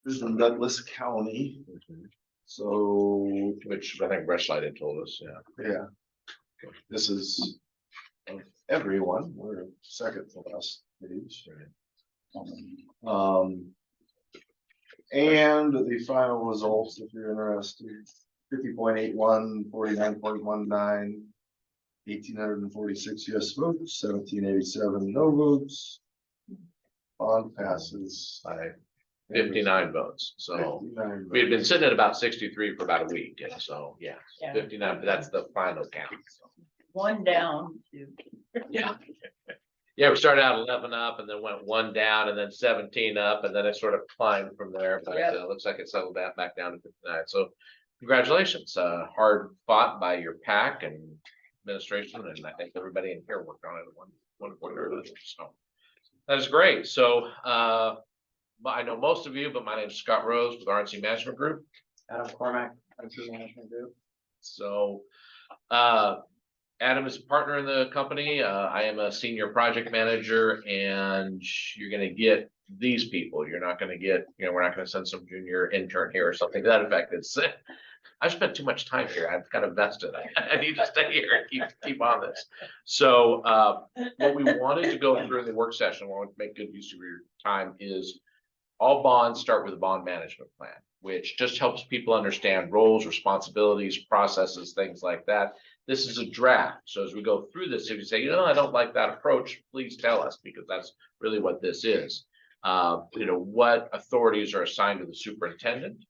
This is in Douglas County. So, Which I think Rushlight had told us, yeah, this is of everyone. We're second to last page. And the final results, if you're interested, 50.81, 49.19, 1,846 yes votes, 1,787 no votes. Bond passes. by 59 votes. So 59 we had been votes. sitting at about 63 for about a week. And so, yeah, Yeah. 59, but that's the final count. So, One down. yeah. Yeah, we started out 11 up and then went 1 down and then 17 up and then it sort of climbed from there. But Yep. it looks like it settled back down to 59. So congratulations. Hard fought by your PAC and administration. And I think everybody in here worked on it at one point or another. So that is great. So I know most of you, but my name is Scott Rose with RNC Management Group. Adam Cormack, RNC Management Group. So Adam is a partner in the company. I am a senior project manager, and you're going to get these people. You're not going to get, we're not going to send some junior intern here or something to that effect. I've spent too much time here. I've kind of vested. I need to stay here and keep on this. So what we wanted to go through in the work session, we want to make good use of your time, is all bonds start with a bond management plan, which just helps people understand roles, responsibilities, processes, things like that. This is a draft. So as we go through this, if you say, I don't like that approach, please tell us, because that's really what this is. What authorities are assigned to the superintendent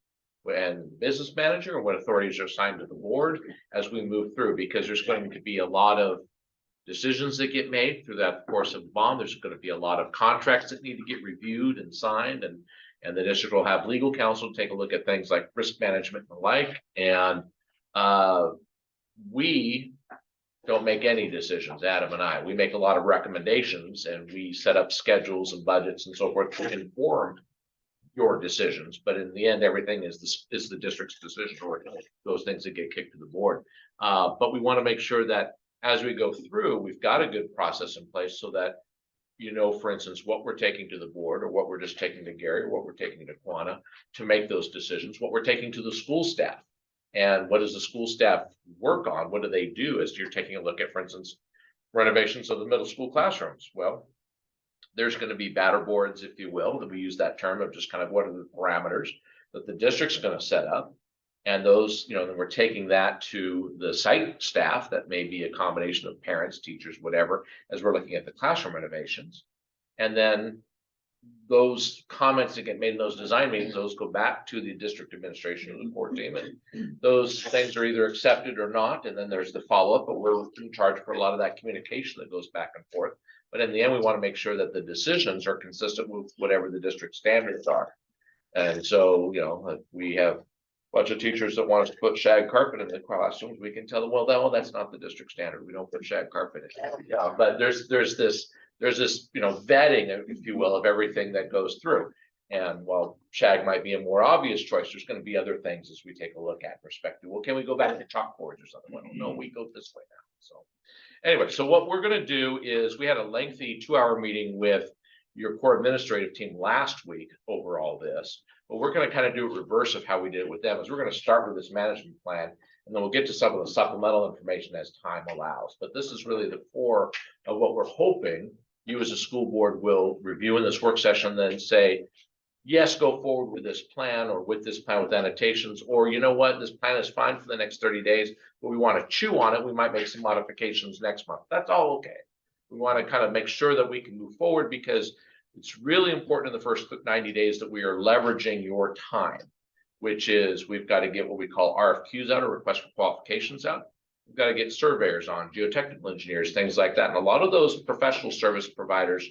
and business manager, and what authorities are assigned to the board as we move through, because there's going to be a lot of decisions that get made through that course of bond. There's going to be a lot of contracts that need to get reviewed and signed, and the district will have legal counsel take a look at things like risk management and the like. And we don't make any decisions, Adam and I. We make a lot of recommendations, and we set up schedules and budgets and so forth to inform your decisions. But in the end, everything is the district's decision, or those things that get kicked to the board. But we want to make sure that as we go through, we've got a good process in place so that, for instance, what we're taking to the board, or what we're just taking to Gary, or what we're taking to Quanah to make those decisions, what we're taking to the school staff. And what does the school staff work on? What do they do as you're taking a look at, for instance, renovations of the middle school classrooms? Well, there's going to be batter boards, if you will, that we use that term of just kind of what are the parameters that the district's going to set up. And those, then we're taking that to the site staff. That may be a combination of parents, teachers, whatever, as we're looking at the classroom renovations. And then those comments that get made in those design meetings, those go back to the district administration and the board team, and those things are either accepted or not. And then there's the follow-up, but we're in charge for a lot of that communication that goes back and forth. But in the end, we want to make sure that the decisions are consistent with whatever the district standards are. And so, if we have a bunch of teachers that want us to put shag carpet in the classrooms, we can tell them, well, that's not the district standard. We don't put shag carpet in. Yeah, but there's this vetting, if you will, of everything that goes through. And while shag might be a more obvious choice, there's going to be other things as we take a look at perspective. Well, can we go back to chalkboards or something? Well, no, we go this way now. So anyway, so what we're going to do is, we had a lengthy 2-hour meeting with your core administrative team last week over all this, but we're going to kind of do a reverse of how we did it with them. Is we're going to start with this management plan, and then we'll get to some of the supplemental information as time allows. But this is really the core of what we're hoping you as a school board will review in this work session, then say, yes, go forward with this plan, or with this plan with annotations, or this plan is fine for the next 30 days, but we want to chew on it. We might make some modifications next month. That's all okay. We want to kind of make sure that we can move forward, because it's really important in the first 90 days that we are leveraging your time, which is we've got to get what we call RFQs out, or request for qualifications out. We've got to get surveyors on, geotechnical engineers, things like that. And a lot of those professional service providers,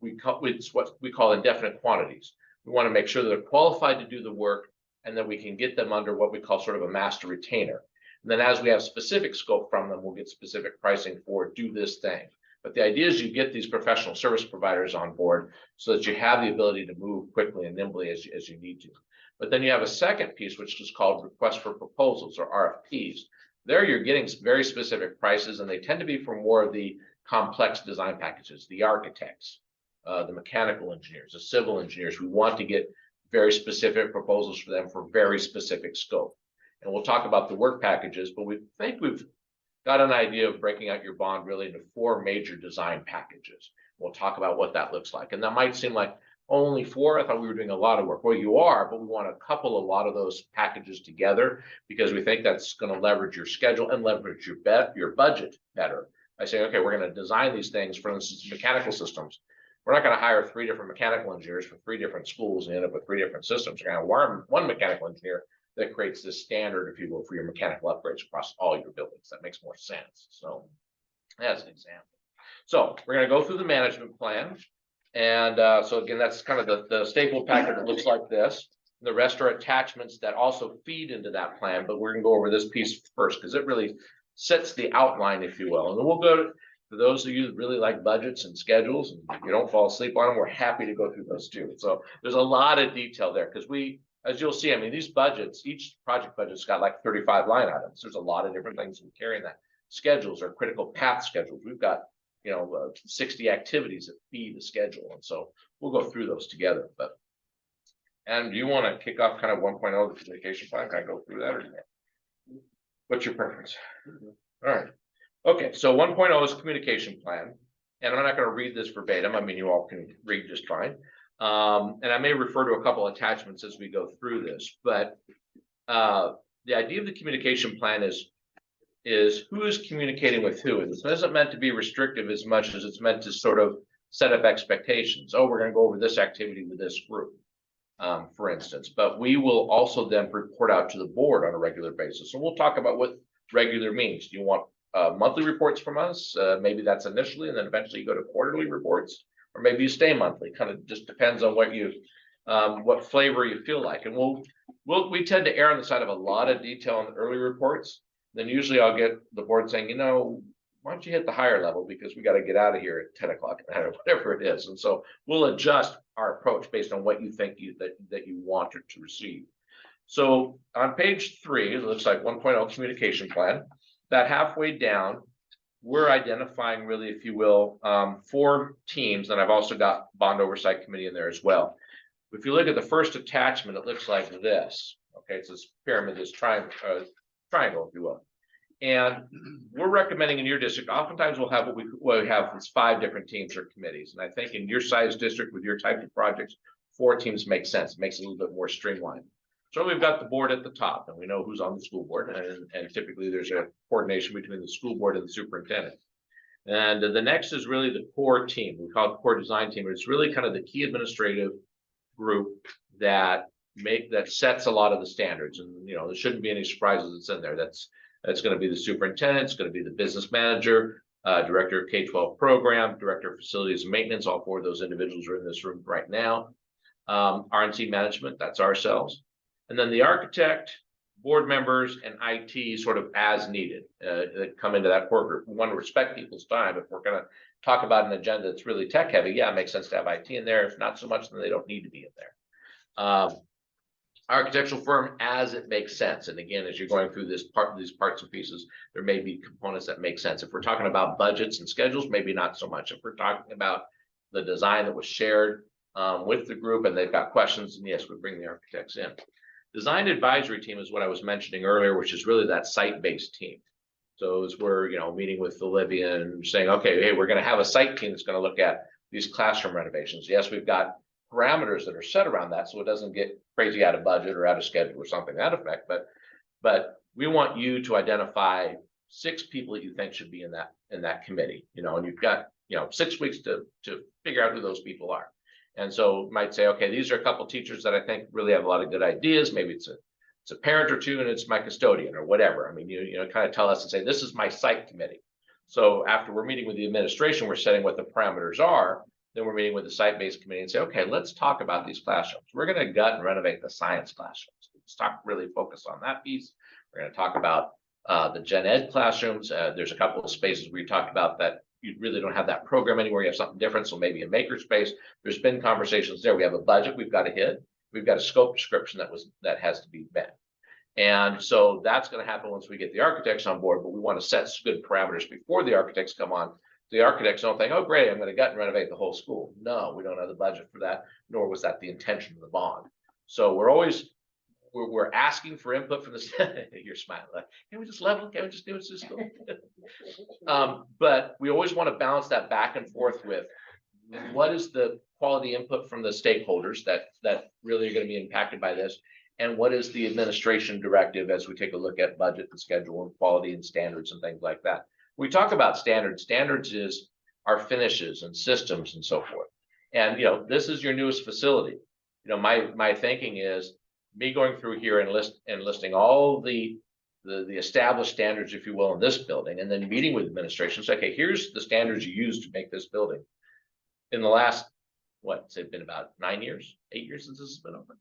it's what we call indefinite quantities. We want to make sure that they're qualified to do the work, and that we can get them under what we call sort of a master retainer. And then as we have specific scope from them, we'll get specific pricing for do this thing. But the idea is you get these professional service providers on board so that you have the ability to move quickly and nimbly as you need to. But then you have a second piece, which is called request for proposals, or RFPs. There you're getting very specific prices, and they tend to be for more of the complex design packages, the architects, the mechanical engineers, the civil engineers. We want to get very specific proposals for them for very specific scope. And we'll talk about the work packages, but we think we've got an idea of breaking out your bond really into 4 major design packages. We'll talk about what that looks like. And that might seem like only 4. I thought we were doing a lot of work. Well, you are, but we want to couple a lot of those packages together because we think that's going to leverage your schedule and leverage your budget better. By saying, okay, we're going to design these things, for instance, mechanical systems. We're not going to hire 3 different mechanical engineers for 3 different schools and end up with 3 different systems. We're going to hire one mechanical engineer that creates this standard, if you will, for your mechanical upgrades across all your buildings. That makes more sense. So that's an example. So we're going to go through the management plan. And so again, that's kind of the staple packet that looks like this. The rest are attachments that also feed into that plan, but we're going to go over this piece first because it really sets the outline, if you will. And then we'll go to those of you that really like budgets and schedules and you don't fall asleep on them, we're happy to go through those too. So there's a lot of detail there because we, as you'll see, I mean, these budgets, each project budget's got like 35 line items. There's a lot of different things we carry in that. Schedules are critical path schedules. We've got 60 activities that feed the schedule. And so we'll go through those together. And do you want to kick off kind of 1.0, the communication plan? Can I go through that or not? What's your preference? All right. Okay. So 1.0 is communication plan. And I'm not going to read this verbatim. I mean, you all can read just fine. And I may refer to a couple attachments as we go through this, but the idea of the communication plan is who is communicating with who. And this isn't meant to be restrictive as much as it's meant to sort of set up expectations. Oh, we're going to go over this activity with this group, for instance. But we will also then report out to the board on a regular basis. So we'll talk about what regular means. Do you want monthly reports from us? Maybe that's initially, and then eventually you go to quarterly reports, or maybe you stay monthly. Kind of just depends on what flavor you feel like. And we tend to err on the side of a lot of detail in the early reports. Then usually I'll get the board saying, why don't you hit the higher level because we got to get out of here at 10 o'clock at night or whatever it is. And so we'll adjust our approach based on what you think that you want to receive. So on page 3, it looks like 1.0 communication plan. That halfway down, we're identifying really, if you will, 4 teams. And I've also got bond oversight committee in there as well. If you look at the first attachment, it looks like this. Okay, it's this pyramid, this triangle, if you will. And we're recommending in your district, oftentimes we'll have what we have is 5 different teams or committees. And I think in your size district with your type of projects, 4 teams makes sense. It makes it a little bit more streamlined. So we've got the board at the top and we know who's on the school board. And typically there's a coordination between the school board and the superintendent. And the next is really the core team. We call it the core design team. It's really kind of the key administrative group that sets a lot of the standards. And there shouldn't be any surprises that's in there. That's going to be the superintendent, it's going to be the business manager, director of K-12 program, director of facilities and maintenance. All 4 of those individuals are in this room right now. R&C management, that's ourselves. And then the architect, board members, and IT sort of as needed that come into that core group. We want to respect people's time. If we're going to talk about an agenda that's really tech heavy, yeah, it makes sense to have IT in there. If not so much, then they don't need to be in there. Architectural firm as it makes sense. And again, as you're going through these parts and pieces, there may be components that make sense. If we're talking about budgets and schedules, maybe not so much. If we're talking about the design that was shared with the group and they've got questions, and yes, we bring the architects in. Design advisory team is what I was mentioning earlier, which is really that site-based team. So as we're meeting with Olivia and saying, okay, hey, we're going to have a site team that's going to look at these classroom renovations. Yes, we've got parameters that are set around that so it doesn't get crazy out of budget or out of schedule or something to that effect. But we want you to identify 6 people that you think should be in that committee, and you've got 6 weeks to figure out who those people are. And so might say, okay, these are a couple teachers that I think really have a lot of good ideas. Maybe it's a parent or 2 and it's my custodian or whatever. I mean, you kind of tell us and say, this is my site committee. So after we're meeting with the administration, we're setting what the parameters are. Then we're meeting with the site-based committee and say, okay, let's talk about these classrooms. We're going to gut and renovate the science classrooms. Let's really focus on that piece. We're going to talk about the gen ed classrooms. There's a couple of spaces where you talked about that you really don't have that program anywhere. You have something different. So maybe a makerspace. There's been conversations there. We have a budget we've got to hit. We've got a scope description that has to be met. And so that's going to happen once we get the architects on board, but we want to set good parameters before the architects come on. The architects don't think, oh, great, I'm going to gut and renovate the whole school. No, we don't have the budget for that, nor was that the intention of the bond. So we're asking for input from the, you're smiling, like, can we just level, can we just do it? Just go? But we always want to balance that back and forth with what is the quality input from the stakeholders that really are going to be impacted by this, and what is the administration directive as we take a look at budget and schedule and quality and standards and things like that. We talk about standards. Standards is our finishes and systems and so forth. And this is your newest facility. My thinking is me going through here and listing all the established standards, if you will, in this building, and then meeting with administration. Say, okay, here's the standards you use to make this building. In the last, what's it been, about 8 years since this has been open?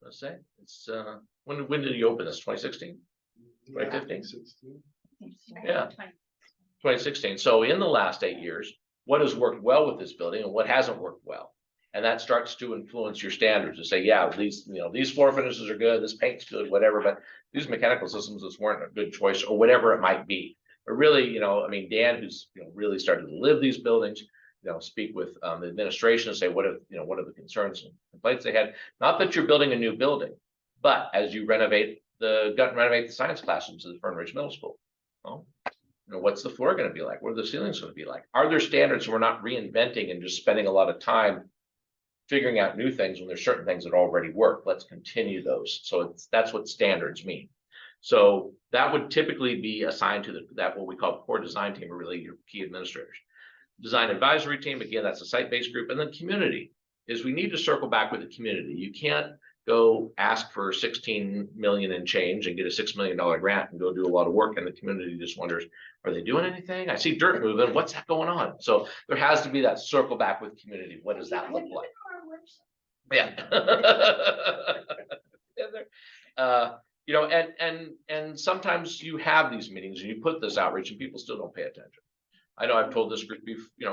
Let's say it's when did you open this? 2016, 2015? Yeah, 2016. So in the last 8 years, what has worked well with this building and what hasn't worked well? And that starts to influence your standards to say, yeah, these floor finishes are good, this paint's good, whatever, but these mechanical systems just weren't a good choice, or whatever it might be. But really, I mean, Dan, who's really started to live these buildings, speak with the administration and say, what are the concerns and complaints they had? Not that you're building a new building, but as you renovate the science classrooms at the Fern Middle School. Well, what's the floor going to be like? What are the ceilings going to be like? Are there standards we're not reinventing and just spending a lot of time figuring out new things when there's certain things that already work? Let's continue those. So that's what standards mean. So that would typically be assigned to that what we call core design team, or really your key administrators. Design advisory team, again, that's a site-based group. And then community is we need to circle back with the community. You can't go ask for 16 million and change and get a $6 million grant and go do a lot of work, and the community just wonders, are they doing anything? I see dirt moving, what's that going on? So there has to be that circle back with community. What does that look like? Yeah. And sometimes you have these meetings and you put this outreach and people still don't pay attention. I know I've told this group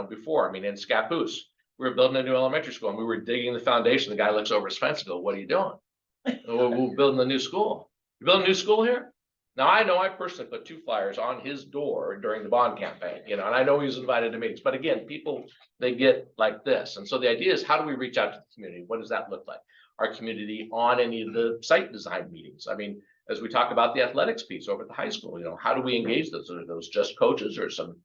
before. I mean, in Scappoose, we were building a new elementary school and we were digging the foundation. The guy looks over his fence and goes, "What are you doing?" We're building a new school. You building a new school here? Now, I know I personally put 2 flyers on his door during the bond campaign, and I know he's invited to meetings, but again, people, they get like this. And so the idea is, how do we reach out to the community? What does that look like? Our community on any of the site design meetings. I mean, as we talk about the athletics piece over at the high school, how do we engage those? Are those just coaches or some,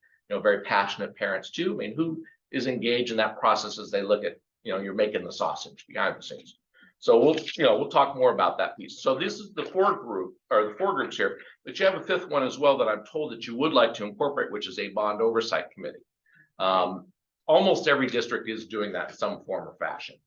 very passionate parents too? I mean, who is engaged in that process as they look at, you're making the sausage behind the scenes. So we'll talk more about that piece. So this is the 4 groups here, but you have a 5th one as well that I'm told that you would like to incorporate, which is a bond oversight committee. Almost every district is doing that in some form or fashion.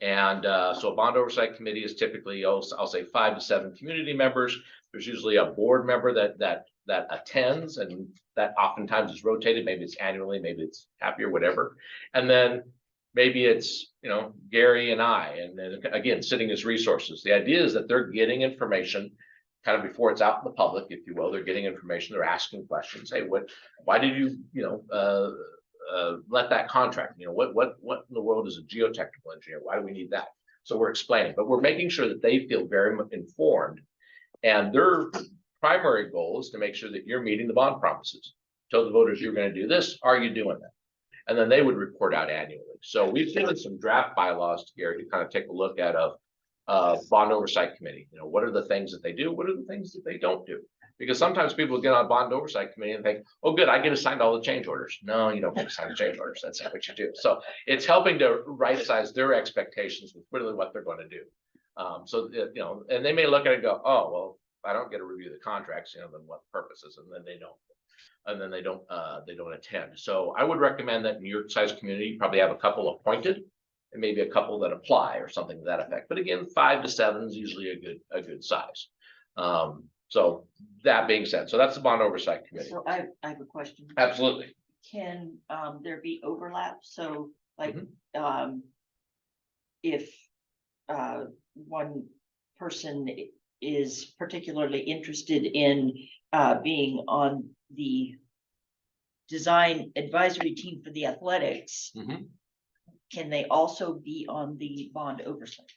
And so a bond oversight committee is typically, I'll say 5 to 7 community members. There's usually a board member that attends, and that oftentimes is rotated. Maybe it's annually, maybe it's half year, whatever. And then maybe it's, Gary and I, and then again, sitting as resources. The idea is that they're getting information kind of before it's out in the public, if you will. They're getting information, they're asking questions. Hey, why did you, let that contract, what in the world is a geotechnical engineer? Why do we need that? So we're explaining, but we're making sure that they feel very much informed, and their primary goal is to make sure that you're meeting the bond promises. Tell the voters you're going to do this. Are you doing that? And then they would report out annually. So we've given some draft bylaws to Gary to kind of take a look at of bond oversight committee. What are the things that they do? What are the things that they don't do? Because sometimes people get on bond oversight committee and think, oh, good, I get assigned all the change orders. No, you don't get assigned the change orders. That's not what you do. So it's helping to right size their expectations with really what they're going to do. And they may look at it and go, oh, well, if I don't get to review the contracts, then what purpose is it? And then they don't. And then they don't attend. So I would recommend that in your size community, you probably have a couple appointed and maybe a couple that apply or something to that effect. But again, 5 to 7 is usually a good size. So that being said, so that's the bond oversight committee. So I have a question. Absolutely. Can there be overlap? So like if one person is particularly interested in being on the design advisory team for the athletics, can they also be on the bond oversight?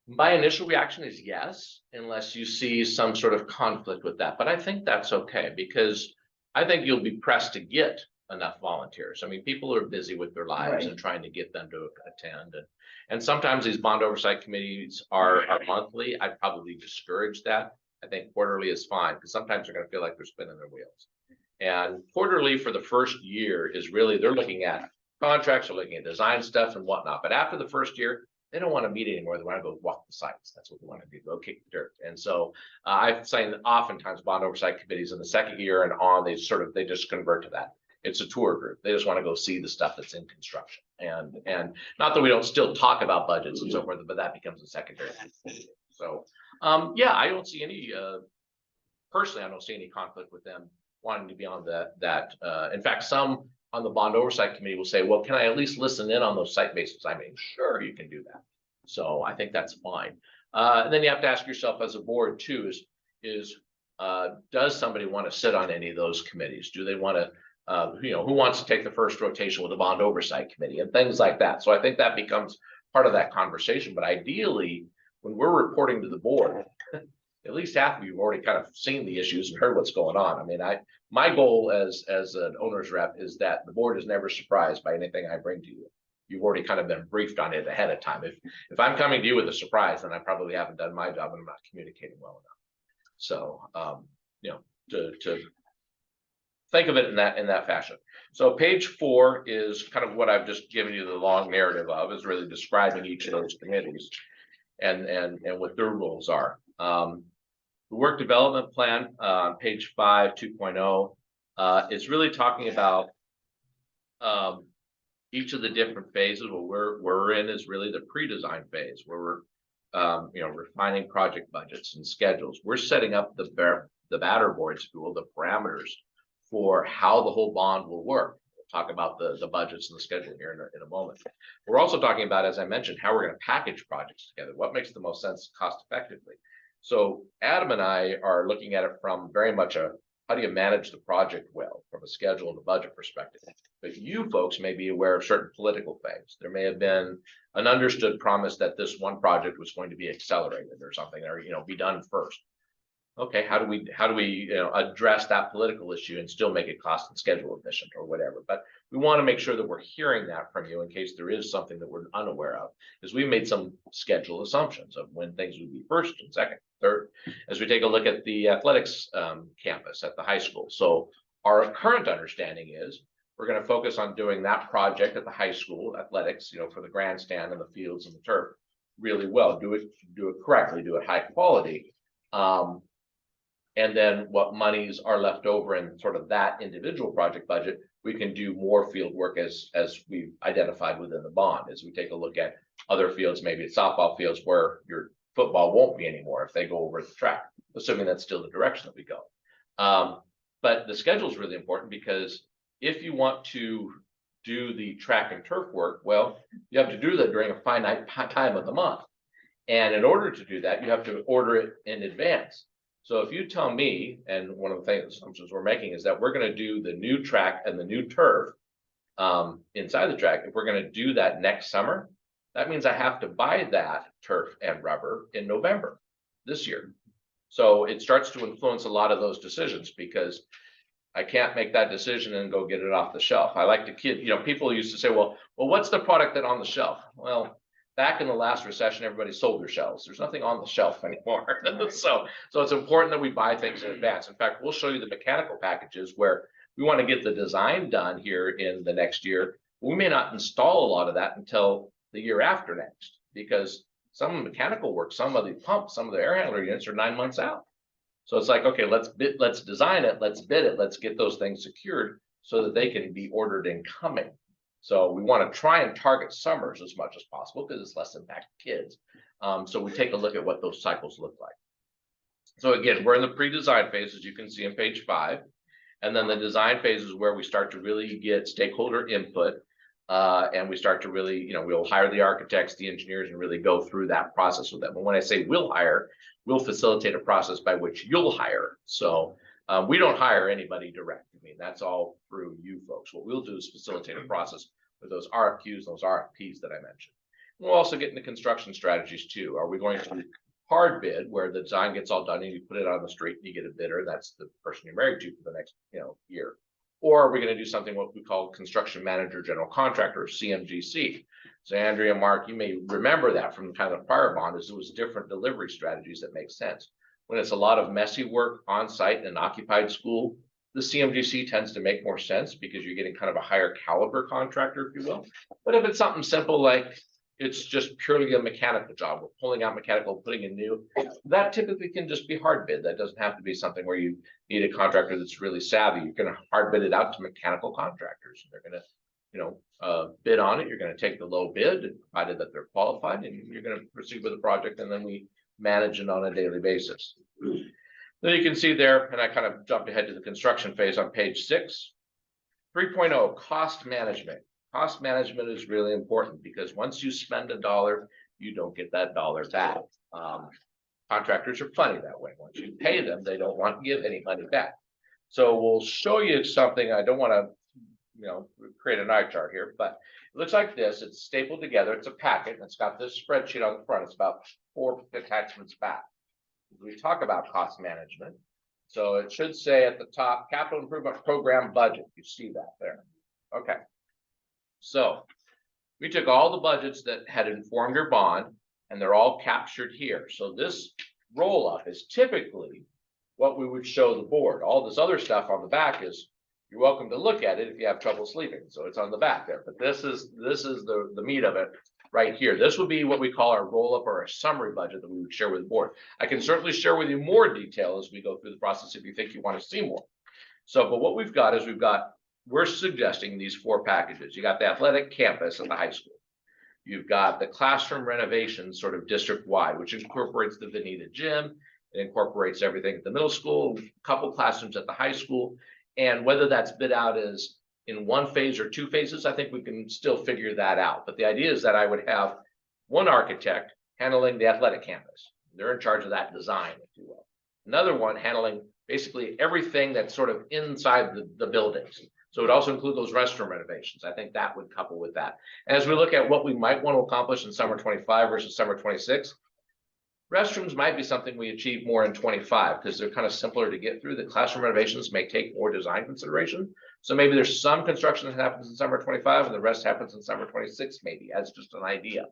My initial reaction is yes, unless you see some sort of conflict with that. But I think that's okay, because I think you'll be pressed to get enough volunteers. I mean, people are busy with their lives Right. and trying to get them to attend. And sometimes these bond oversight committees are monthly. I'd probably discourage that. I think quarterly is fine because sometimes they're going to feel like they're spinning their wheels. And quarterly for the first year is really, they're looking at contracts, they're looking at design stuff and whatnot. But after the first year, they don't want to meet anymore. They want to go walk the sites. That's what they want to do. Go kick the dirt. And so I've seen oftentimes bond oversight committees in the second year and on, they just convert to that. It's a tour group. They just want to go see the stuff that's in construction. And not that we don't still talk about budgets and so forth, but that becomes a secondary. So yeah, I don't see any personally, I don't see any conflict with them wanting to be on that. In fact, some on the bond oversight committee will say, well, can I at least listen in on those site bases? I mean, sure, you can do that. So I think that's fine. And then you have to ask yourself as a board too, does somebody want to sit on any of those committees? Do they want to, who wants to take the first rotation with the bond oversight committee and things like that? So I think that becomes part of that conversation. But ideally, when we're reporting to the board, at least half of you have already kind of seen the issues and heard what's going on. I mean, my goal as an owner's rep is that the board is never surprised by anything I bring to you. You've already kind of been briefed on it ahead of time. If I'm coming to you with a surprise, then I probably haven't done my job and I'm not communicating well enough. So, to think of it in that fashion. So page 4 is kind of what I've just given you the long narrative of, is really describing each of those committees and what their roles are. The work development plan, page 5, 2.0, is really talking about each of the different phases. What we're in is really the pre-design phase, where we're refining project budgets and schedules. We're setting up the batter boards, if you will, the parameters for how the whole bond will work. We'll talk about the budgets and the schedule here in a moment. We're also talking about, as I mentioned, how we're going to package projects together. What makes the most sense cost effectively? So Adam and I are looking at it from very much how do you manage the project well from a schedule and a budget perspective? But you folks may be aware of certain political things. There may have been an understood promise that this one project was going to be accelerated or something, or be done first. Okay, how do we address that political issue and still make it cost and schedule efficient or whatever? But we want to make sure that we're hearing that from you in case there is something that we're unaware of, because we made some schedule assumptions of when things would be first and second, third, as we take a look at the athletics campus at the high school. So our current understanding is we're going to focus on doing that project at the high school athletics, for the grandstand and the fields and the turf really well, do it correctly, do it high quality. And then what monies are left over in sort of that individual project budget, we can do more field work as we've identified within the bond. As we take a look at other fields, maybe it's softball fields where your football won't be anymore if they go over the track, assuming that's still the direction that we go. But the schedule is really important, because if you want to do the track and turf work, well, you have to do that during a finite time of the month. And in order to do that, you have to order it in advance. So if you tell me, and one of the assumptions we're making is that we're going to do the new track and the new turf inside the track. If we're going to do that next summer, that means I have to buy that turf and rubber in November this year. So it starts to influence a lot of those decisions, because I can't make that decision and go get it off the shelf. I like to kid, people used to say, well, what's the product that on the shelf? Well, back in the last recession, everybody sold their shelves. There's nothing on the shelf anymore. So it's important that we buy things in advance. In fact, we'll show you the mechanical packages where we want to get the design done here in the next year. We may not install a lot of that until the year after next, because some mechanical work, some of the pumps, some of the air handler units are 9 months out. So it's like, okay, let's design it, let's bid it, let's get those things secured so that they can be ordered and coming. So we want to try and target summers as much as possible, because it's less impact kids. So we take a look at what those cycles look like. So again, we're in the pre-design phase, as you can see on page 5. And then the design phase is where we start to really get stakeholder input. And we start to really, we'll hire the architects, the engineers, and really go through that process with them. And when I say we'll hire, we'll facilitate a process by which you'll hire. So we don't hire anybody direct. I mean, that's all through you folks. What we'll do is facilitate a process with those RFQs, those RFPs that I mentioned. We'll also get into construction strategies too. Are we going to hard bid, where the design gets all done and you put it on the street and you get a bidder? That's the person you're married to for the next, year. Or are we going to do something what we call construction manager general contractor, CMGC? So Andrea, Mark, you may remember that from kind of the prior bond, is it was different delivery strategies that make sense. When it's a lot of messy work on site in an occupied school, the CMGC tends to make more sense because you're getting kind of a higher caliber contractor, if you will. But if it's something simple like it's just purely a mechanical job, we're pulling out mechanical, putting in new, that typically can just be hard bid. That doesn't have to be something where you need a contractor that's really savvy. You're going to hard bid it out to mechanical contractors. They're going to, bid on it. You're going to take the low bid, provided that they're qualified, and you're going to proceed with the project, and then we manage it on a daily basis. Then you can see there, and I kind of jumped ahead to the construction phase on page 6. 3.0, cost management. Cost management is really important because once you spend $1, you don't get that dollar back. Contractors are funny that way. Once you pay them, they don't want to give any money back. So we'll show you something. I don't want to, create an eye chart here, but it looks like this. It's stapled together. It's a packet, and it's got this spreadsheet on the front. It's about 4 attachments back. We talk about cost management. So it should say at the top, capital improvement program budget. You see that there. Okay. So we took all the budgets that had informed your bond, and they're all captured here. So this roll up is typically what we would show the board. All this other stuff on the back is, you're welcome to look at it if you have trouble sleeping. So it's on the back there, but this is the meat of it right here. This would be what we call our roll up or a summary budget that we would share with the board. I can certainly share with you more detail as we go through the process if you think you want to see more. So, but what we've got is we're suggesting these 4 packages. You got the athletic campus at the high school. You've got the classroom renovation sort of district wide, which incorporates the Veneta gym. It incorporates everything at the middle school, a couple classrooms at the high school. And whether that's bid out as in 1 phase or 2 phases, I think we can still figure that out. But the idea is that I would have one architect handling the athletic campus. They're in charge of that design, if you will. Another one handling basically everything that's sort of inside the buildings. So it would also include those restroom renovations. I think that would couple with that. And as we look at what we might want to accomplish in summer 25 versus summer 26, restrooms might be something we achieve more in 25 because they're kind of simpler to get through. The classroom renovations may take more design consideration. So maybe there's some construction that happens in summer 25 and the rest happens in summer 26, maybe. That's just an idea.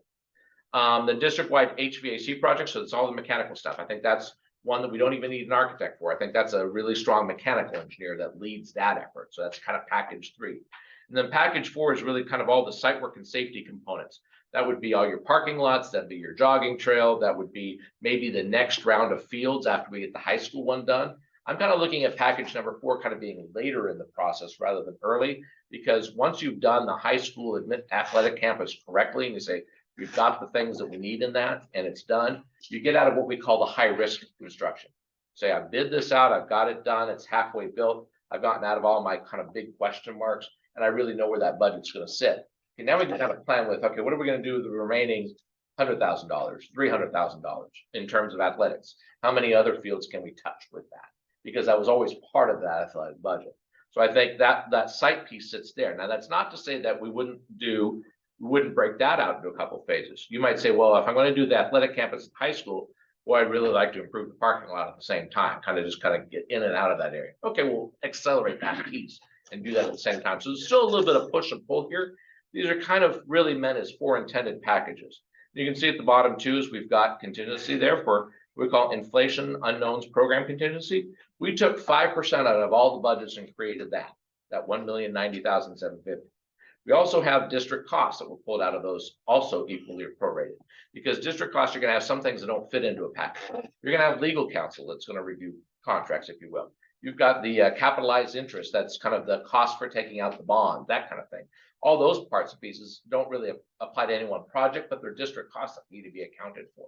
The district-wide HVAC project, so it's all the mechanical stuff. I think that's one that we don't even need an architect for. I think that's a really strong mechanical engineer that leads that effort. So that's kind of package 3. And then package 4 is really kind of all the site work and safety components. That would be all your parking lots, that'd be your jogging trail, that would be maybe the next round of fields after we get the high school one done. I'm kind of looking at package number 4 kind of being later in the process rather than early, because once you've done the high school athletic campus correctly and you say, we've got the things that we need in that and it's done, you get out of what we call the high risk construction. Say, I bid this out, I've got it done, it's halfway built, I've gotten out of all my kind of big question marks, and I really know where that budget's going to sit. Okay, now we can kind of plan with, okay, what are we going to do with the remaining $100,000, $300,000 in terms of athletics? How many other fields can we touch with that? Because that was always part of that athletic budget. So I think that site piece sits there. Now, that's not to say that we wouldn't break that out into a couple of phases. You might say, well, if I'm going to do the athletic campus at high school, well, I'd really like to improve the parking lot at the same time, kind of get in and out of that area. Okay, we'll accelerate that piece and do that at the same time. So there's still a little bit of push and pull here. These are kind of really meant as 4 intended packages. You can see at the bottom too, is we've got contingency there for what we call inflation unknowns program contingency. We took 5% out of all the budgets and created that $1,090,750. We also have district costs that were pulled out of those, also equally prorated, because district costs are going to have some things that don't fit into a package. You're going to have legal counsel that's going to review contracts, if you will. You've got the capitalized interest, that's kind of the cost for taking out the bond, that kind of thing. All those parts and pieces don't really apply to any one project, but they're district costs that need to be accounted for.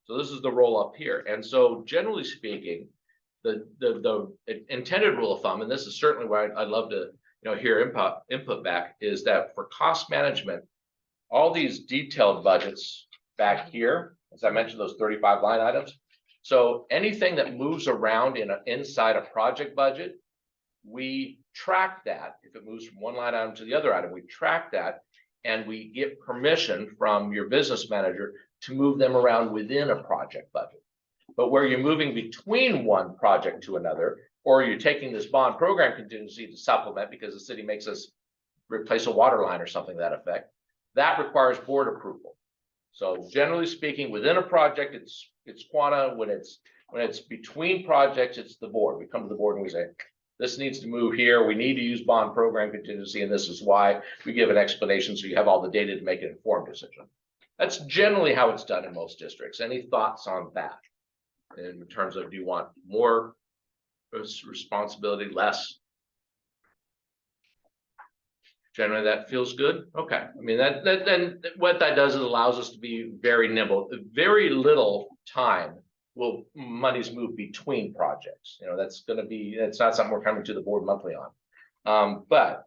So this is the roll up here. And so generally speaking, the intended rule of thumb, and this is certainly where I'd love to hear input back, is that for cost management, all these detailed budgets back here, as I mentioned, those 35 line items. So anything that moves around inside a project budget, we track that. If it moves from one line item to the other item, we track that, and we get permission from your business manager to move them around within a project budget. But where you're moving between one project to another, or you're taking this bond program contingency to supplement because the city makes us replace a water line or something to that effect, that requires board approval. So generally speaking, within a project, it's quanta. When it's between projects, it's the board. We come to the board and we say, this needs to move here. We need to use bond program contingency, and this is why. We give an explanation so you have all the data to make an informed decision. That's generally how it's done in most districts. Any thoughts on that? In terms of, do you want more responsibility, less? Generally, that feels good. Okay. I mean, then what that does is allows us to be very nimble. Very little time will monies move between projects. You know, that's going to be, it's not something we're coming to the board monthly on. But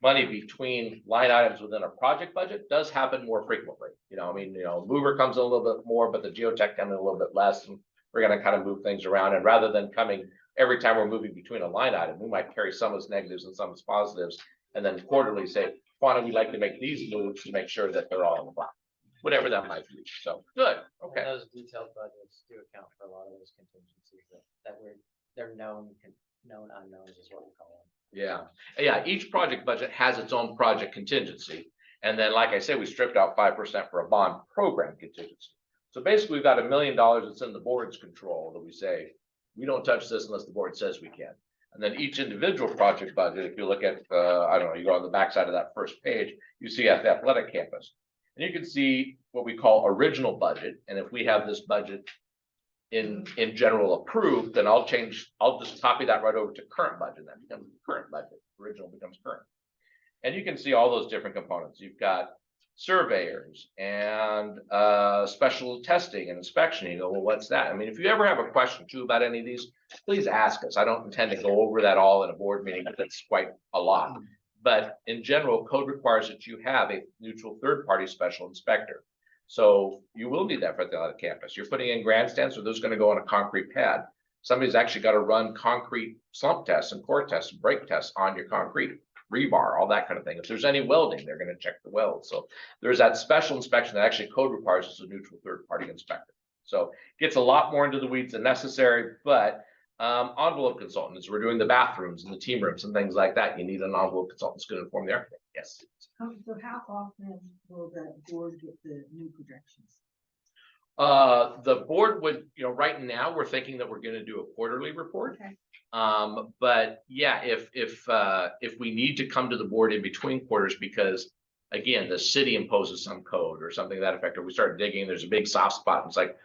money between line items within a project budget does happen more frequently. You know, I mean, mover comes in a little bit more, but the geotech comes in a little bit less, and we're going to kind of move things around. And rather than coming every time we're moving between a line item, we might carry some as negatives and some as positives, and then quarterly say, why don't we like to make these moves to make sure that they're all in the black, whatever that might be. So good. Okay. And those detailed budgets do account for a lot of those contingencies they're known unknowns is what we call them. Yeah. Each project budget has its own project contingency. And then, like I said, we stripped out 5% for a bond program contingency. So basically we've got $1 million that's in the board's control that we say, we don't touch this unless the board says we can. And then each individual project budget, if you look at, I don't know, you go on the backside of that first page, you see at the athletic campus. And you can see what we call original budget. And if we have this budget in general approved, then I'll just copy that right over to current budget. That becomes the current budget. Original becomes current. And you can see all those different components. You've got surveyors and special testing and inspection. You go, well, what's that? I mean, if you ever have a question too about any of these, please ask us. I don't intend to go over that all in a board meeting, but that's quite a lot. But in general, code requires that you have a neutral third-party special inspector. So you will need that for the campus. You're putting in grandstands, so those going to go on a concrete pad. Somebody's actually got to run concrete slump tests and core tests and break tests on your concrete, rebar, all that kind of thing. If there's any welding, they're going to check the weld. So there's that special inspection that actually code requires as a neutral third-party inspector. So it gets a lot more into the weeds than necessary, but envelope consultant, as we're doing the bathrooms and the team rooms and things like that, you need an envelope consultant that's going to inform the architect. Yes. So how often will the board get the new projections? The board would, right now we're thinking that we're going to do a quarterly report. Okay. But yeah, if we need to come to the board in between quarters because again, the city imposes some code or something to that effect, or we start digging, there's a big soft spot, and it's like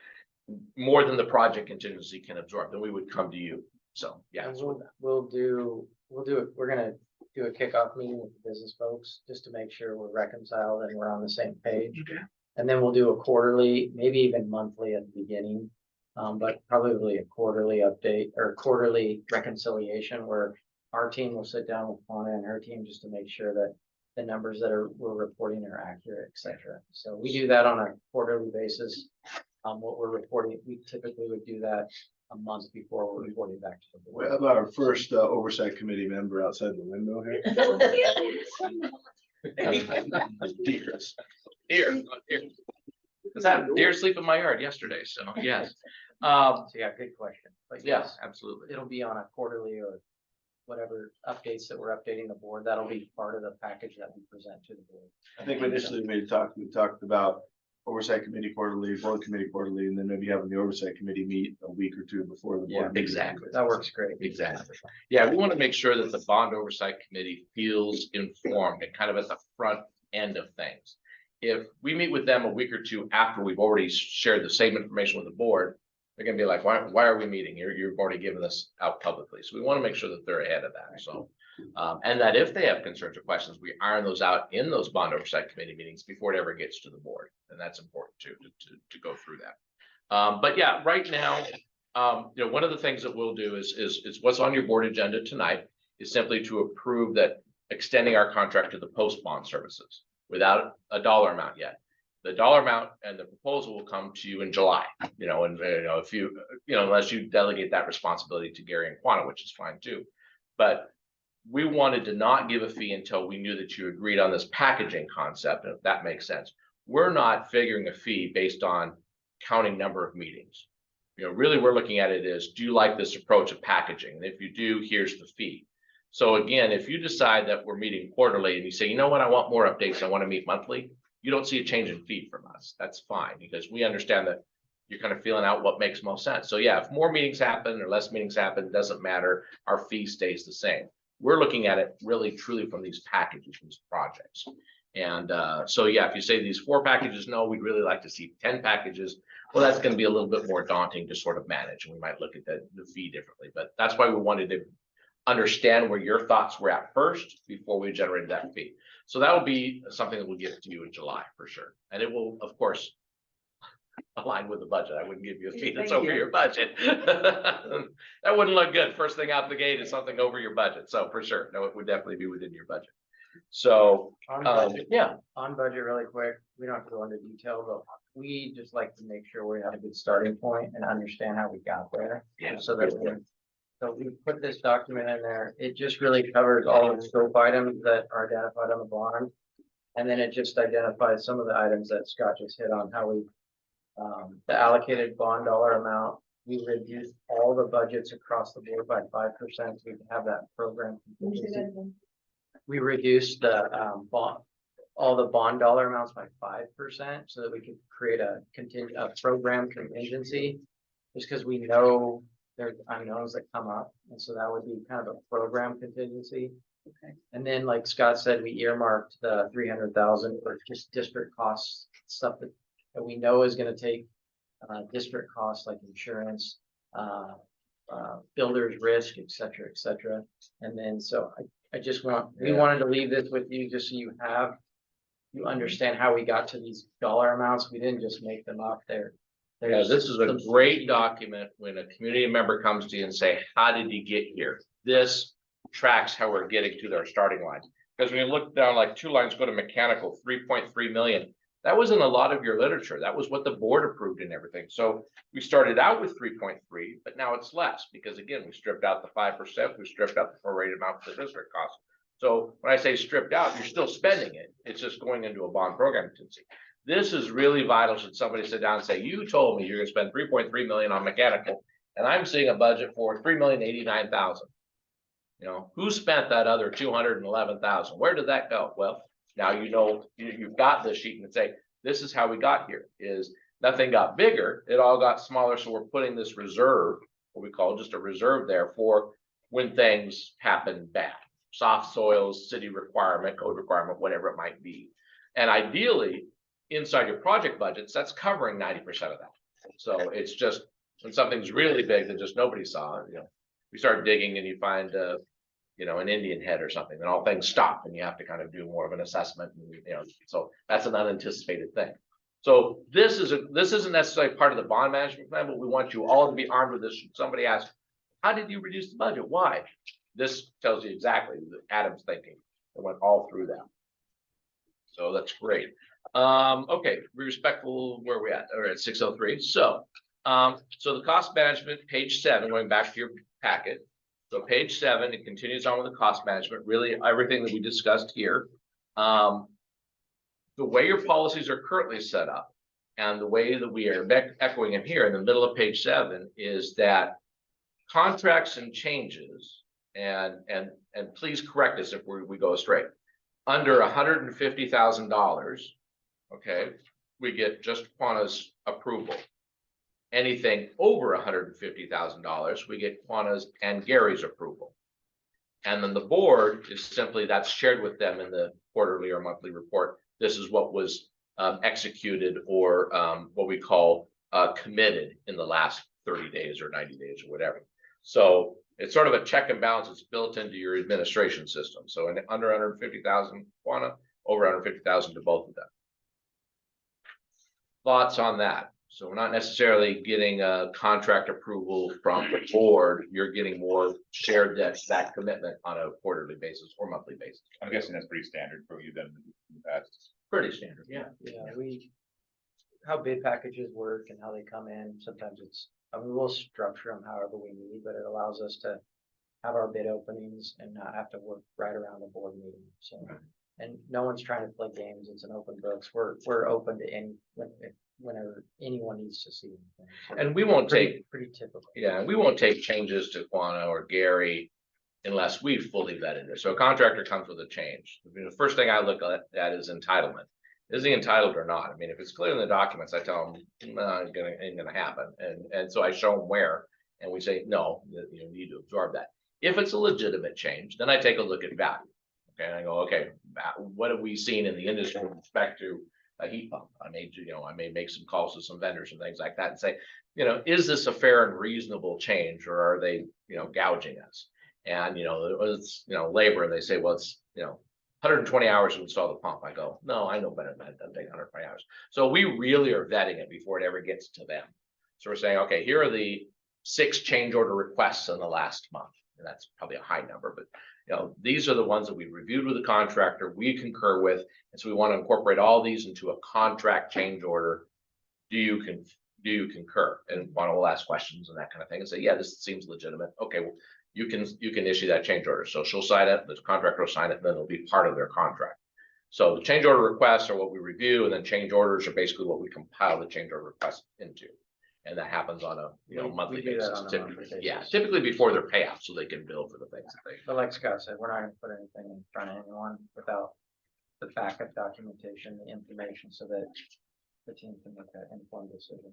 more than the project contingency can absorb, then we would come to you. So yeah, we're gonna do a kickoff meeting with the business folks just to make sure we're reconciled and we're on the same page. Okay. And then we'll do a quarterly, maybe even monthly at the beginning, but probably a quarterly update or quarterly reconciliation where our team will sit down with Fauna and her team just to make sure that the numbers that we're reporting are accurate, etc. So we do that on a quarterly basis. What we're reporting, we typically would do that a month before we're reporting back to the board. What about our first oversight committee member outside the window here? Deer. Because I had deer sleep in my yard yesterday. So yes. So yeah, good question. But Yes, absolutely. it'll be on a quarterly or whatever updates that we're updating the board. That'll be part of the package that we present to the board. I think initially we talked about oversight committee quarterly, board committee quarterly, and then maybe having the oversight committee meet a week or two before the board. Yeah, meeting. exactly. That works great. Exactly. Yeah, we want to make sure that the bond oversight committee feels informed and kind of at the front end of things. If we meet with them a week or two after we've already shared the same information with the board, they're gonna be like, why are we meeting? You've already given this out publicly. So we want to make sure that they're ahead of that. So, and that if they have concerns or questions, we iron those out in those bond oversight committee meetings before it ever gets to the board. And that's important too, to go through that. But yeah, right now, one of the things that we'll do is what's on your board agenda tonight is simply to approve that extending our contract to the post bond services without a dollar amount yet. The dollar amount and the proposal will come to you in July, if you, unless you delegate that responsibility to Gary and Quanta, which is fine too. But we wanted to not give a fee until we knew that you agreed on this packaging concept, and if that makes sense. We're not figuring a fee based on counting number of meetings. You know, really, we're looking at it as, do you like this approach of packaging? And if you do, here's the fee. So again, if you decide that we're meeting quarterly and you say, you know what, I want more updates, I want to meet monthly, you don't see a change in fee from us. That's fine, because we understand that you're kind of feeling out what makes most sense. So yeah, if more meetings happen or less meetings happen, doesn't matter. Our fee stays the same. We're looking at it really truly from these packages, these projects. And so yeah, if you say these 4 packages, no, we'd really like to see 10 packages. Well, that's going to be a little bit more daunting to sort of manage, and we might look at the fee differently. But that's why we wanted to understand where your thoughts were at first before we generated that fee. So that will be something that we'll give to you in July for sure. And it will, of course, align with the budget. I wouldn't give you a fee that's Thank over you. your budget. That wouldn't look good. First thing out the gate is something over your budget. So for sure, no, it would definitely be within your budget. So On budget, yeah, on budget really quick, we don't have to go into detail, but we just like to make sure we have a good starting point and understand how we got there. Yeah, So that good we, point. so we put this document in there, it just really covers all the scope items that are identified on the bond. And then it just identifies some of the items that Scott just hit on, how we, the allocated bond dollar amount, we reduced all the budgets across the board by 5%, so we can have that program Can you say contingency. that again? We reduced the bond, all the bond dollar amounts by 5% so that we could create a program contingency. Just because we know there's unknowns that come up, and so that would be kind of a program contingency. Okay. And then, like Scott said, we earmarked the 300,000 for just district costs, stuff that we know is going to take district costs like insurance, builder's risk, et cetera, et cetera. And then, so I just we wanted to leave this with you just so you understand how we got to these dollar amounts. We didn't just make them up there. Yeah, this is a great document when a community member comes to you and say, how did you get here? This tracks how we're getting to their starting line. Because when you look down, like 2 lines go to mechanical, 3.3 million. That wasn't a lot of your literature. That was what the board approved and everything. So we started out with 3.3, but now it's less because again, we stripped out the 5%, we stripped out the prorated amount for the district cost. So when I say stripped out, you're still spending it. It's just going into a bond program contingency. This is really vital. Should somebody sit down and say, you told me you're going to spend 3.3 million on mechanical, and I'm seeing a budget for 3,089,000. You know, who spent that other 211,000? Where did that go? Well, now you know you've got this sheet and say, this is how we got here. Is nothing got bigger, it all got smaller. So we're putting this reserve, what we call just a reserve there for when things happen bad. Soft soils, city requirement, code requirement, whatever it might be. And ideally, inside your project budgets, that's covering 90% of that. So it's just when something's really big that just nobody saw, you know, we start digging and you find you know, an Indian head or something, then all things stop and you have to kind of do more of an assessment. And, you know, so that's an unanticipated thing. So this isn't necessarily part of the bond management plan, but we want you all to be armed with this. Somebody asks, how did you reduce the budget? Why? This tells you exactly Adam's thinking. It went all through that. So that's great. Okay, be respectful where we at. All right, 603. So the cost management, page 7, going back to your packet. So page 7, it continues on with the cost management, really everything that we discussed here. The way your policies are currently set up and the way that we are echoing them here in the middle of page 7 is that contracts and changes, and please correct us if we go astray, under $150,000, okay, we get just Quanta's approval. Anything over $150,000, we get Quanta's and Gary's approval. And then the board is simply, that's shared with them in the quarterly or monthly report. This is what was executed or what we call committed in the last 30 days or 90 days or whatever. So it's sort of a check and balance. It's built into your administration system. So in under 150,000 Quanta, over 150,000 to both of them. Thoughts on that? So we're not necessarily getting a contract approval from the board. You're getting more shared that commitment on a quarterly basis or monthly basis. I'm guessing that's pretty standard for you then in the past. Pretty standard, yeah. Yeah, how bid packages work and how they come in, sometimes I mean, we'll structure them however we need, but it allows us to have our bid openings and not have to work right around a board meeting, so. And no one's trying to play games, it's an open books, we're open to any, whenever anyone needs to see anything. So And we won't take, pretty typical. yeah, we won't take changes to Quana or Gary unless we've fully vetted it. So a contractor comes with a change. I mean, the first thing I look at is entitlement. Is he entitled or not? I mean, if it's clear in the documents, I tell him, no, ain't gonna happen. And so I show him where, and we say, no, you need to absorb that. If it's a legitimate change, then I take a look at value. Okay, and I go, okay, what have we seen in the industry with respect to a heat pump? I may make some calls to some vendors and things like that and say, is this a fair and reasonable change, or are they, gouging us? And, it's, labor, and they say, well, it's, 120 hours to install the pump. I go, no, I know better than that. Doesn't take 120 hours. So we really are vetting it before it ever gets to them. So we're saying, okay, here are the 6 change order requests in the last month. And that's probably a high number, but these are the ones that we reviewed with the contractor, we concur with. And so we want to incorporate all these into a contract change order. Do you concur? And one will ask questions and that kind of thing and say, yeah, this seems legitimate. Okay, well, you can issue that change order. So she'll sign it, the contractor will sign it, and then it'll be part of their contract. So the change order requests are what we review, and then change orders are basically what we compile the change order request into. And that happens on a monthly do that basis. on a Typically, monthly basis. yeah, typically before their payout, so they can bill for the things that they. But like Scott said, we're not gonna put anything in front of anyone without the backup documentation, the information, so that the team can make that informed decision.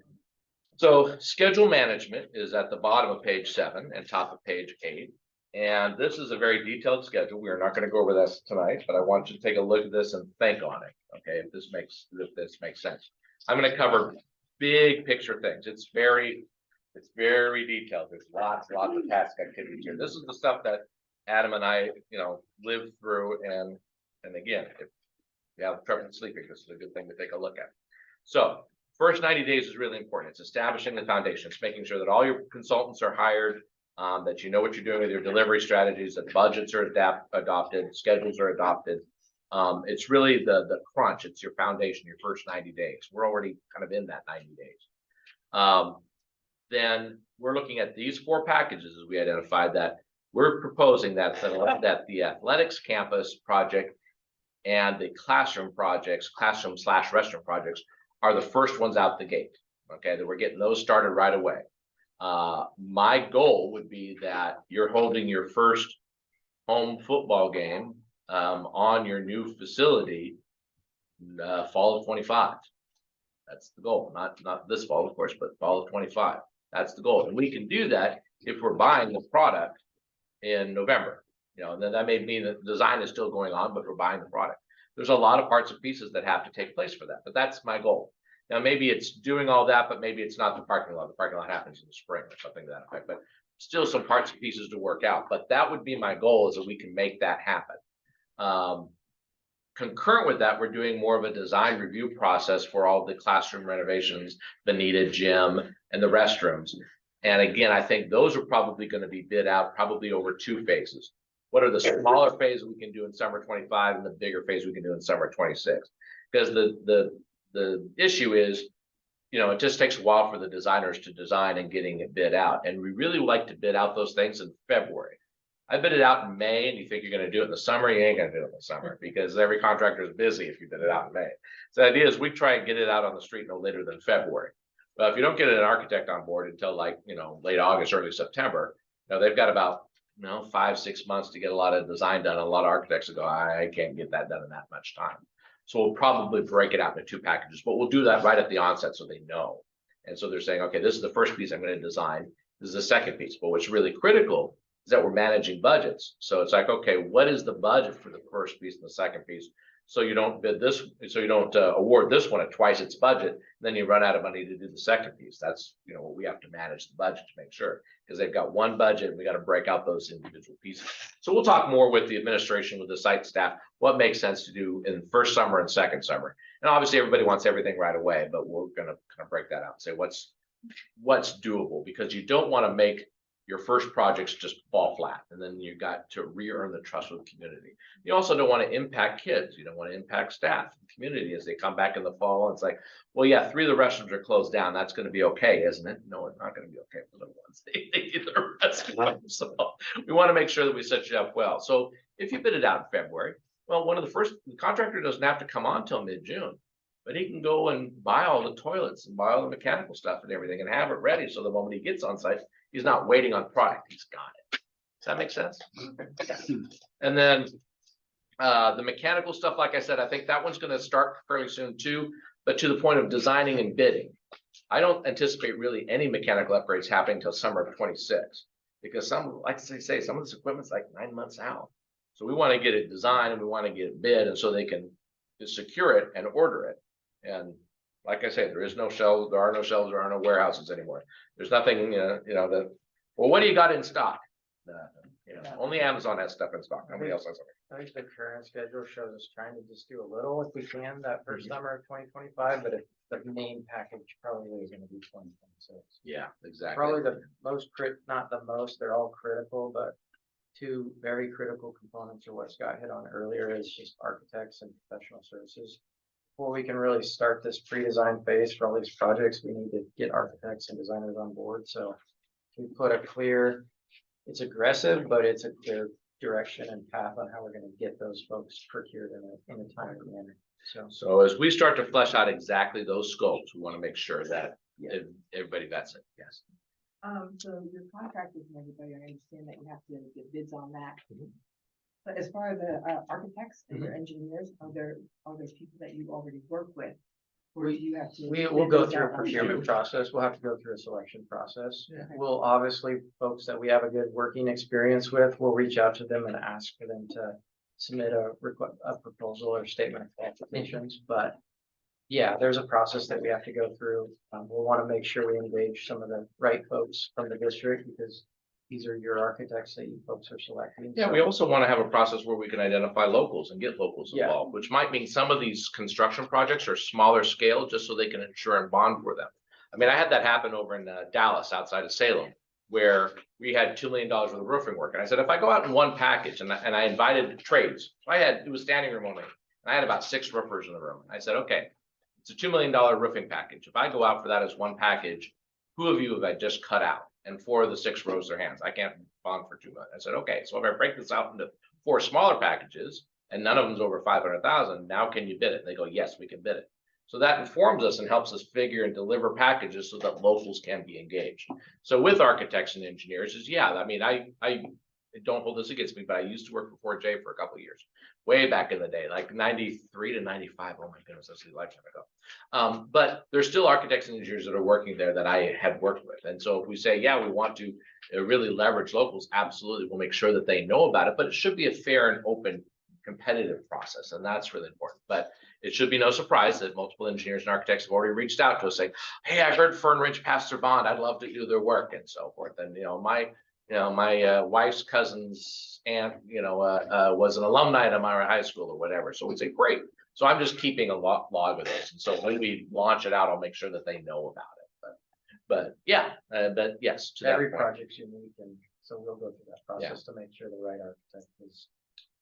So schedule management is at the bottom of page 7 and top of page 8. And this is a very detailed schedule. We are not going to go over this tonight, but I want you to take a look at this and think on it. Okay, if this makes sense. I'm going to cover big picture things. It's very detailed. There's lots of task activities here. This is the stuff that Adam and I, lived through. And again, if you have trouble sleeping, this is a good thing to take a look at. So first 90 days is really important. It's establishing the foundation. It's making sure that all your consultants are hired, that you know what you're doing with your delivery strategies, that budgets are adopted, schedules are adopted. It's really the crunch. It's your foundation, your first 90 days. We're already kind of in that 90 days. Then we're looking at these 4 packages as we identified that we're proposing that the athletics campus project and the classroom projects, classroom/restroom projects, are the first ones out the gate. Okay, that we're getting those started right away. My goal would be that you're holding your first home football game on your new facility fall of 25. That's the goal. Not this fall, of course, but fall of 25. That's the goal. And we can do that if we're buying the product in November. And then that may mean that the design is still going on, but we're buying the product. There's a lot of parts and pieces that have to take place for that, but that's my goal. Now, maybe it's doing all that, but maybe it's not the parking lot. The parking lot happens in the spring or something to that effect, but still some parts and pieces to work out. But that would be my goal, is that we can make that happen. Concurrent with that, we're doing more of a design review process for all the classroom renovations, the needed gym, and the restrooms. And again, I think those are probably going to be bid out probably over 2 phases. What are the smaller phases we can do in summer 25 and the bigger phase we can do in summer 26? Because the issue is, it just takes a while for the designers to design and getting it bid out. And we really like to bid out those things in February. I bid it out in May, and you think you're going to do it in the summer, you ain't going to do it in the summer, because every contractor is busy if you bid it out in May. So the idea is we try and get it out on the street no later than February. But if you don't get an architect on board until late August, early September, they've got about 5-6 months to get a lot of design done. And a lot of architects will go, I can't get that done in that much time. So we'll probably break it out into 2 packages, but we'll do that right at the onset so they know. And so they're saying, okay, this is the first piece I'm going to design. This is the second piece. But what's really critical is that we're managing budgets. So it's like, okay, what is the budget for the first piece and the second piece? So you don't bid this, so you don't award this one at twice its budget, and then you run out of money to do the second piece. That's what we have to manage the budget to make sure, because they've got one budget and we got to break out those individual pieces. So we'll talk more with the administration, with the site staff, what makes sense to do in first summer and second summer. And obviously everybody wants everything right away, but we're going to kind of break that out and say what's doable, because you don't want to make your first projects just fall flat, and then you got to re-earn the trust with the community. You also don't want to impact kids. You don't want to impact staff and community as they come back in the fall. And it's like, well, yeah, 3 of the restrooms are closed down. That's going to be okay, isn't it? No, it's not going to be okay for the ones they need the restroom. So we want to make sure that we set you up well. So if you bid it out in February, well, the contractor doesn't have to come on till mid-June. but he can go and buy all the toilets and buy all the mechanical stuff and everything and have it ready. So the moment he gets on site, he's not waiting on product. He's got it. Does that make sense? And then the mechanical stuff, like I said, I think that one's going to start fairly soon too, but to the point of designing and bidding. I don't anticipate really any mechanical upgrades happening until summer of 26, because some, like I say, some of this equipment's like 9 months out. So we want to get it designed and we want to get it bid, and so they can secure it and order it. And like I said, there are no shelves, there are no warehouses anymore. There's nothing, that, well, what do you got in stock? Only Amazon has stuff in stock. Nobody else has something. I think the current schedule shows us trying to just do a little if we can that first summer of 2025, but if the main package probably is going to be 2026. Yeah, exactly. Probably the most not the most, they're all critical, but two very critical components are what Scott hit on earlier is just architects and professional services. Before we can really start this pre-design phase for all these projects, we need to get architects and designers on board. So we put a clear, it's aggressive, but it's a clear direction and path on how we're going to get those folks procured in a timely manner. So as we start to flesh out exactly those scopes, we want to make sure that everybody vets it. Yes. So your contractors and everybody, I understand that you have to get bids on that. Mhm. But as far as the architects and your engineers, are there people that you already work with? Or do you have to? We'll bid go those through a out on procurement your process. We'll have to go through a selection process. Yeah. We'll obviously, folks that we have a good working experience with, we'll reach out to them and ask for them to submit a proposal or statement of qualifications. But yeah, there's a process that we have to go through. We'll want to make sure we engage some of the right folks from the district because these are your architects that you folks are selecting. Yeah, So- we also want to have a process where we can identify locals and get locals Yeah. involved, which might mean some of these construction projects are smaller scale, just so they can insure and bond for them. I mean, I had that happen over in Dallas, outside of Salem, where we had $2 million worth of roofing work. And I said, if I go out in one package and I invited trades, it was standing room only. And I had about 6 roofers in the room. I said, okay, it's a $2 million roofing package. If I go out for that as one package, who of you have I just cut out? And 4 of the 6 rose their hands. I can't bond for 2 months. I said, okay, so if I break this out into 4 smaller packages and none of them's over 500,000, now can you bid it? And they go, yes, we can bid it. So that informs us and helps us figure and deliver packages so that locals can be engaged. So with architects and engineers is, yeah, I mean, I don't hold this against me, but I used to work for 4J for a couple of years, way back in the day, like 93 to 95. Oh my goodness, that's a lifetime ago. But there's still architects and engineers that are working there that I had worked with. And so if we say, yeah, we want to really leverage locals, absolutely, we'll make sure that they know about it, but it should be a fair and open competitive process. And that's really important. But it should be no surprise that multiple engineers and architects have already reached out to us saying, hey, I heard Fern Ridge passed their bond. I'd love to do their work and so forth. And, my wife's cousin's aunt, was an alumni at Elmira High School or whatever. So we say, great. So I'm just keeping a log of those. And so when we launch it out, I'll make sure that they know about it. But yes, to Every that point. project's unique, and so we'll go through that process to make sure the right architect is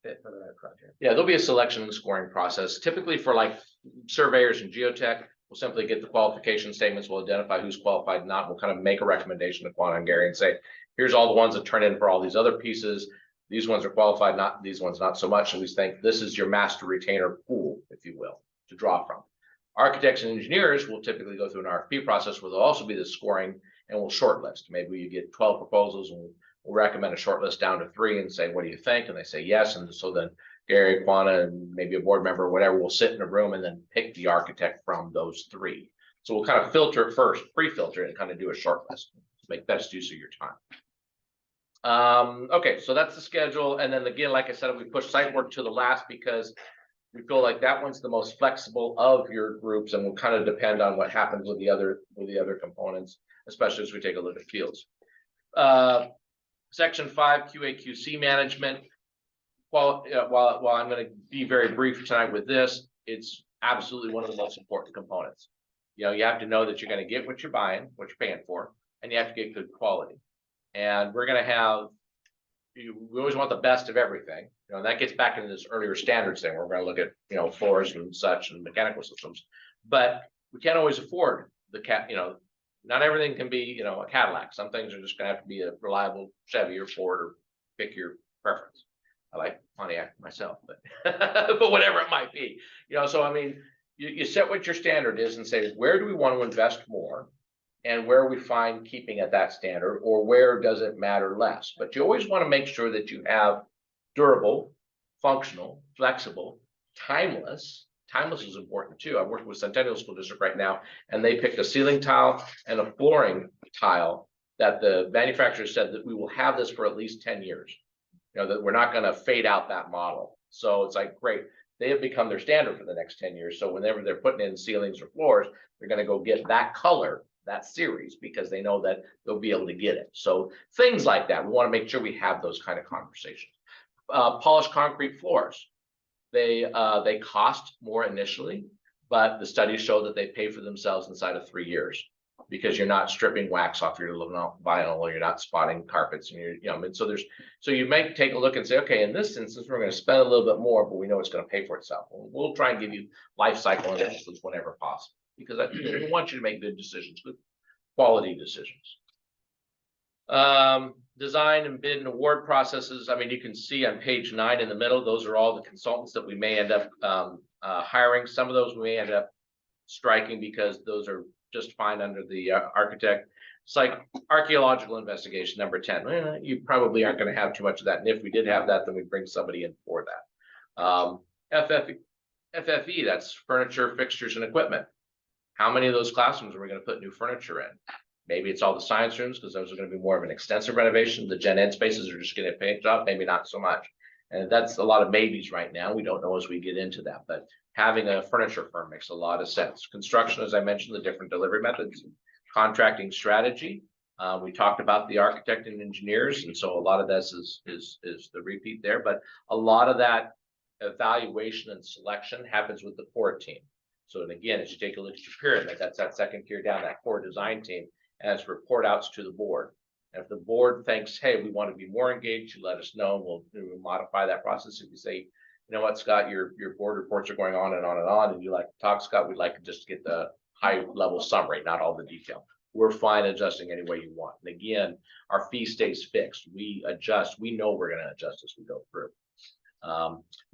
fit for the right project. Yeah, there'll be a selection and scoring process. Typically for like surveyors and geotech, we'll simply get the qualification statements. We'll identify who's qualified, not. We'll kind of make a recommendation to Quanah and Gary and say, here's all the ones that turn in for all these other pieces. These ones are qualified, not these ones, not so much. And we think this is your master retainer pool, if you will, to draw from. Architects and engineers will typically go through an RFP process where there'll also be the scoring, and we'll shortlist. Maybe you get 12 proposals and we'll recommend a shortlist down to 3 and say, what do you think? And they say yes. And so then Gary, Quanah, and maybe a board member or whatever will sit in a room and then pick the architect from those 3. So we'll kind of filter it first, pre-filter it, and kind of do a shortlist to make best use of your time. Okay, so that's the schedule. And then again, like I said, we push site work to the last because we feel like that one's the most flexible of your groups and will kind of depend on what happens with the other components, especially as we take a look at fields. Section 5, QA/QC management. While I'm going to be very brief tonight with this, it's absolutely one of the most important components. You have to know that you're going to get what you're buying, what you're paying for, and you have to get good quality. And we're going to have, we always want the best of everything. That gets back into this earlier standards thing. We're going to look at, floors and such and mechanical systems, but we can't always afford not everything can be, a Cadillac. Some things are just going to have to be a reliable Chevy or Ford, or pick your preference. I like Pontiac myself, but but whatever it might be, so I mean, you set what your standard is and say, where do we want to invest more? And where are we fine keeping at that standard, or where does it matter less? But you always want to make sure that you have durable, functional, flexible, timeless. Timeless is important too. I'm working with Centennial School District right now, and they picked a ceiling tile and a flooring tile that the manufacturer said that we will have this for at least 10 years. You know, that we're not going to fade out that model. So it's like, great. They have become their standard for the next 10 years. So whenever they're putting in ceilings or floors, they're going to go get that color, that series, because they know that they'll be able to get it. So things like that, we want to make sure we have those kind of conversations. Polished concrete floors, they cost more initially, but the studies show that they pay for themselves inside of 3 years, because you're not stripping wax off your vinyl, or you're not spotting carpets, and and so you might take a look and say, okay, in this instance, we're going to spend a little bit more, but we know it's going to pay for itself. We'll try and give you life cycle analysis whenever possible, because we want you to make good decisions, good quality decisions. Design and bid and award processes. I mean, you can see on page 9 in the middle, those are all the consultants that we may end up hiring. Some of those we may end up striking because those are just fine under the architect. It's like archaeological investigation, number 10. You probably aren't going to have too much of that. And if we did have that, then we'd bring somebody in for that. FFE, that's furniture, fixtures, and equipment. How many of those classrooms are we going to put new furniture in? Maybe it's all the science rooms, because those are going to be more of an extensive renovation. The gen ed spaces are just going to paint up, maybe not so much. And that's a lot of maybes right now. We don't know as we get into that, but having a furniture firm makes a lot of sense. Construction, as I mentioned, the different delivery methods, contracting strategy. We talked about the architect and engineers, and so a lot of this is the repeat there, but a lot of that evaluation and selection happens with the core team. So, and again, as you take a look at your pyramid, that's that second tier down, that core design team, as report outs to the board. And if the board thinks, hey, we want to be more engaged, you let us know, we'll modify that process. If you say, you know what, Scott, your board reports are going on and on and on, and you like to talk, Scott, we'd like to just get the high level summary, not all the detail. We're fine adjusting any way you want. And again, our fee stays fixed. We adjust. We know we're going to adjust as we go through.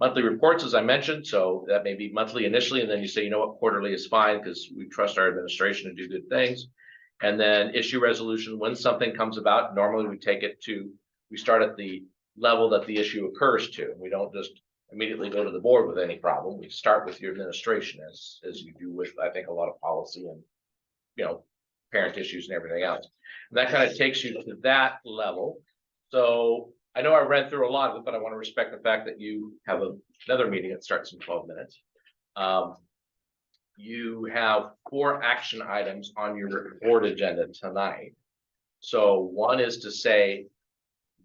Monthly reports, as I mentioned, so that may be monthly initially, and then you say, you know what, quarterly is fine because we trust our administration to do good things. And then issue resolution, when something comes about, normally we start at the level that the issue occurs to. We don't just immediately go to the board with any problem. We start with your administration, as you do with, I think, a lot of policy and, parent issues and everything else. And that kind of takes you to that level. So I know I read through a lot of it, but I want to respect the fact that you have another meeting that starts in 12 minutes. You have 4 action items on your board agenda tonight. So one is to say,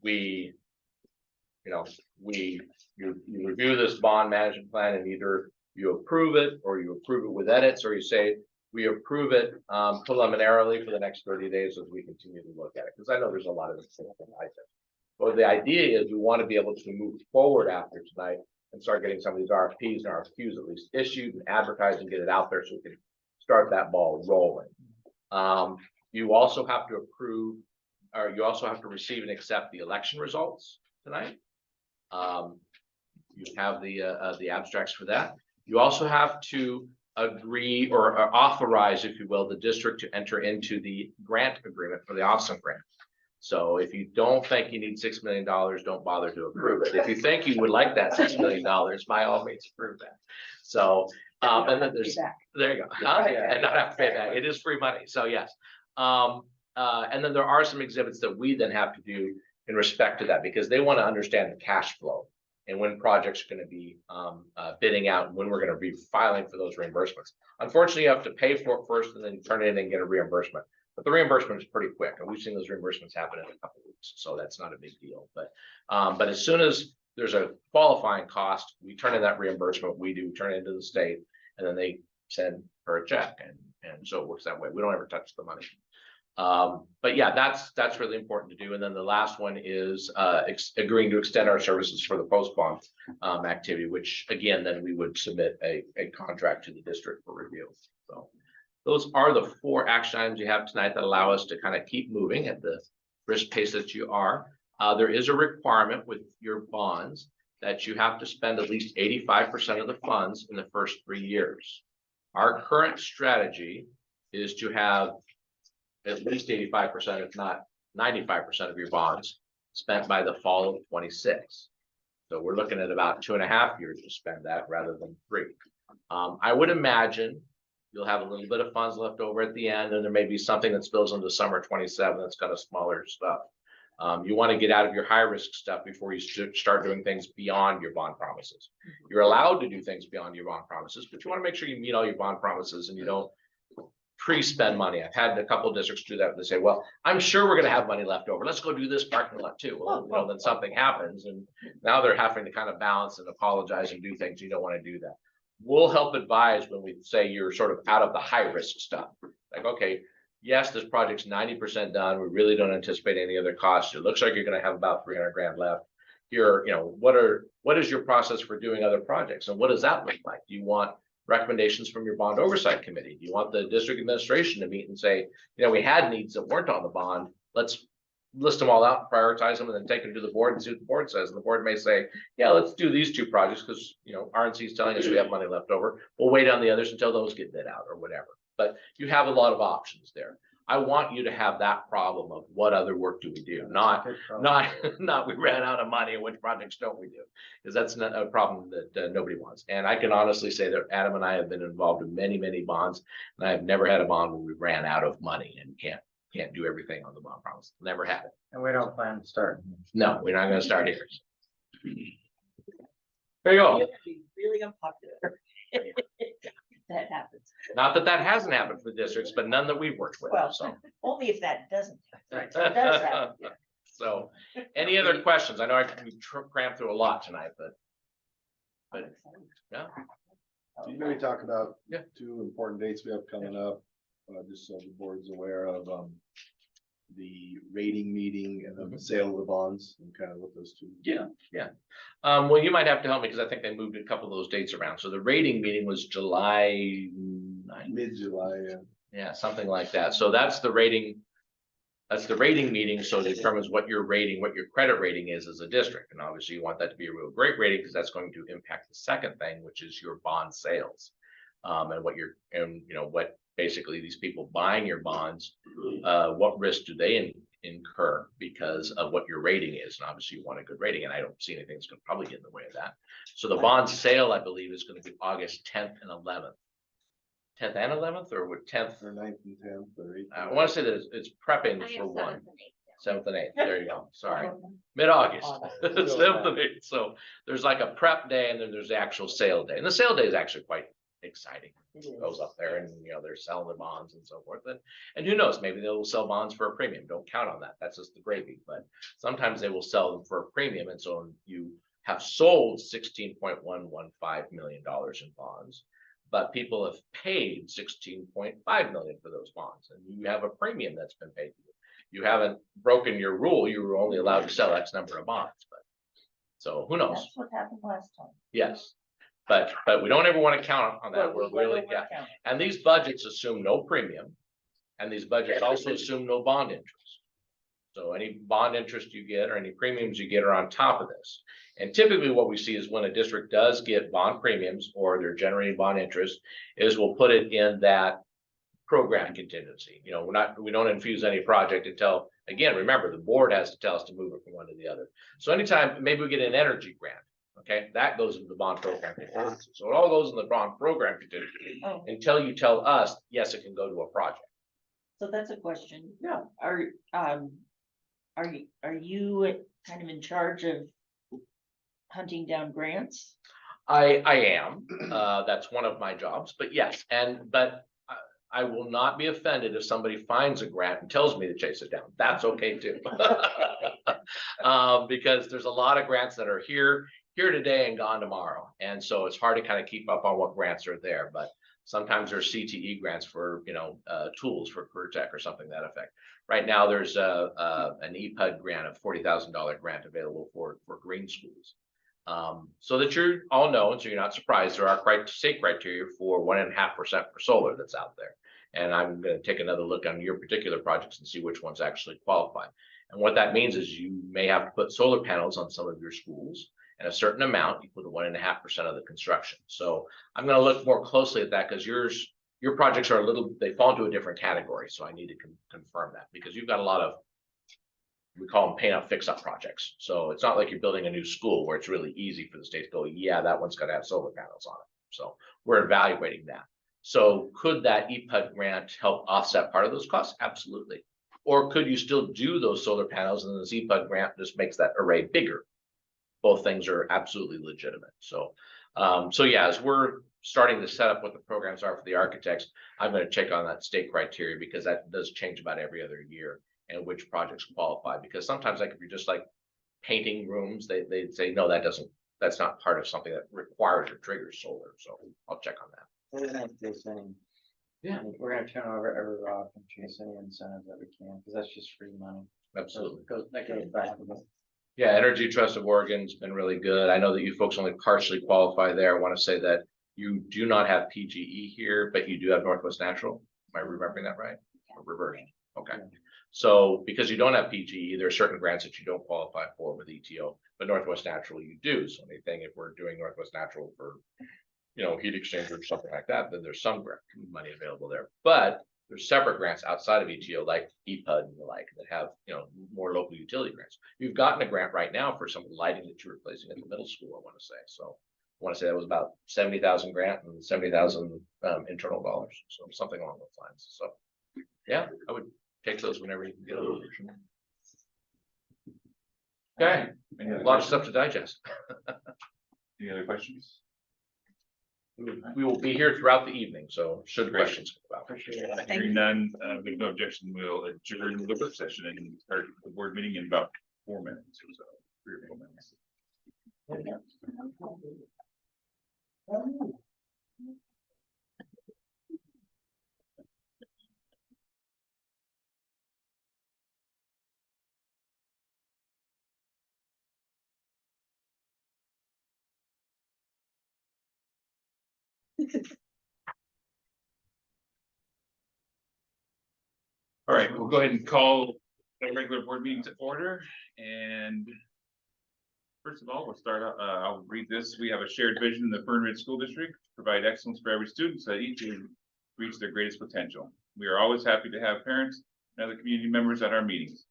you review this bond management plan, and either you approve it or you approve it with edits, or you say we approve it preliminarily for the next 30 days as we continue to look at it. Because I know there's a lot of this thing items. But the idea is we want to be able to move forward after tonight and start getting some of these RFPs and RFQs at least issued and advertised and get it out there so we can start that ball rolling. You also have to approve, or you also have to receive and accept the election results tonight. You have the abstracts for that. You also have to agree or authorize, if you will, the district to enter into the grant agreement for the Austin grant. So if you don't think you need $6 million, don't bother to approve it. If you think you would like that $6 million, by all means approve that. So, and then there you go. And not have to pay back. It is free money. So yes. And then there are some exhibits that we then have to do in respect to that, because they want to understand the cash flow and when projects are going to be bidding out and when we're going to be filing for those reimbursements. Unfortunately, you have to pay for it first and then you turn it in and get a reimbursement. But the reimbursement is pretty quick, and we've seen those reimbursements happen in a couple of weeks, so that's not a big deal. But as soon as there's a qualifying cost, we turn in that reimbursement. We turn it into the state, and then they send her a check, and so it works that way. We don't ever touch the money. But yeah, that's really important to do. And then the last one is agreeing to extend our services for the post-bond activity, which again, then we would submit a contract to the district for review. So those are the 4 action items you have tonight that allow us to kind of keep moving at the brisk pace that you are. There is a requirement with your bonds that you have to spend at least 85% of the funds in the first 3 years. Our current strategy is to have at least 85%, if not 95% of your bonds spent by the fall of 26. So we're looking at about 2.5 years to spend that rather than 3. I would imagine you'll have a little bit of funds left over at the end, and there may be something that spills into summer 27 that's kind of smaller stuff. You want to get out of your high risk stuff before you start doing things beyond your bond promises. You're allowed to do things beyond your bond promises, but you want to make sure you meet all your bond promises and you don't pre-spend money. I've had a couple of districts do that. They say, well, I'm sure we're going to have money left over. Let's go do this parking lot too. Well, then something happens and now they're having to kind of balance and apologize and do things. You don't want to do that. We'll help advise when we say you're sort of out of the high risk stuff. Like, okay, yes, this project's 90% done. We really don't anticipate any other costs. It looks like you're going to have about 300 grand left. Here, what is your process for doing other projects? And what does that look like? Do you want recommendations from your bond oversight committee? Do you want the district administration to meet and say, we had needs that weren't on the bond. Let's list them all out, prioritize them, and then take them to the board and see what the board says. And the board may say, yeah, let's do these 2 projects because, RNC is telling us we have money left over. We'll wait on the others until those get bid out or whatever. But you have a lot of options there. I want you to have that problem of what other work do we do, not we ran out of money and which projects don't we do, because that's not a problem that nobody wants. And I can honestly say that Adam and I have been involved in many, many bonds, and I've never had a bond where we ran out of money and can't do everything on the bond promise. Never had it. And we don't plan to start. No, we're not going to start here. There you go. Really unpopular. That happens. Not that hasn't happened for districts, but none that we've worked with. Well, So. only if that doesn't. It does happen. So, any other questions? I know we crammed through a lot tonight, but yeah. Can you maybe talk about Yeah. 2 important dates we have coming up, just so the board's aware of, the rating meeting and then the sale of the bonds and kind of what those 2. Yeah. Well, you might have to help me because I think they moved a couple of those dates around. So the rating meeting was July 9th. Mid-July, yeah. Yeah, something like that. So that's the rating. That's the rating meeting. So it determines what your credit rating is as a district. And obviously you want that to be a real great rating because that's going to impact the second thing, which is your bond sales. And what basically these people buying your bonds, what risk do they incur because of what your rating is? And obviously you want a good rating, and I don't see anything that's going to probably get in the way of that. So the bond sale, I believe, is going to be August 10th and 11th. 10th and 11th, or what 10th? Or 9th and 10th or 8th. I want to say that it's prepping for one. 7th and 8th. There you go. Sorry. Mid-August. 7th and 8th. So there's like a prep day and then there's the actual sale day. And the sale day is actually quite exciting. It goes up there and they're selling the bonds and so forth. And who knows, maybe they will sell bonds for a premium. Don't count on that. That's just the gravy. But sometimes they will sell them for a premium. And so you have sold $16.115 million in bonds, but people have paid $16.5 million for those bonds, and you have a premium that's been paid to you. You haven't broken your rule. You were only allowed to sell X number of bonds, but so who knows? That's what happened last time. Yes, but we don't ever want to count on that. Well, We're really, yeah. And these budgets assume no premium, and these budgets also assume no bond interest. So any bond interest you get or any premiums you get are on top of this. And typically what we see is when a district does get bond premiums or they're generating bond interest is we'll put it in that program contingency. We don't infuse any project until, again, remember, the board has to tell us to move it from one to the other. So anytime maybe we get an energy grant, okay, that goes into the bond program contingency. So it all goes in the bond program contingency until you tell us, yes, it can go to a project. So that's a question. Yeah. Are you kind of in charge of hunting down grants? I am. That's one of my jobs. But yes, but I will not be offended if somebody finds a grant and tells me to chase it down. That's okay too, because there's a lot of grants that are here today and gone tomorrow, and so it's hard to kind of keep up on what grants are there. But sometimes there's CTE grants for tools for career tech or something to that effect. Right now, there's an EPUD grant, a $40,000 grant available for green schools. So that you all know, and so you're not surprised, there are state criteria for 1.5% for solar that's out there. And I'm going to take another look on your particular projects and see which ones actually qualify. And what that means is you may have to put solar panels on some of your schools, and a certain amount equal to 1.5% of the construction. So I'm gonna look more closely at that because your projects are they fall into a different category. So I need to confirm that because you've got a lot of, we call them paint up, fix up projects. So it's not like you're building a new school where it's really easy for the state to go, yeah, that one's gotta have solar panels on it. So we're evaluating that. So could that EPUD grant help offset part of those costs? Absolutely. Or could you still do those solar panels and this EPUD grant just makes that array bigger? Both things are absolutely legitimate. So, so yeah, as we're starting to set up what the programs are for the architects, I'm going to check on that state criteria because that does change about every other year and which projects qualify. Because sometimes, like if you're just like painting rooms, they'd say, no, that's not part of something that requires or triggers solar. So I'll check on that. We're gonna chase any. Yeah. We're gonna turn over every rock and chase any incentives that we can, because that's just free money. Absolutely. That goes back to the. Yeah, Energy Trust of Oregon's been really good. I know that you folks only partially qualify there. I want to say that you do not have PGE here, but you do have Northwest Natural. Am I remembering that right? Or reverse? Okay. Yeah. So because you don't have PGE, there are certain grants that you don't qualify for with ETO, but Northwest Natural you do. So anything, if we're doing Northwest Natural for, heat exchanger or something like that, then there's some grant money available there. But there's separate grants outside of ETO, like EPUD and the like, that have, more local utility grants. You've gotten a grant right now for some lighting that you're replacing at the middle school, I want to say. So I want to say that was about 70,000 grant and 70,000 internal dollars. So something along those lines. So yeah, I would take those whenever you can get them. Okay, a lot of stuff to digest. Any other questions? We will be here throughout the evening, so should questions come about. Hearing none, with no objection, we'll adjourn the work session and start the board meeting in about 4 minutes or so, 3 or 4 minutes. All right, we'll go ahead and call the regular board meeting to order. And first of all, we'll start out, I'll read this. We have a shared vision in the Fern Ridge School District, provide excellence for every student so that each can reach their greatest potential. We are always happy to have parents and other community members at our meetings.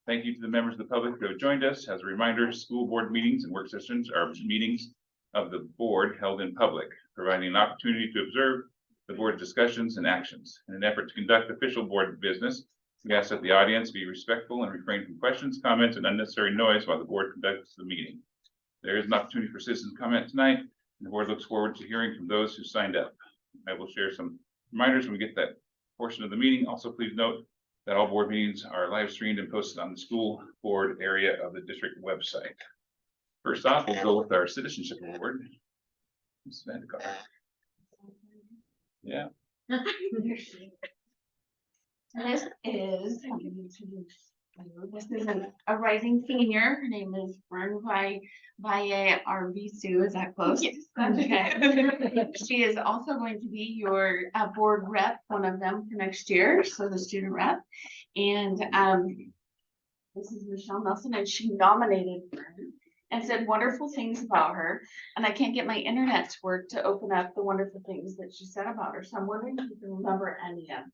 Thank you to the members of the public who have joined us. As a reminder, school board meetings and work sessions are meetings of the board held in public, providing an opportunity to observe the board's discussions and actions. In an effort to conduct official board business, we ask that the audience be respectful and refrain from questions, comments, and unnecessary noise while the board conducts the meeting. There is an opportunity for citizen comment tonight, and the board looks forward to hearing from those who signed up. I will share some reminders when we get that portion of the meeting. Also, please note that all board meetings are live streamed and posted on the school board area of the district website. First off, we'll go with our citizenship award. Ms. Vandecar. Yeah. This is a rising senior. Her name is Fern Arvisu. Is that close? Yes. Okay. She is also going to be your board rep, one of them for next year. So the student rep. And this is Michelle Nelson, and she nominated Fern and said wonderful things about her. And I can't get my internet to work to open up the wonderful things that she said about her. So I'm wondering if you can remember any of them.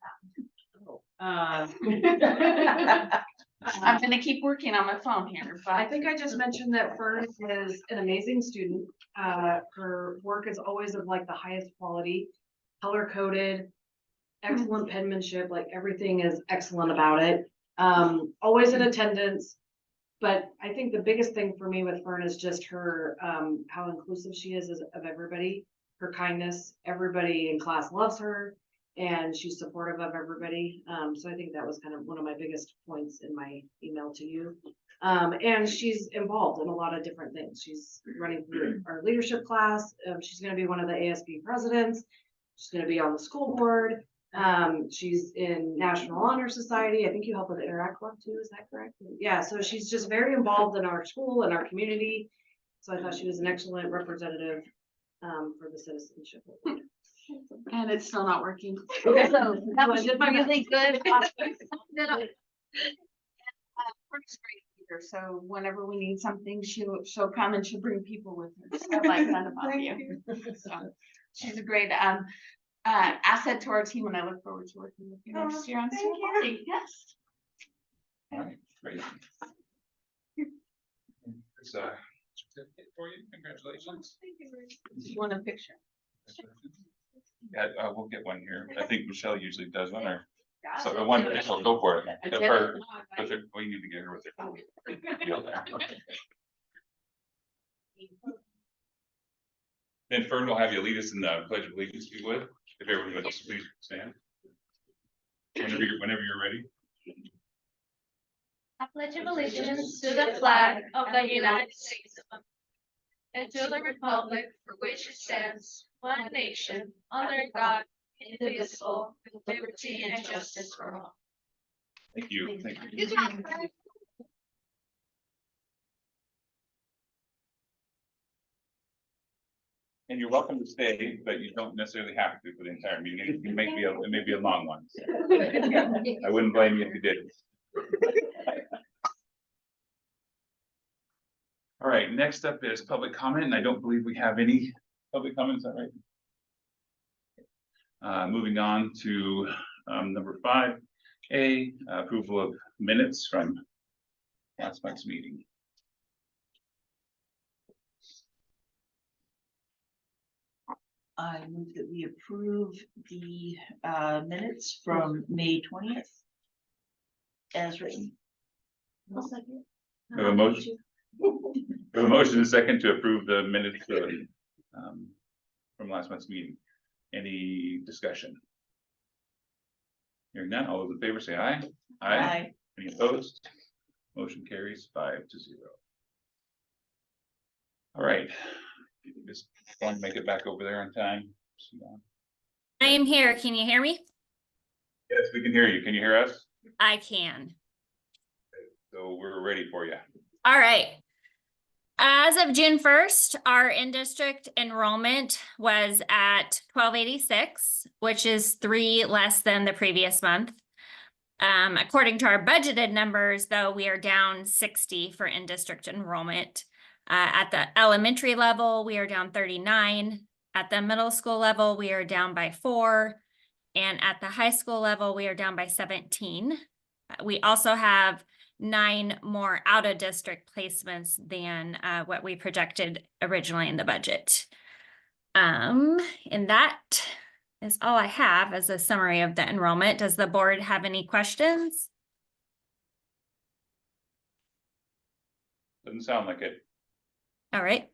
I'm gonna keep working on my phone here, but I think I just mentioned that Fern is an amazing student. Her work is always of like the highest quality, color coded, excellent penmanship, like everything is excellent about it. Always in attendance. But I think the biggest thing for me with Fern is just her, how inclusive she is of everybody, her kindness. Everybody in class loves her and she's supportive of everybody. So I think that was kind of one of my biggest points in my email to you. And she's involved in a lot of different things. She's running through our leadership class. She's going to be one of the ASB presidents. She's going to be on the school board. She's in National Honor Society. I think you help with the Interact Club too, is that correct? Yeah, so she's just very involved in our school and our community. So I thought she was an excellent representative for the citizenship. and it's still not working. So that was really good. Fern's great her, so whenever we need something, she'll come and she'll bring people with her. So I like that about you. So, she's a great asset to our team, and I look forward to working with you next year on school board. Yes. All right, great. There's a certificate for you. Congratulations. You want a picture? Yeah, we'll get one here. I think Michelle usually does one, or so one. So go for it. Have her with her. We need to get her with her. Deal there. Then Fern will have you lead us in the Pledge of Allegiance, if you would. If everyone would just please stand. Whenever you're ready. I pledge allegiance to the flag of the United States of America and to the republic for which it stands, one nation, under God, indivisible, with liberty and justice for all. Thank you. Thank you. And you're welcome to stay, but you don't necessarily have to for the entire meeting. It may be a long one. I wouldn't blame you if you did. All right, next up is public comment, and I don't believe we have any public comments, is that right? Moving on to number 5A, approval of minutes from last month's meeting. I move that we approve the minutes from May 20th as written. We have a motion. We have a motion and a second to approve the minutes from last month's meeting. Any discussion? Hearing none, all those in favor say aye. Aye. Any opposed? Motion carries 5-0. All right. Just want to make it back over there on time. I am here. Can you hear me? Yes, we can hear you. Can you hear us? I can. So we're ready for you. All right. As of June 1st, our in-district enrollment was at 1286, which is 3 less than the previous month. According to our budgeted numbers, though, we are down 60 for in-district enrollment. At the elementary level, we are down 39. At the middle school level, we are down by 4. And at the high school level, we are down by 17. We also have 9 more out-of-district placements than what we projected originally in the budget. And that is all I have as a summary of the enrollment. Does the board have any questions? Doesn't sound like it. All right.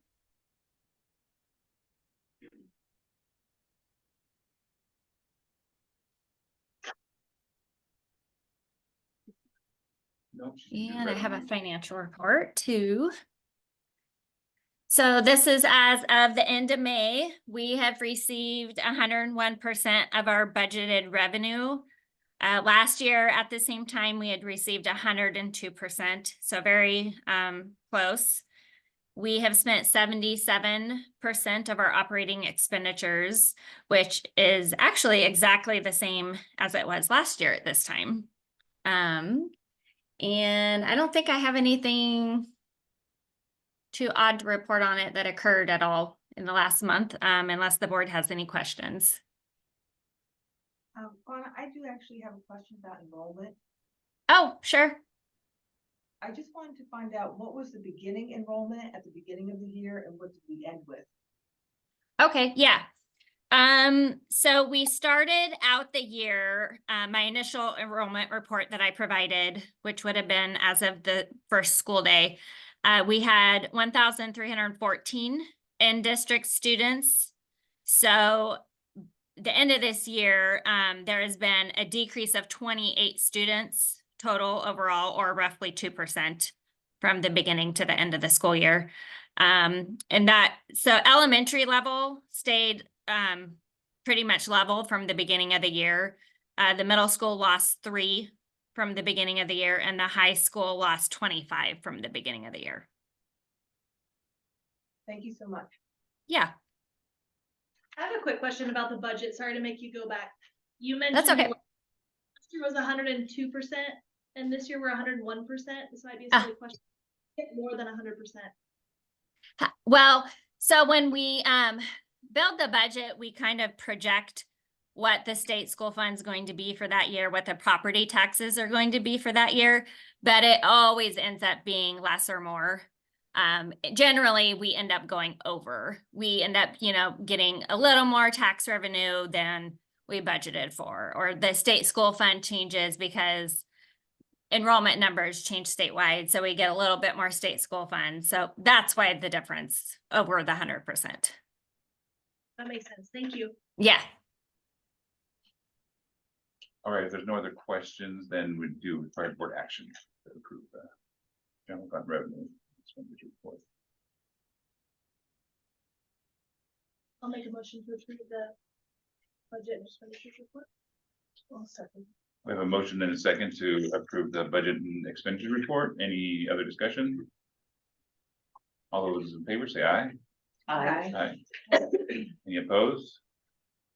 Nope. And I have a financial report too. So this is as of the end of May. We have received 101% of our budgeted revenue. Last year at the same time, we had received 102%, so very close. We have spent 77% of our operating expenditures, which is actually exactly the same as it was last year at this time. And I don't think I have anything too odd to report on it that occurred at all in the last month, unless the board has any questions. Anna, I do actually have a question about enrollment. Oh, sure. I just wanted to find out what was the beginning enrollment at the beginning of the year and what did we end with? Okay, yeah. So we started out the year, my initial enrollment report that I provided, which would have been as of the first school day. We had 1,314 in-district students. So the end of this year, there has been a decrease of 28 students total overall, or roughly 2% from the beginning to the end of the school year. And that, so elementary level stayed pretty much level from the beginning of the year. The middle school lost 3 from the beginning of the year, and the high school lost 25 from the beginning of the year. Thank you so much. Yeah. I have a quick question about the budget. Sorry to make you go back. You mentioned That's okay. last year was 102%. And this year we're 101%. This might be a Ah. silly question. More than 100%. Well, so when we build the budget, we kind of project what the state school fund's going to be for that year, what the property taxes are going to be for that year, but it always ends up being less or more. Generally, we end up going over. We end up, getting a little more tax revenue than we budgeted for, or the state school fund changes because enrollment numbers change statewide, so we get a little bit more state school funds. So that's why the difference over the 100%. That makes sense. Thank you. Yeah. All right, if there's no other questions, then we do require board action to approve the general fund revenue expenditure report. I'll make a motion to approve the budget and expenditures report. I'll second. We have a motion and a second to approve the budget and expenditure report. Any other discussion? All those in favor say aye. Aye. Aye. Any opposed?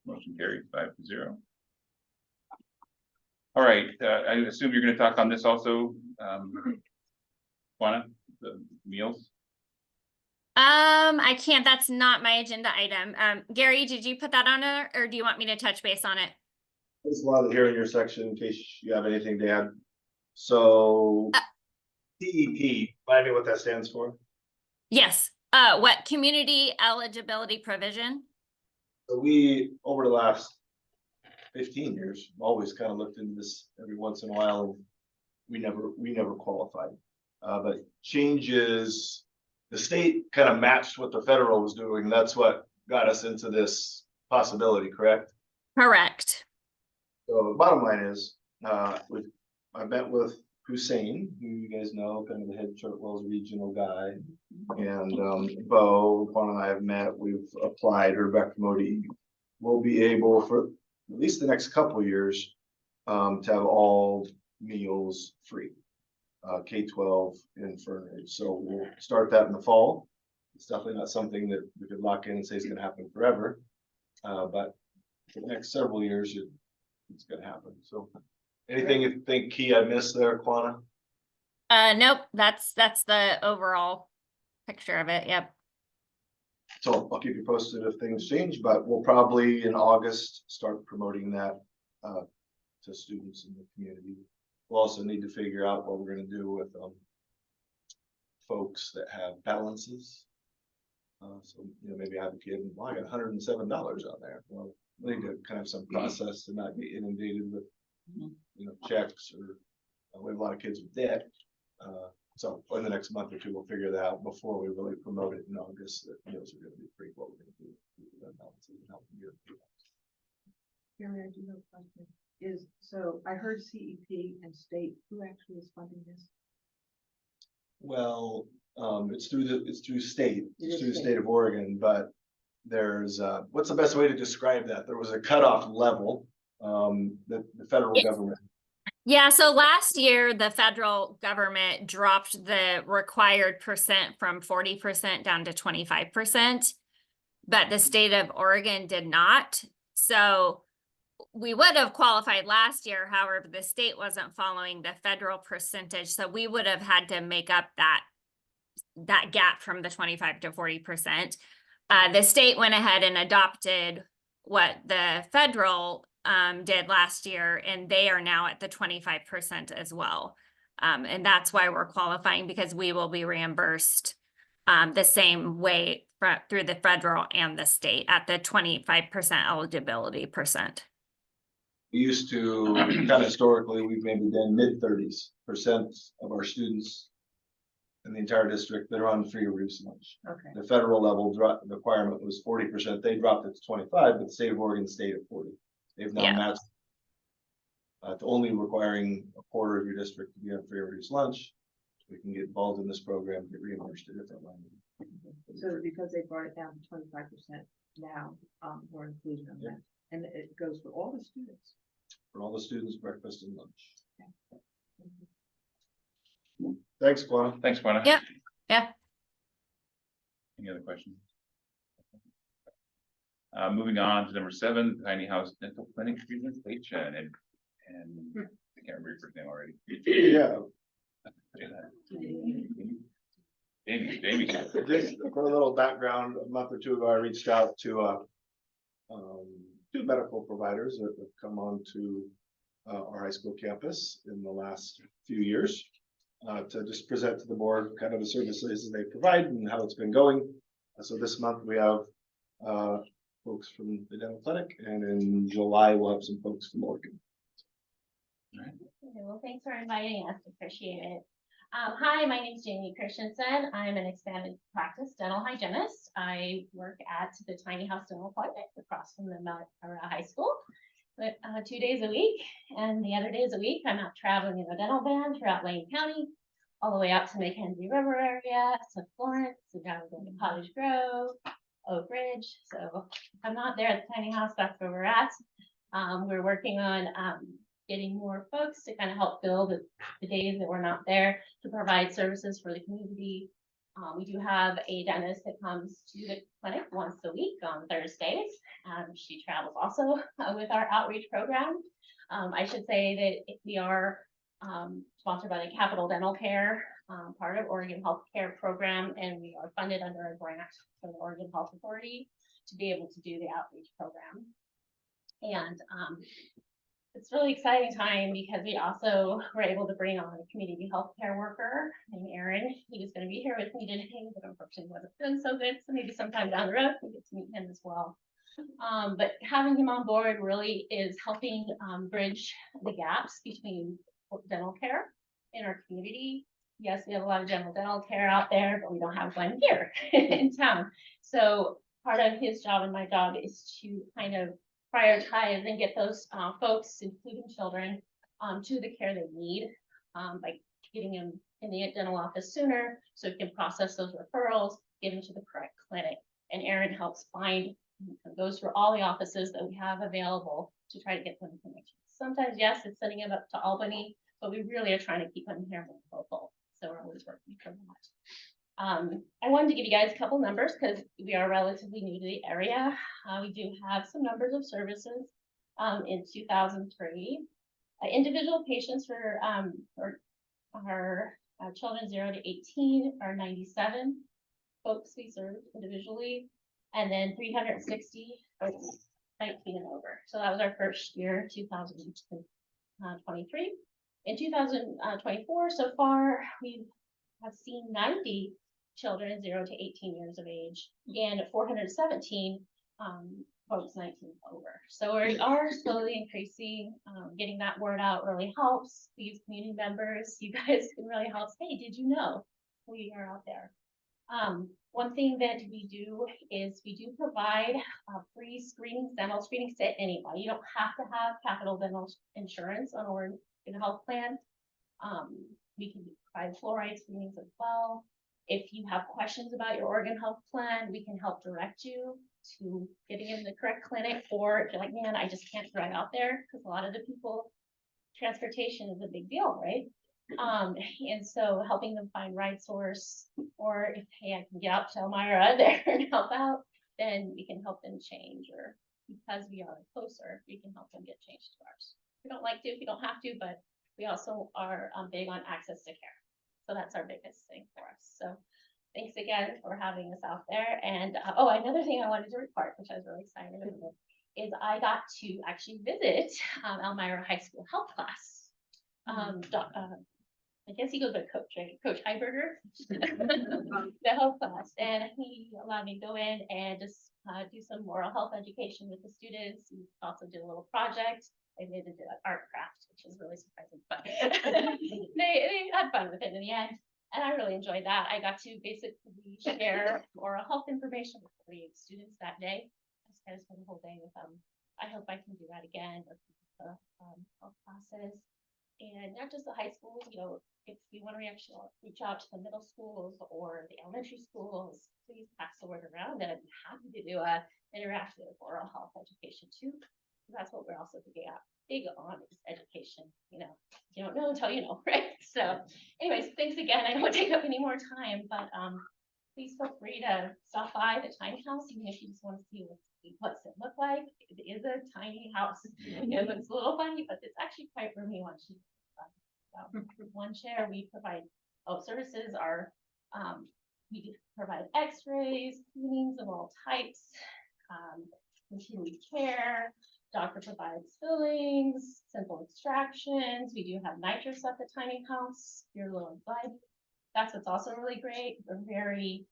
Motion carried 5-0. All right, I assume you're gonna talk on this also, Juana, the meals? I can't, that's not my agenda item. Gary, did you put that on there, or do you want me to touch base on it? There's a lot here in your section in case you have anything to add. So CEP, remind me what that stands for. Yes. What community eligibility provision? So we, over the last 15 years, always kind of looked into this every once in a while, and we never qualified. But changes, the state kind of matched what the federal was doing. That's what got us into this possibility, correct? Correct. So the bottom line is, I met with Hussein, who you guys know, kind of the head Chartwell's regional guy, and Bo, Juan and I have met. We've applied. Rebecca Modi will be able for at least the next couple of years to have all meals free, K-12 and Fern. So we'll start that in the fall. It's definitely not something that we could lock in and say is going to happen forever, but for the next several years, it's gonna happen. So anything you think key I missed there, Quana? Nope, that's the overall picture of it. Yep. So I'll keep you posted if things change, but we'll probably in August start promoting that to students in the community. We'll also need to figure out what we're gonna do with folks that have balances. So maybe I have a kid and well, I got $107 on there. Well, we need to kind of some process to not get inundated with checks, or we have a lot of kids with debt. So in the next month or two, we'll figure that out before we really promote it in August, that meals are gonna be free, what we're gonna do. Gary, I do have a question. So I heard CEP and state, who actually is funding this? Well, it's through state, it's through the state. state of Oregon, but there's what's the best way to describe that? There was a cutoff level that the federal government. Yeah, so last year, the federal government dropped the required percent from 40% down to 25%, but the state of Oregon did not. So we would have qualified last year, however, the state wasn't following the federal percentage, so we would have had to make up that gap from the 25 to 40%. The state went ahead and adopted what the federal did last year, and they are now at the 25% as well. And that's why we're qualifying, because we will be reimbursed the same way through the federal and the state at the 25% eligibility percent. We used to kind of historically, we've maybe done mid-30s% of our students in the entire district that are on free or reduced lunch. Okay. The federal level requirement was 40%. They dropped it to 25, but the state of Oregon stayed at 40. They've now matched to only requiring a quarter of your district to be on free or reduced lunch. We can get involved in this program, get reimbursed a different way. So because they brought it down to 25% now, we're included on that. And it goes for all the students. For all the students, breakfast and lunch. Thanks, Quana. Thanks, Juana. Yep. Yeah. Any other questions? Moving on to number 7, tiny house dental clinic presentation, and I can't remember your first name already. Yeah, Jamie. just for a little background, a month or two ago, I reached out to, two medical providers that have come on to our high school campus in the last few years, to just present to the board kind of the services they provide and how it's been going. So this month we have folks from the dental clinic, and in July we'll have some folks from Oregon. Okay, well, thanks for inviting us. Appreciate it. Hi, my name is Jamie Christensen. I'm an expanded practice dental hygienist. I work at the Tiny House Dental Clinic across from the High School, but 2 days a week. And the other days a week, I'm out traveling in a dental van throughout Lane County, all the way out to Mackenzie River area, to Florence, and down to Cottage Grove, Oak Ridge. So if I'm not there at the Tiny House, that's where we're at. We're working on getting more folks to kind of help fill the days that we're not there to provide services for the community. We do have a dentist that comes to the clinic once a week on Thursdays. She travels also with our outreach program. I should say that we are sponsored by the Capital Dental Care, part of Oregon Healthcare Program, and we are funded under a grant from the Oregon Health Authority to be able to do the outreach program. And it's a really exciting time because we also were able to bring on a community healthcare worker named Aaron. He was going to be here with me today, but unfortunately wasn't feeling so good. So maybe sometime down the road we get to meet him as well. But having him on board really is helping bridge the gaps between dental care in our community. Yes, we have a lot of general dental care out there, but we don't have one here in town. So part of his job and my job is to kind of prioritize and get those folks, including children, to the care they need by getting them in the dental office sooner so we can process those referrals, get them to the correct clinic. And Aaron helps find, goes through all the offices that we have available to try to get them connections. Sometimes, yes, it's sending them up to Albany, but we really are trying to keep them here more local. So we're always working for that. I wanted to give you guys a couple numbers because we are relatively new to the area. We do have some numbers of services in 2003. Individual patients for our children 0 to 18 are 97 folks we served individually, and then 360 folks 19 and over. So that was our first year, 2023. In 2024, so far, we have seen 90 children 0 to 18 years of age and 417 folks 19 and over. So we are slowly increasing. Getting that word out really helps. These community members, you guys can really help. Hey, did you know we are out there? One thing that we do is we do provide free screenings, dental screenings to anybody. You don't have to have Capital Dental Insurance on Oregon Health Plan. We can provide fluoride screenings as well. If you have questions about your Oregon Health Plan, we can help direct you to getting in the correct clinic, or if you're like, man, I just can't drive out there, because a lot of the people, transportation is a big deal, right? And so helping them find ride source, or if, hey, I can get out to Elmira there and help out, then we can help them change, or because we are closer, we can help them get changed to ours. If you don't like to, if you don't have to, but we also are big on access to care. So that's our biggest thing for us. So thanks again for having us out there. And oh, another thing I wanted to report, which I was really excited about, is I got to actually visit Elmira High School health class. I guess he goes by Coach, right? Coach Heiberger, the health class. And he allowed me to go in and just do some oral health education with the students. We also did a little project. They made it an art craft, which is really surprising, but they had fun with it in the end. And I really enjoyed that. I got to basically share oral health information with 48 students that day. I spent the whole day with them. I hope I can do that again with the health classes. And not just the high schools, you know, if you want to reach out to the middle schools or the elementary schools, please pass the word around, and I'd be happy to do a interactive oral health education too. That's what we're also big on is education. You know, you don't know until you know, right? So anyways, thanks again. I don't want to take up any more time, but please feel free to stop by the tiny house, even if you just want to see what's it look like. It is a tiny house. You know, it's a little funny, but it's actually quite roomy once you One chair, we provide, services are, we provide x-rays, cleanings of all types, continued care, doctor provides fillings, simple extractions. We do have nitrous at the tiny house, your low anxiety. That's what's also really great. We're very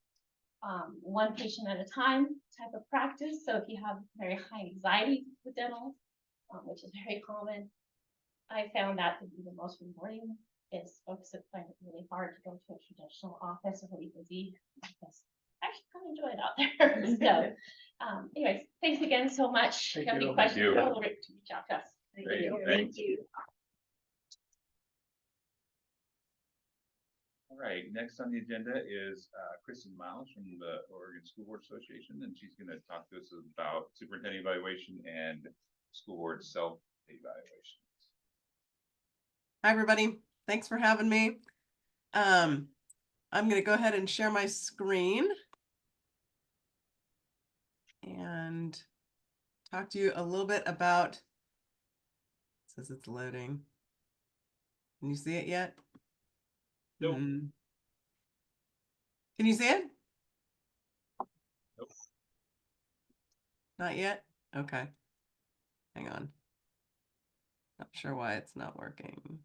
one patient at a time type of practice. So if you have very high anxiety with dental, which is very common, I found that to be the most rewarding. Is folks that find it really hard to go to a traditional office, a really busy office. I actually kind of enjoy it out there. So, anyways, thanks again so much. If you have any questions, feel free to reach out to us. Great, Thank you. All right, next on the agenda is Kristen Miles from the Oregon School Board Association, and she's going to talk to us about superintendent evaluation and school board self-evaluation. Hi, everybody. Thanks for having me. I'm going to go ahead and share my screen and talk to you a little bit about, it says it's loading. Can you see it yet? Nope. Can you see it? Nope. Not yet? Okay. Hang on. Not sure why it's not working.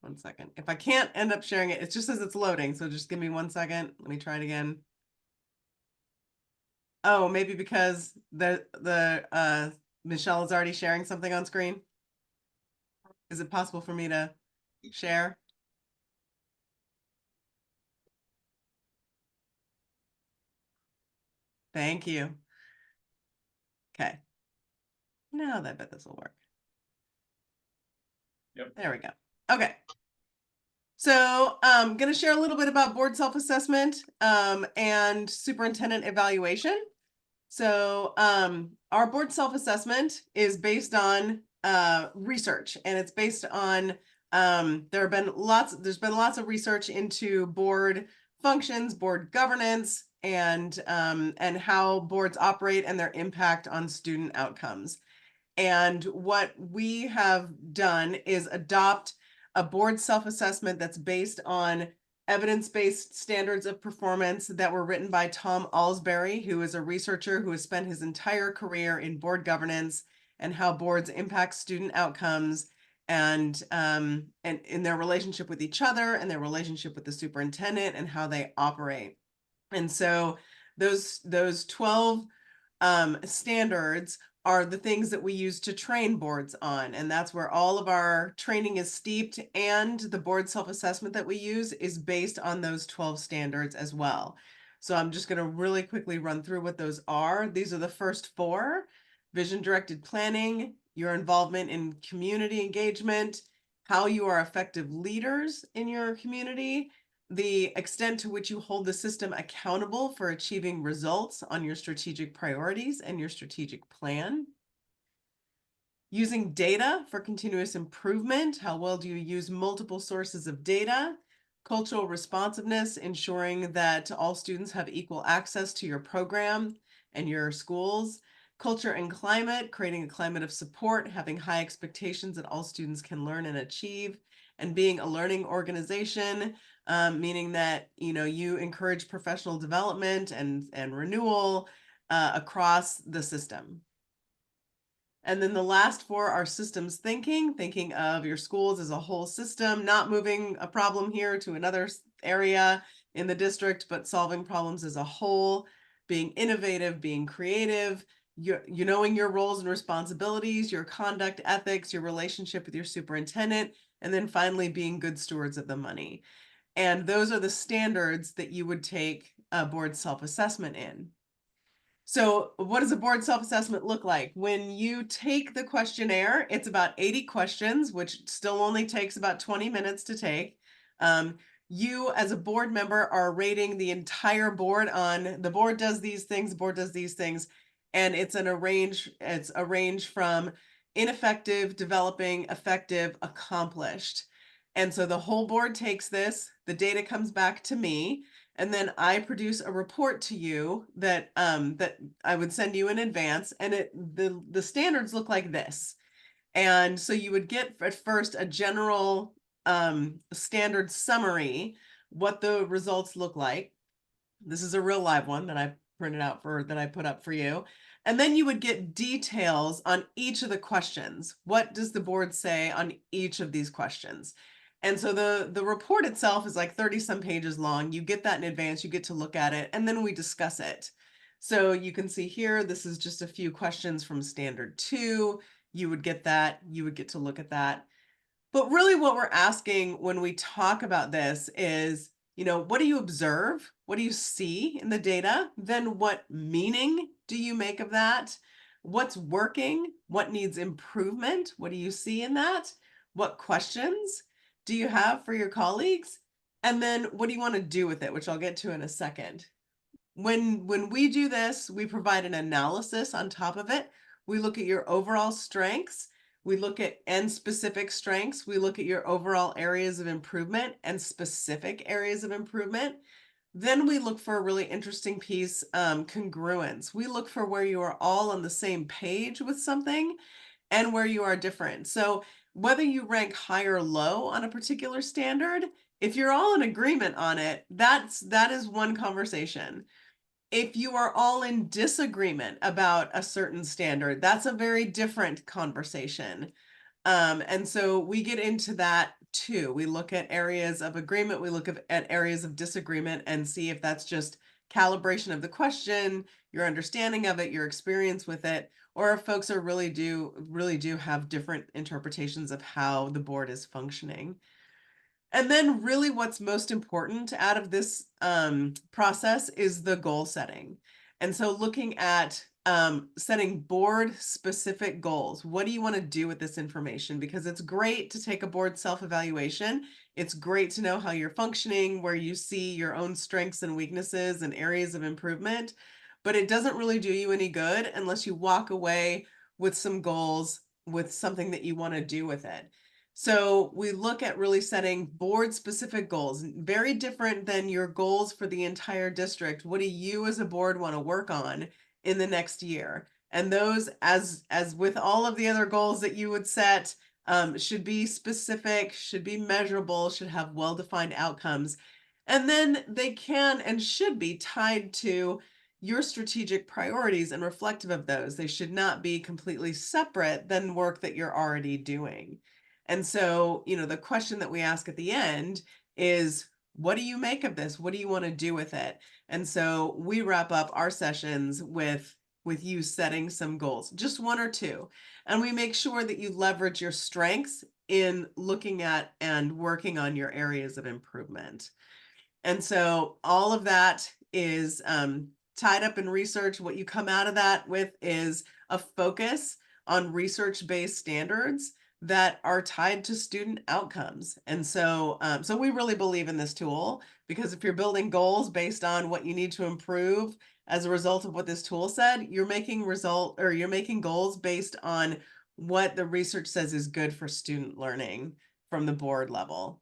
1 second. If I can't end up sharing it, it just says it's loading. So just give me 1 second. Let me try it again. Oh, maybe because the Michelle is already sharing something on screen. Is it possible for me to share? Thank you. Okay. Now I bet this will work. Yep. There we go. Okay. So I'm going to share a little bit about board self-assessment and superintendent evaluation. So our board self-assessment is based on research, and it's based on there's been lots of research into board functions, board governance, and how boards operate and their impact on student outcomes. And what we have done is adopt a board self-assessment that's based on evidence-based standards of performance that were written by Tom Alsbury, who is a researcher who has spent his entire career in board governance and how boards impact student outcomes and in their relationship with each other and their relationship with the superintendent and how they operate. And so those 12 standards are the things that we use to train boards on. And that's where all of our training is steeped, and the board self-assessment that we use is based on those 12 standards as well. So I'm just going to really quickly run through what those are. These are the first 4: vision-directed planning, your involvement in community engagement, how you are effective leaders in your community, the extent to which you hold the system accountable for achieving results on your strategic priorities and your strategic plan. Using data for continuous improvement. How well do you use multiple sources of data? Cultural responsiveness, ensuring that all students have equal access to your program and your schools. Culture and climate, creating a climate of support, having high expectations that all students can learn and achieve, and being a learning organization, meaning that you encourage professional development and renewal across the system. And then the last 4 are systems thinking of your schools as a whole system, not moving a problem here to another area in the district, but solving problems as a whole, being innovative, being creative, you knowing your roles and responsibilities, your conduct ethics, your relationship with your superintendent, and then finally being good stewards of the money. And those are the standards that you would take a board self-assessment in. So what does a board self-assessment look like? When you take the questionnaire, it's about 80 questions, which still only takes about 20 minutes to take. You as a board member are rating the entire board on the board does these things, the board does these things. And it's a range from ineffective, developing, effective, accomplished. And so the whole board takes this, the data comes back to me, and then I produce a report to you that I would send you in advance. And the standards look like this. And so you would get at first a general standard summary, what the results look like. This is a real live one that I printed out that I put up for you. And then you would get details on each of the questions. What does the board say on each of these questions? And so the report itself is like 30 some pages long. You get that in advance, you get to look at it, and then we discuss it. So you can see here, this is just a few questions from standard 2. You would get that, you would get to look at that. But really what we're asking when we talk about this is, what do you observe? What do you see in the data? Then what meaning do you make of that? What's working? What needs improvement? What do you see in that? What questions do you have for your colleagues? And then what do you want to do with it, which I'll get to in a second. When we do this, we provide an analysis on top of it. We look at your overall strengths. We look at specific strengths. We look at your overall areas of improvement and specific areas of improvement. Then we look for a really interesting piece, congruence. We look for where you are all on the same page with something and where you are different. So whether you rank high or low on a particular standard, if you're all in agreement on it, that is one conversation. If you are all in disagreement about a certain standard, that's a very different conversation. And so we get into that too. We look at areas of agreement, we look at areas of disagreement and see if that's just calibration of the question, your understanding of it, your experience with it, or if folks are really do have different interpretations of how the board is functioning. And then really what's most important out of this process is the goal setting. And so looking at setting board specific goals. What do you want to do with this information? Because it's great to take a board self-evaluation. It's great to know how you're functioning, where you see your own strengths and weaknesses and areas of improvement, but it doesn't really do you any good unless you walk away with some goals, with something that you want to do with it. So we look at really setting board specific goals, very different than your goals for the entire district. What do you as a board want to work on in the next year? And those, as with all of the other goals that you would set, should be specific, should be measurable, should have well-defined outcomes. And then they can and should be tied to your strategic priorities and reflective of those. They should not be completely separate than work that you're already doing. And so, the question that we ask at the end is, what do you make of this? What do you want to do with it? And so we wrap up our sessions with you setting some goals, just 1 or 2. And we make sure that you leverage your strengths in looking at and working on your areas of improvement. And so all of that is tied up in research. What you come out of that with is a focus on research-based standards that are tied to student outcomes. And so, so we really believe in this tool, because if you're building goals based on what you need to improve as a result of what this tool said, you're making goals based on what the research says is good for student learning from the board level.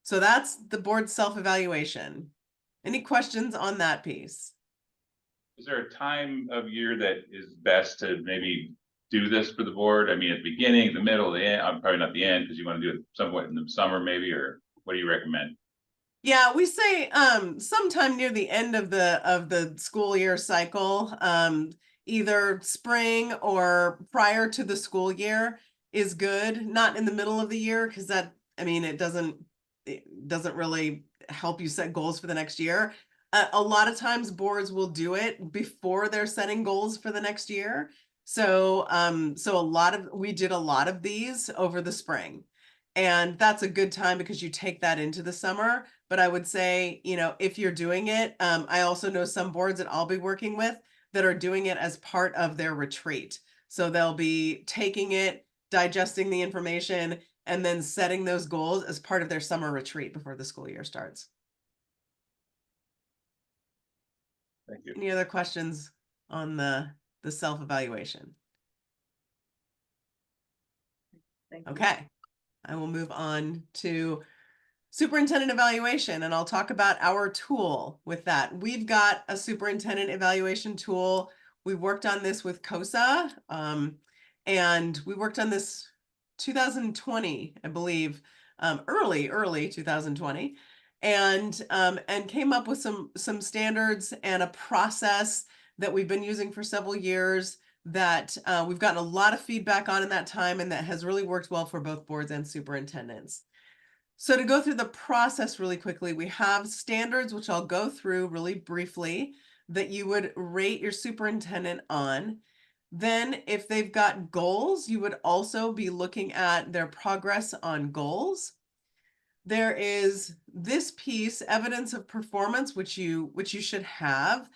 So that's the board self-evaluation. Any questions on that piece? Is there a time of year that is best to maybe do this for the board? I mean, at the beginning, the middle, the end. I'm probably not the end, because you want to do it somewhat in the summer maybe, or what do you recommend? Yeah, we say sometime near the end of the school year cycle, either spring or prior to the school year is good. Not in the middle of the year, because it doesn't really help you set goals for the next year. A lot of times boards will do it before they're setting goals for the next year. So we did a lot of these over the spring, and that's a good time because you take that into the summer. But I would say, if you're doing it, I also know some boards that I'll be working with that are doing it as part of their retreat. So they'll be taking it, digesting the information, and then setting those goals as part of their summer retreat before the school year starts. Thank you. Any other questions on the self-evaluation? Thank you. Okay, I will move on to superintendent evaluation, and I'll talk about our tool with that. We've got a superintendent evaluation tool. We worked on this with COSA, And we worked on this 2020, I believe, early 2020, and came up with some standards and a process that we've been using for several years that we've gotten a lot of feedback on in that time, and that has really worked well for both boards and superintendents. So to go through the process really quickly, we have standards, which I'll go through really briefly, that you would rate your superintendent on. Then if they've got goals, you would also be looking at their progress on goals. There is this piece, evidence of performance, which you should have.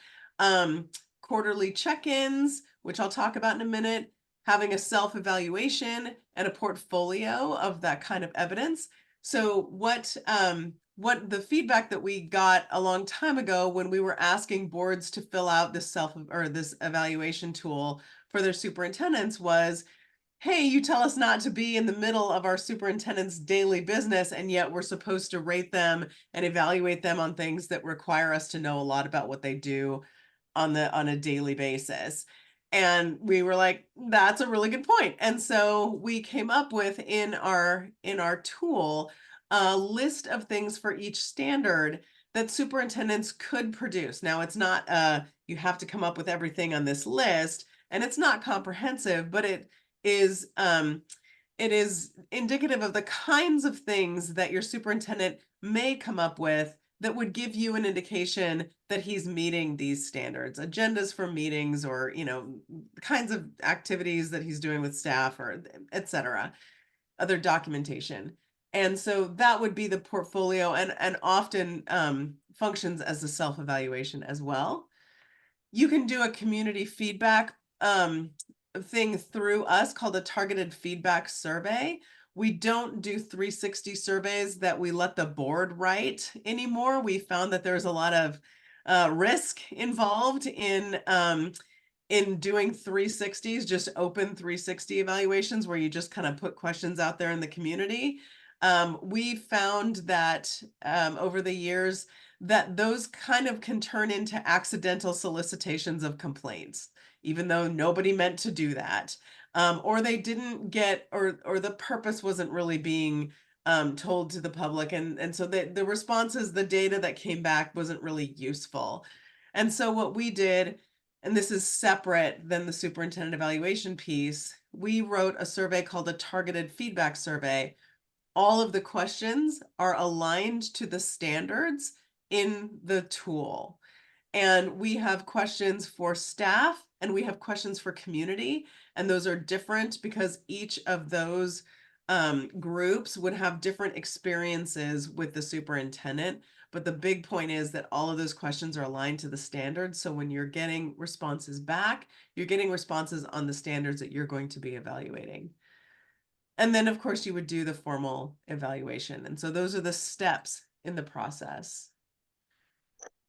Quarterly check-ins, which I'll talk about in a minute, having a self-evaluation and a portfolio of that kind of evidence. So what the feedback that we got a long time ago when we were asking boards to fill out this this evaluation tool for their superintendents was, hey, you tell us not to be in the middle of our superintendent's daily business, and yet we're supposed to rate them and evaluate them on things that require us to know a lot about what they do on a daily basis. And we were like, that's a really good point. And so we came up with in our tool a list of things for each standard that superintendents could produce. Now, it's not you have to come up with everything on this list, and it's not comprehensive, but it is indicative of the kinds of things that your superintendent may come up with that would give you an indication that he's meeting these standards, agendas for meetings, or, you know, kinds of activities that he's doing with staff, or et cetera, other documentation. And so that would be the portfolio, and often functions as a self-evaluation as well. You can do a community feedback thing through us called a targeted feedback survey. We don't do 360 surveys that we let the board write anymore. We found that there's a lot of risk involved in doing 360s, just open 360 evaluations where you just kind of put questions out there in the community. We found that over the years that those kind of can turn into accidental solicitations of complaints, even though nobody meant to do that. Or they didn't get, or the purpose wasn't really being told to the public. And so the responses, the data that came back wasn't really useful. And so what we did, and this is separate than the superintendent evaluation piece, we wrote a survey called a targeted feedback survey. All of the questions are aligned to the standards in the tool. And we have questions for staff and we have questions for community. And those are different because each of those groups would have different experiences with the superintendent. But the big point is that all of those questions are aligned to the standards. So when you're getting responses back, you're getting responses on the standards that you're going to be evaluating. And then, of course, you would do the formal evaluation. And so those are the steps in the process.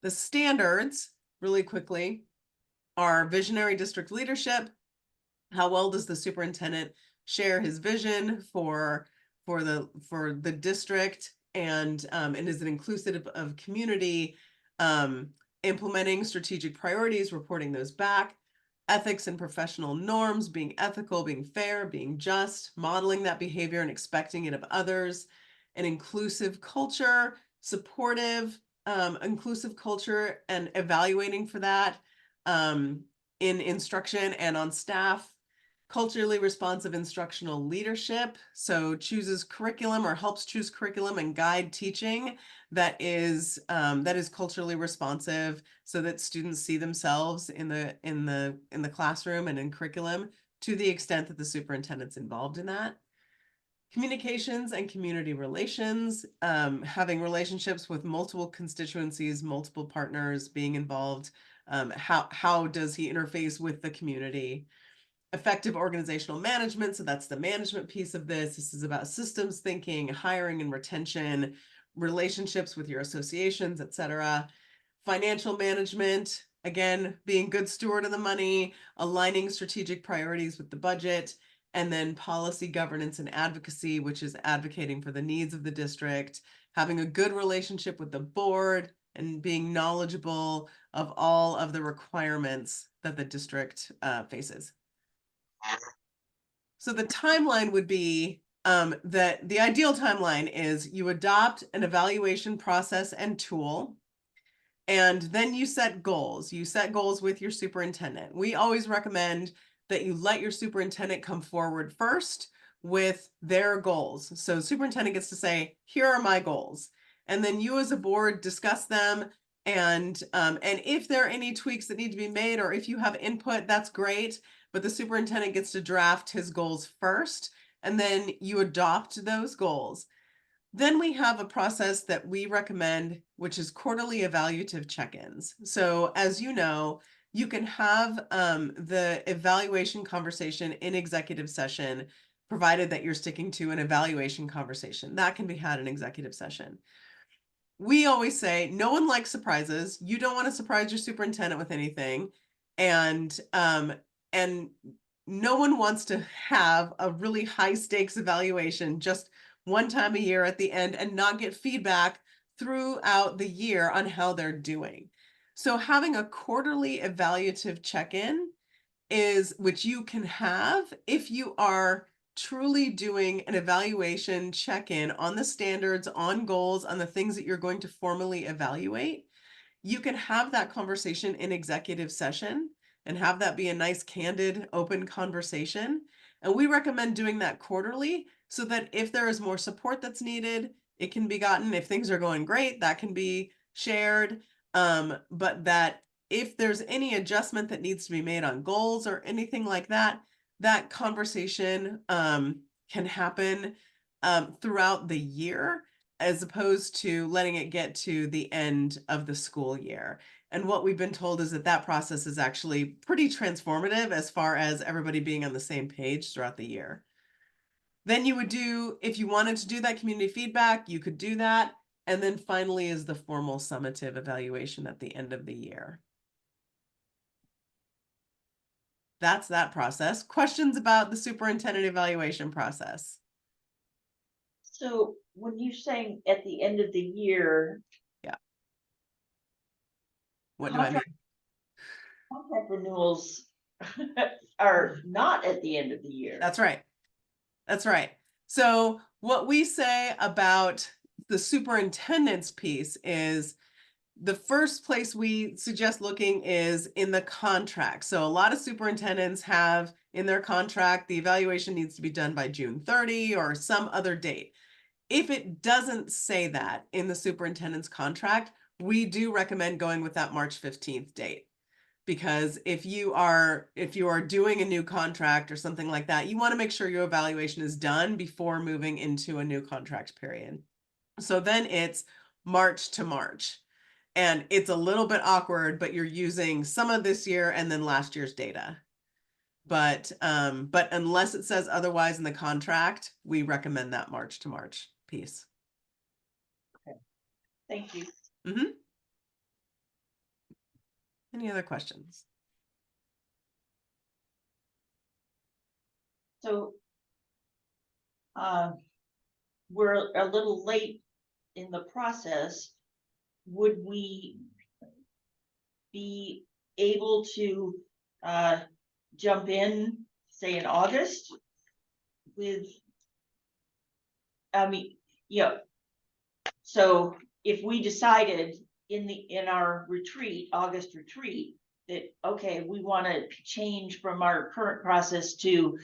The standards, really quickly, are visionary district leadership. How well does the superintendent share his vision for the district, and is it inclusive of community, implementing strategic priorities, reporting those back, ethics and professional norms, being ethical, being fair, being just, modeling that behavior and expecting it of others, an inclusive culture, supportive, inclusive culture, and evaluating for that in instruction and on staff, culturally responsive instructional leadership, so chooses curriculum or helps choose curriculum and guide teaching that is culturally responsive, so that students see themselves in the classroom and in curriculum to the extent that the superintendent's involved in that. Communications and community relations, having relationships with multiple constituencies, multiple partners, being involved. How does he interface with the community? Effective organizational management, so that's the management piece of this. This is about systems thinking, hiring and retention, relationships with your associations, etc. Financial management, again, being good steward of the money, aligning strategic priorities with the budget, and then policy governance and advocacy, which is advocating for the needs of the district, having a good relationship with the board, and being knowledgeable of all of the requirements that the district faces. So the timeline would be that the ideal timeline is you adopt an evaluation process and tool, and then you set goals. You set goals with your superintendent. We always recommend that you let your superintendent come forward first with their goals. So superintendent gets to say, here are my goals. And then you as a board discuss them. And if there are any tweaks that need to be made, or if you have input, that's great. But the superintendent gets to draft his goals first, and then you adopt those goals. Then we have a process that we recommend, which is quarterly evaluative check-ins. So as you know, you can have the evaluation conversation in executive session, provided that you're sticking to an evaluation conversation. That can be had in executive session. We always say, no one likes surprises. You don't want to surprise your superintendent with anything. And no one wants to have a really high stakes evaluation just one time a year at the end and not get feedback throughout the year on how they're doing. So having a quarterly evaluative check-in is, which you can have if you are truly doing an evaluation check-in on the standards, on goals, on the things that you're going to formally evaluate. You can have that conversation in executive session and have that be a nice, candid, open conversation. And we recommend doing that quarterly so that if there is more support that's needed, it can be gotten. If things are going great, that can be shared. But that if there's any adjustment that needs to be made on goals or anything like that, that conversation can happen throughout the year, as opposed to letting it get to the end of the school year. And what we've been told is that that process is actually pretty transformative as far as everybody being on the same page throughout the year. Then you would do, if you wanted to do that community feedback, you could do that. And then finally is the formal summative evaluation at the end of the year. That's that process. Questions about the superintendent evaluation process? So when you're saying at the end of the year. Yeah. What do I mean? Contract renewals are not at the end of the year. That's right. That's right. So what we say about the superintendent's piece is the first place we suggest looking is in the contract. So a lot of superintendents have in their contract, the evaluation needs to be done by June 30 or some other date. If it doesn't say that in the superintendent's contract, we do recommend going with that March 15th date. Because if you are doing a new contract or something like that, you want to make sure your evaluation is done before moving into a new contract period. So then it's March to March. And it's a little bit awkward, but you're using some of this year and then last year's data. But unless it says otherwise in the contract, we recommend that March to March piece. Okay. Thank you. Mm-hmm. Any other questions? So we're a little late in the process. Would we be able to jump in, say in August with, I mean, yeah. So if we decided in our retreat, August retreat, that, okay, we want to change from our current process to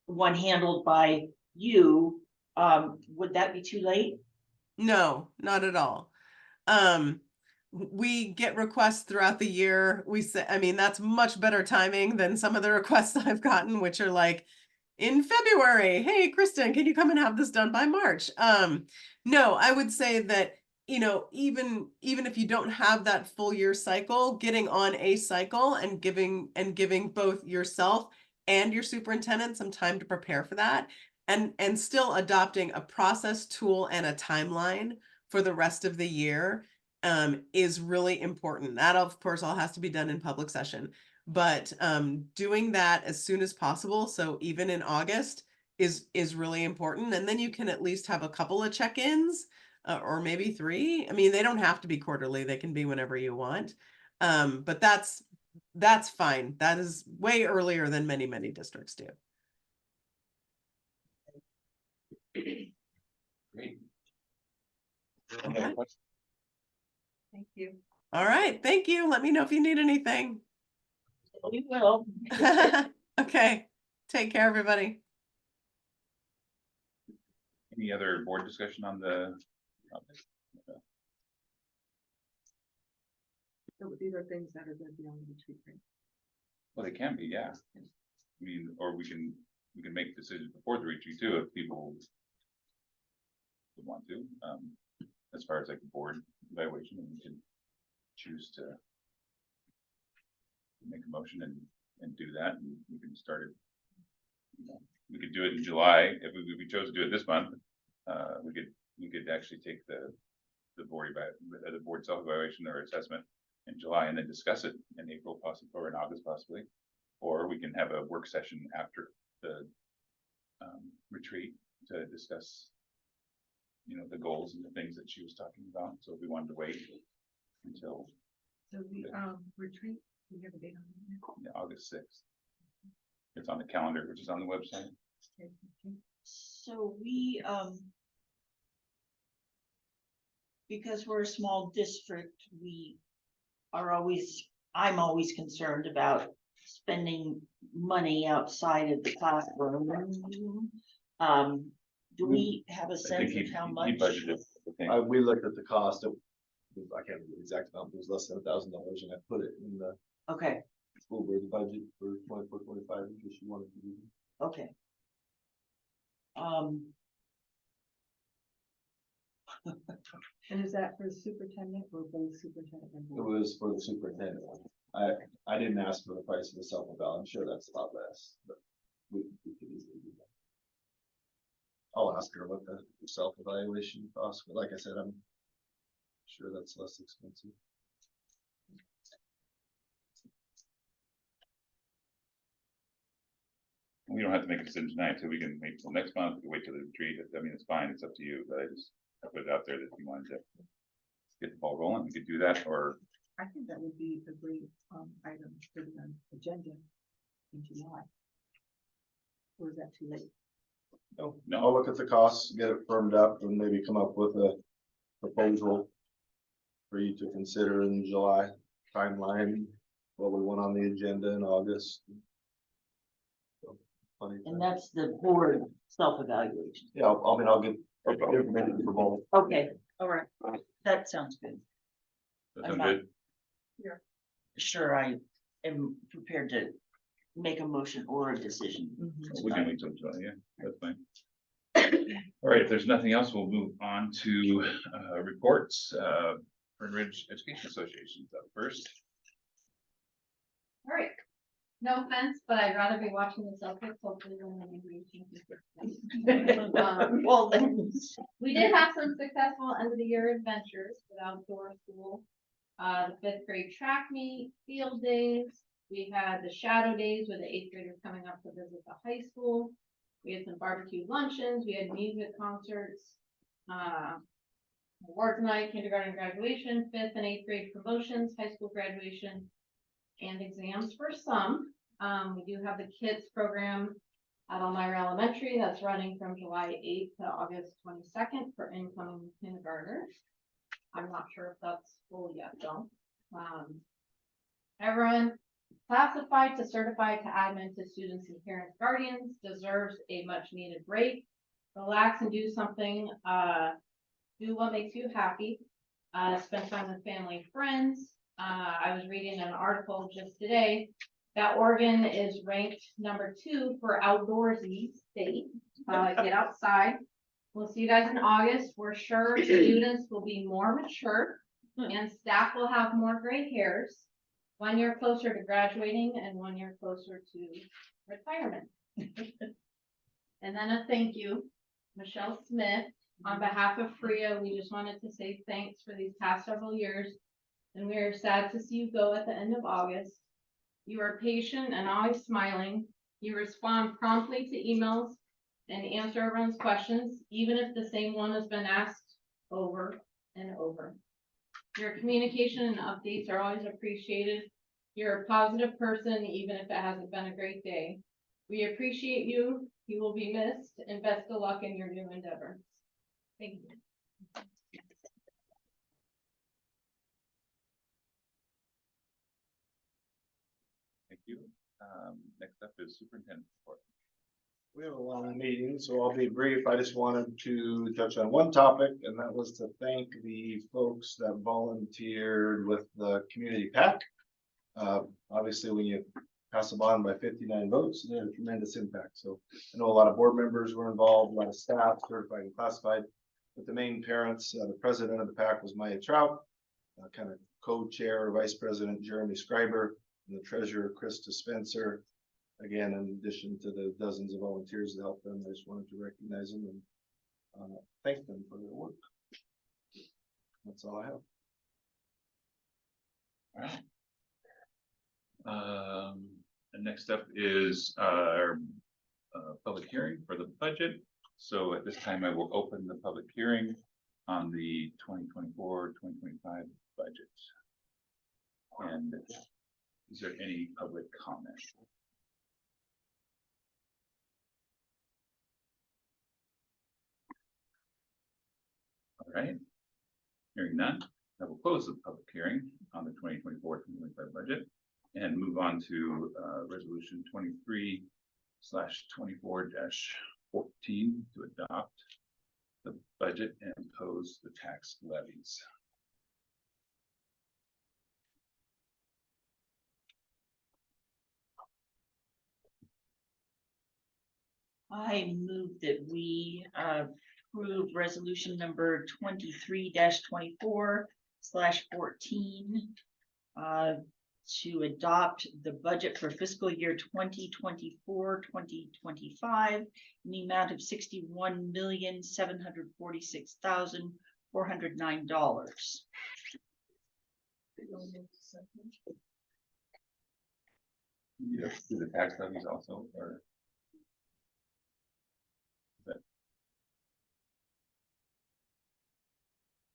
one handled by you, would that be too late? No, not at all. We get requests throughout the year. We say, I mean, that's much better timing than some of the requests I've gotten, which are like, in February, hey, Kristen, can you come and have this done by March? No, I would say that, you know, even if you don't have that full year cycle, getting on a cycle and giving both yourself and your superintendent some time to prepare for that, and still adopting a process, tool, and a timeline for the rest of the year is really important. That, of course, all has to be done in public session. But doing that as soon as possible, so even in August, is really important. And then you can at least have a couple of check-ins or maybe 3. I mean, they don't have to be quarterly. They can be whenever you want. But that's fine. That is way earlier than many districts do. you. All right, thank you. Let me know if you need anything. We will. Okay, take care, everybody. Any other board discussion on the topic? So these are things that are gonna be on the retreat, right? Well, they can be, yeah. I mean, or we can make decisions before the retreat too, if people would want to, as far as like the board evaluation, and we can choose to make a motion and do that, and we can start it. You know, we could do it in July, if we chose to do it this month, we could actually take the board self-evaluation or assessment in July and then discuss it in April possibly, or in August possibly. Or we can have a work session after the retreat to discuss, you know, the goals and the things that she was talking about. So if we wanted to wait until So the retreat, we have a date on August 6th. It's on the calendar, which is on the website. it. So we, because we're a small district, I'm always concerned about spending money outside of the classroom. Do we have a I think sense of how he much? budgeted, I think. We looked at the cost, I can't remember the exact amount, but it was less than $1,000, and I put it in the Okay, school board budget for 24-25, in case you wanted to do. okay. And is that for the superintendent or both superintendent and It board? was for the superintendent. I didn't ask for the price of the self-eval, I'm sure that's a lot less, but we could easily do that. I'll ask her what the self-evaluation costs, but like I said, I'm sure that's less expensive. We don't have to make a decision tonight, so we can wait till next month, we can wait till the retreat. I mean, it's fine, it's up to you, but I put it out there that if you wanted to get the ball rolling, we could do that, or I think that would be a great item for the agenda in July. Or is that too late? No, No. I'll look at the costs, get it firmed up, and maybe come up with a proposal for you to consider in July timeline, what we want on the agenda in August. So, plenty of And time. that's the board self-evaluation. Yeah, I'll get information for both. Okay, all right, that sounds good. that I'm sound not- good? Sure, I am prepared to make a motion or a decision. We can wait till July, yeah, that's fine. All right, if there's nothing else, we'll move on to reports. Fern Ridge Education Association's up first. All right. No offense, but I'd rather be watching the Celtics hopefully than the Well, then, We did have some successful end of the year adventures with outdoor school. The 5th grade track meet, field days. We had the shadow days with the 8th graders coming up to visit the high school. We had some barbecue luncheons, we had music concerts. Awards night, kindergarten graduation, 5th and 8th grade promotions, high school graduation, and exams for some. We do have the kids program at Elmira Elementary that's running from July 8th to August 22nd for incoming kindergartners. I'm not sure if that's full yet though. Everyone classified to certified to admin to students and parents guardians deserves a much needed break. Relax and do something, do what makes you happy. Spend time with family and friends. I was reading an article just today that Oregon is ranked #2 for outdoorsy state. Get outside. We'll see you guys in August. We're sure students will be more mature and staff will have more gray hairs. 1 year closer to graduating and 1 year closer to retirement. And then a thank you, Michelle Smith. On behalf of FRIA, we just wanted to say thanks for these past several years. And we are sad to see you go at the end of August. You are patient and always smiling. You respond promptly to emails and answer everyone's questions, even if the same one has been asked over and over. Your communication and updates are always appreciated. You're a positive person, even if it hasn't been a great day. We appreciate you. You will be missed, and best of luck in your new endeavor. Thank you. next up is superintendent report. We have a long meeting, so I'll be brief. I just wanted to touch on one topic, and that was to thank the folks that volunteered with the community pack. Obviously, when you pass a bond by 59 votes, it had a tremendous impact. So I know a lot of board members were involved, a lot of staff, certified and classified. But the main parents, the president of the pack was Maya Trout, kind of co-chair, vice president Jeremy Scriber, and the treasurer Krista Spencer. Again, in addition to the dozens of volunteers that helped them, I just wanted to recognize them and thank them for their work. That's all I have. All right. And next up is our public hearing for the budget. So at this time, I will open the public hearing on the 2024-2025 budget. And is there any public comment? All right. Hearing none, I will close the public hearing on the 2024-2025 budget and move on to resolution 23/24-14 to adopt the budget and impose the tax levies. I move that we approve resolution number 23-24/14 to adopt the budget for fiscal year 2024-2025 in the amount of $61,746,409. Yeah, do the tax levies also, or?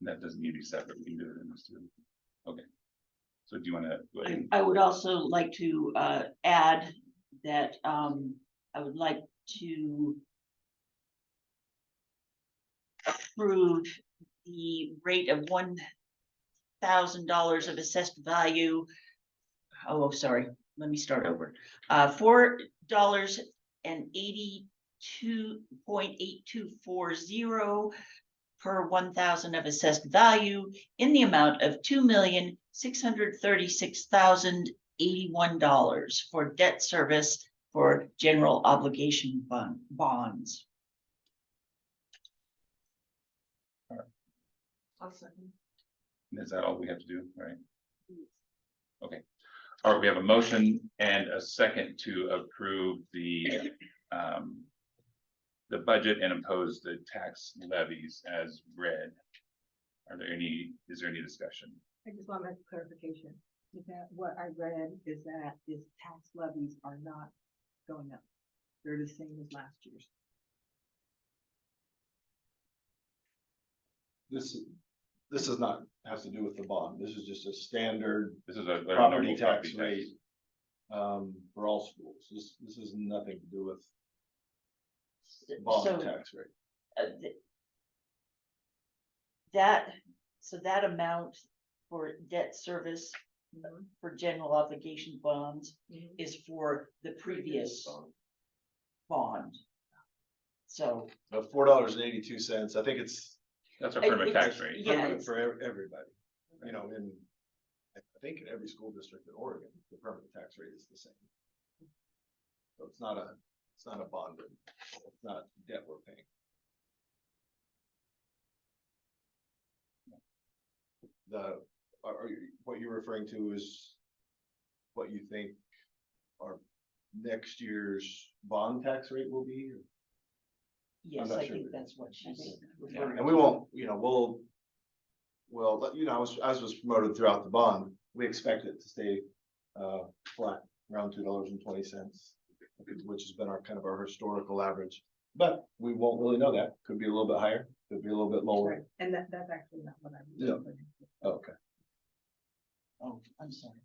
That doesn't need to be separate, we can do it in this too. Okay. So do you want to? I would also like to add that I would like to approve the rate of $1,000 of assessed value. Oh, sorry, let me start over. $4.82.8240 per 1,000 of assessed value in the amount of $2,636,081 for debt service for general obligation bonds. I'll second. Is that all we have to do, right? Okay, all right, we have a motion and a second to approve the budget and impose the tax levies as read. Is there any discussion? I just want to make a clarification. Is that what I read is that tax levies are not going up. They're the same as last year's. This does not have to do with the bond. This is just a standard This is a property tax rate for all schools. This has nothing to do with bond So, tax rate. that amount for debt service for general obligation bonds is for the previous bond. So $4.82. I think That's our permanent tax rate. Yeah, permanent for everybody. You know, I think in every school district in Oregon, the permanent tax rate is the same. So it's not a bond, it's not debt we're paying. What you're referring to is what you think our next year's bond tax rate will be? yes, not I sure. think that's what she's Yeah, referring and we won't, we'll let you know, as was promoted throughout the bond, we expect it to stay flat around $2.20, which has been our kind of our historical average. But we won't really know that. Could be a little bit higher, could be a little bit lower. Right. And that's actually not what I was. Yeah. referring to. Okay. Oh, I'm sorry.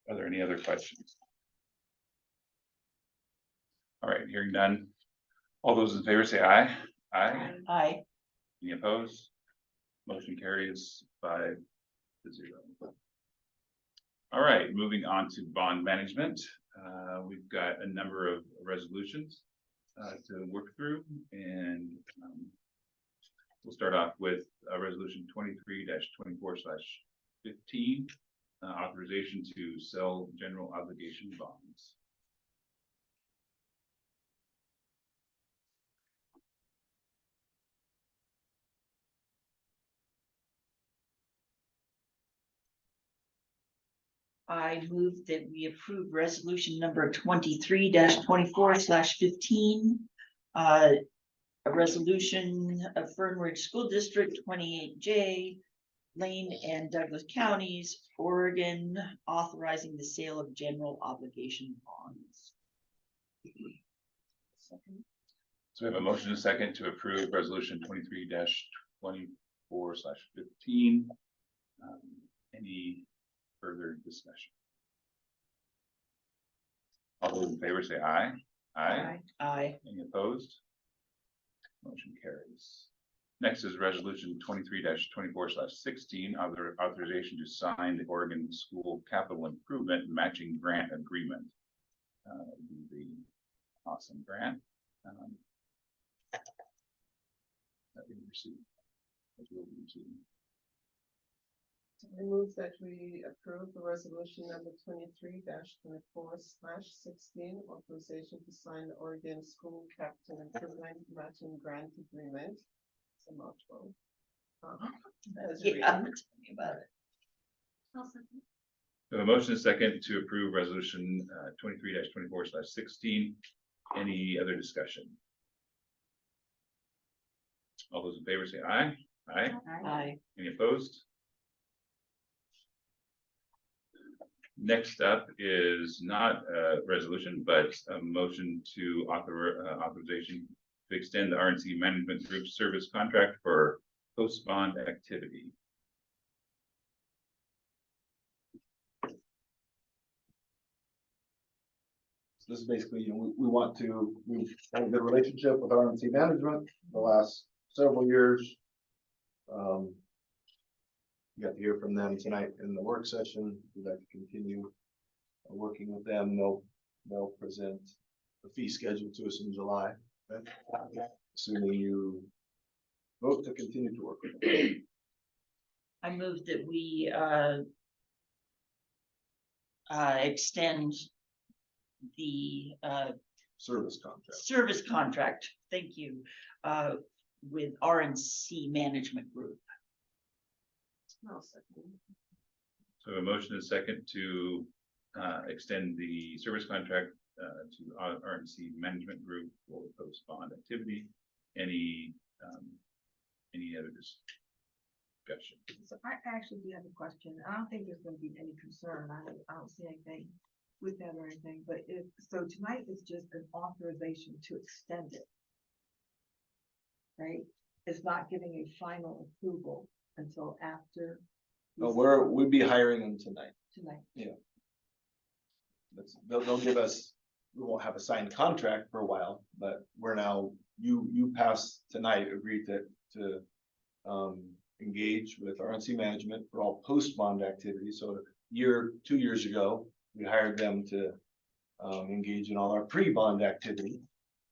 Are there any other questions? All right, hearing none. All those in favor say aye. Aye. Aye. Any opposed? Motion carries 5-0. All right, moving on to bond management. We've got a number of resolutions to work through, and we'll start off with resolution 23-24/15, authorization to sell general obligation bonds. I move that we approve resolution number 23-24/15. A resolution of Fern Ridge School District 28J, Lane and Douglas Counties, Oregon, authorizing the sale of general obligation bonds. Second. So we have a motion and a second to approve resolution 23-24/15. Any further discussion? All those in favor say aye. Aye. Aye. Any opposed? Motion carries. Next is resolution 23-24/16, authorization to sign the Oregon School Capital Improvement Matching Grant Agreement. The awesome grant that we received. I move that we approve the resolution number 23-24/16, authorization to sign the Oregon School Capital Improvement Matching Grant Agreement. It's a mouthful. As Yeah, written. tell me about it. So a motion is second to approve resolution 23-24/16. Any other discussion? All those in favor say aye. Aye. Aye. Any opposed? Next up is not a resolution, but a motion to authorization to extend the RNC Management Group service contract for post-bond activity. This is basically, we've had a good relationship with RNC management the last several years. You got to hear from them tonight in the work session. We'd like to continue working with them. They'll present the fee schedule to us in July. Okay? Assuming you vote to continue to work with them. I move that we extend the Service contract. service contract, thank you, with RNC Management Group. So a motion is second to extend the service contract to RNC Management Group for post-bond activity. Any other discussion? So I actually do have a question. I don't think there's gonna be any concern. I don't see anything with that or anything, but so tonight is just an authorization to extend it. Right? It's not giving a final approval until after. We'd be hiring them tonight. Tonight. They'll give us, we won't have a signed contract for a while, but we're now, you passed tonight, agreed to engage with RNC management for all post-bond activities. So 2 years ago, we hired them to engage in all our pre-bond activity.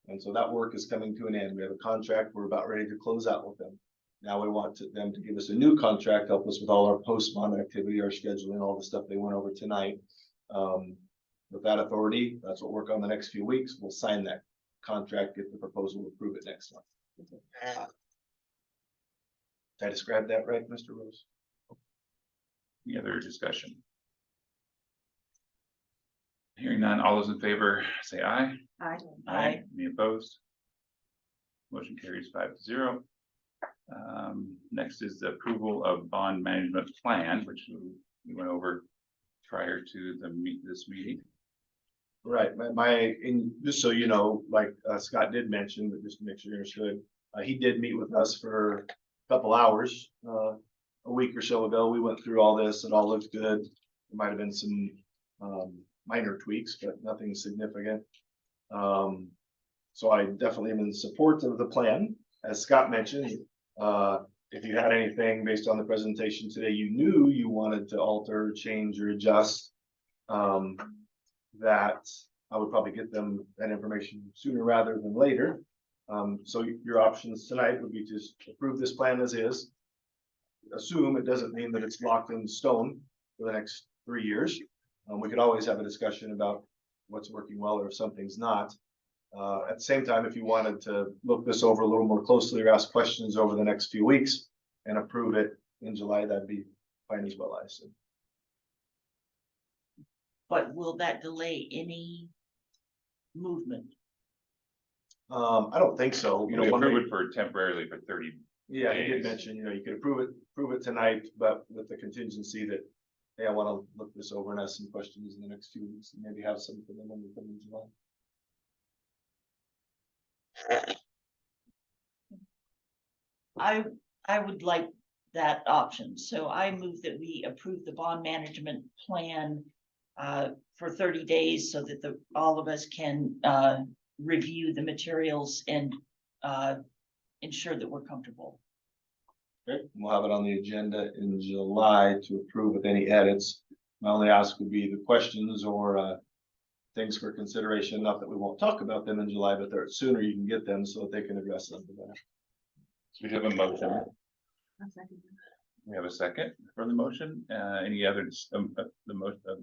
And so that work is coming to an end. We have a contract. We're about ready to close out with them. Now we want them to give us a new contract, help us with all our post-bond activity, our scheduling, all the stuff they went over tonight. With that authority, that's what we'll work on the next few weeks. We'll sign that contract, get the proposal, approve it next month. Did I describe that right, Mr. Rose? Any other discussion? Hearing none, all those in favor say aye. Aye. Aye. Any opposed? Motion carries 5-0. Next is the approval of bond management plan, which we went over prior to this meeting. Right, just so you know, like Scott did mention, but just to make sure you understood, he did meet with us for a couple hours, a week or so ago. We went through all this, it all looked good. There might have been some minor tweaks, but nothing significant. So I definitely am in support of the plan. As Scott mentioned, if you had anything based on the presentation today, you knew you wanted to alter, change, or adjust, that I would probably get them that information sooner rather than later. So your options tonight would be to just approve this plan as is. Assume it doesn't mean that it's locked in stone for the next 3 years. We could always have a discussion about what's working well or if something's not. At the same time, if you wanted to look this over a little more closely or ask questions over the next few weeks and approve it in July, that'd be fine as well, I assume. But will that delay any movement? I don't think so. You know, We one approve thing- it for temporarily for 30. yeah, he did days. mention, you know, you could approve it tonight, but with the contingency that, hey, I want to look this over and ask some questions in the next few weeks and maybe have some for them when we come in July. I would like that option, so I move that we approve the bond management plan for 30 days so that all of us can review the materials and ensure that we're comfortable. Okay, we'll have it on the agenda in July to approve with any edits. My only ask would be the questions or things for consideration, not that we won't talk about them in July, but they're sooner you can get them so that they can address them. So we have a motion. We have a second for the motion. Any other,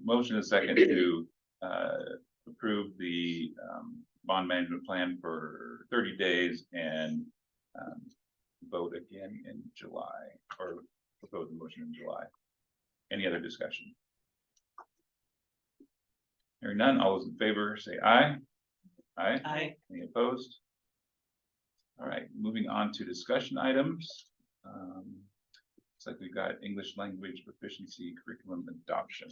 motion is second to approve the bond management plan for 30 days and vote again in July, or propose the motion in July. Any other discussion? Hearing none, all those in favor say aye. Aye. Any opposed? All right, moving on to discussion items. Looks like we've got English language proficiency curriculum adoption.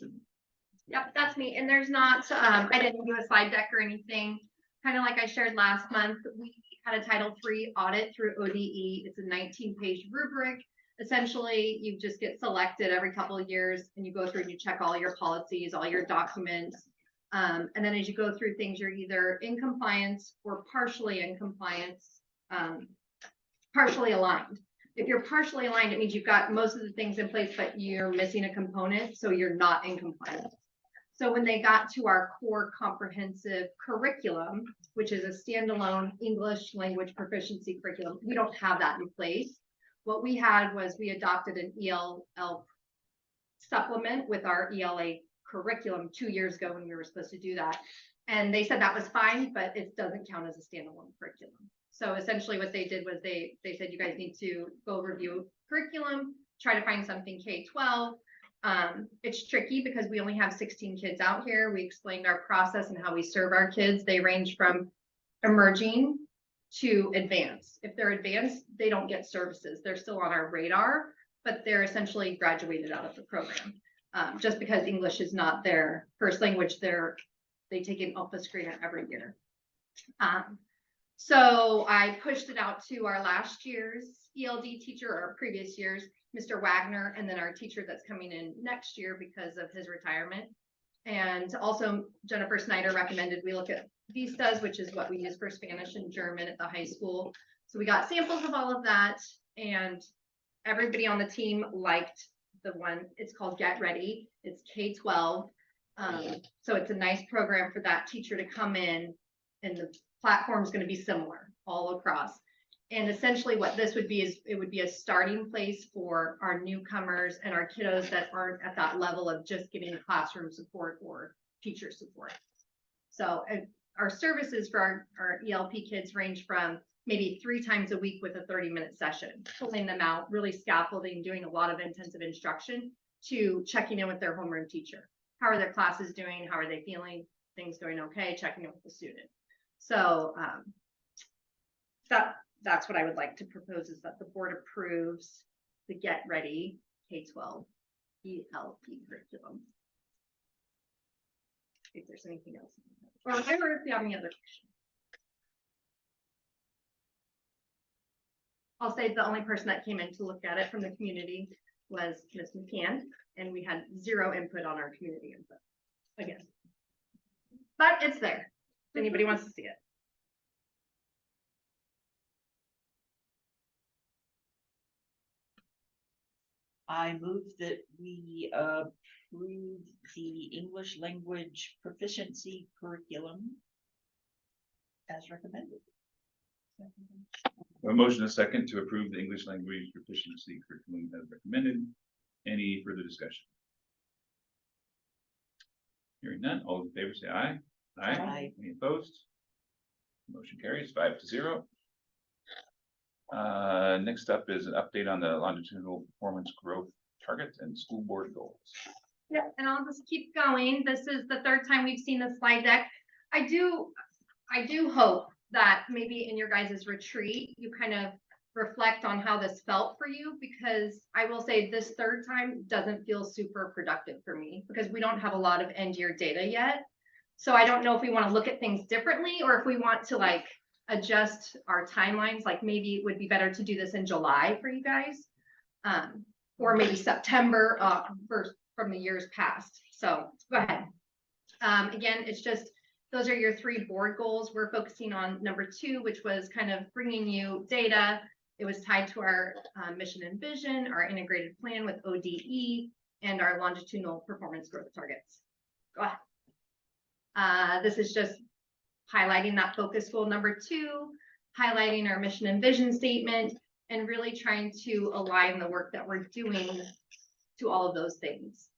Yep, that's me. And there's not, I didn't do a slide deck or anything. Kind of like I shared last month, we had a Title III audit through ODE. It's a 19-page rubric. Essentially, you just get selected every couple of years and you go through and you check all your policies, all your documents. And then as you go through things, you're either in compliance or partially in compliance, partially aligned. If you're partially aligned, it means you've got most of the things in place, but you're missing a component, so you're not in compliance. So when they got to our core comprehensive curriculum, which is a standalone English language proficiency curriculum, we don't have that in place. What we had was we adopted an ELL supplement with our ELA curriculum 2 years ago when we were supposed to do that. And they said that was fine, but it doesn't count as a standalone curriculum. So essentially what they did was they said, you guys need to go review curriculum, try to find something K-12. It's tricky because we only have 16 kids out here. We explained our process and how we serve our kids. They range from emerging to advanced. If they're advanced, they don't get services. They're still on our radar, but they're essentially graduated out of the program. Just because English is not their first language, they take an alpha screener every year. So I pushed it out to our last year's ELD teacher or previous year's, Mr. Wagner, and then our teacher that's coming in next year because of his retirement. And also Jennifer Snyder recommended we look at Vistas, which is what we use for Spanish and German at the high school. So we got samples of all of that, and everybody on the team liked the one. It's called Get Ready. It's K-12. So it's a nice program for that teacher to come in, and the platform is going to be similar all across. And essentially what this would be is it would be a starting place for our newcomers and our kiddos that aren't at that level of just getting classroom support or teacher support. So our services for our ELP kids range from maybe 3 times a week with a 30-minute session, pulling them out, really scaffolding, doing a lot of intensive instruction, to checking in with their homeroom teacher. How are their classes doing? How are they feeling? Things going okay? Checking in with the student. So that's what I would like to propose, is that the board approves the Get Ready K-12 ELP curriculum. If there's anything else, or if you have any other questions. I'll say the only person that came in to look at it from the community was Ms. McCann, and we had 0 input on our community input again. But it's there if anybody wants to see it. I move that we approve the English language proficiency curriculum as recommended. A motion, a second, to approve the English language proficiency curriculum as recommended. Any further discussion? Hearing none, all in favor say aye. Aye. Any opposed? Motion carries 5-0. Next up is an update on the longitudinal performance growth targets and school board goals. Yeah, and I'll just keep going. This is the third time we've seen the slide deck. I do hope that maybe in your guys' retreat, you kind of reflect on how this felt for you, because I will say this third time doesn't feel super productive for me because we don't have a lot of end year data yet. So I don't know if we want to look at things differently or if we want to like adjust our timelines. Like maybe it would be better to do this in July for you guys, or maybe September from the years past. So go ahead. Again, it's just, those are your 3 board goals. We're focusing on number 2, which was kind of bringing you data. It was tied to our mission and vision, our integrated plan with ODE, and our longitudinal performance growth targets. Go ahead. This is just highlighting that focus goal number 2, highlighting our mission and vision statement, and really trying to align the work that we're doing to all of those things.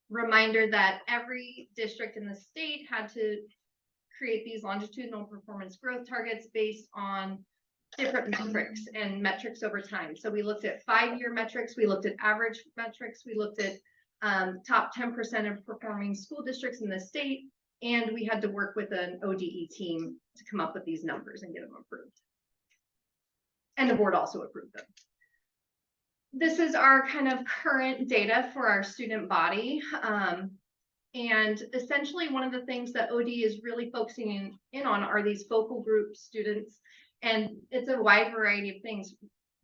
Reminder that every district in the state had to create these longitudinal performance growth targets based on different metrics over time. So we looked at 5-year metrics, we looked at average metrics, we looked at top 10% of performing school districts in the state, and we had to work with an ODE team to come up with these numbers and get them approved. And the board also approved them. This is our kind of current data for our student body. And essentially one of the things that ODE is really focusing in on are these focal group students. And it's a wide variety of things,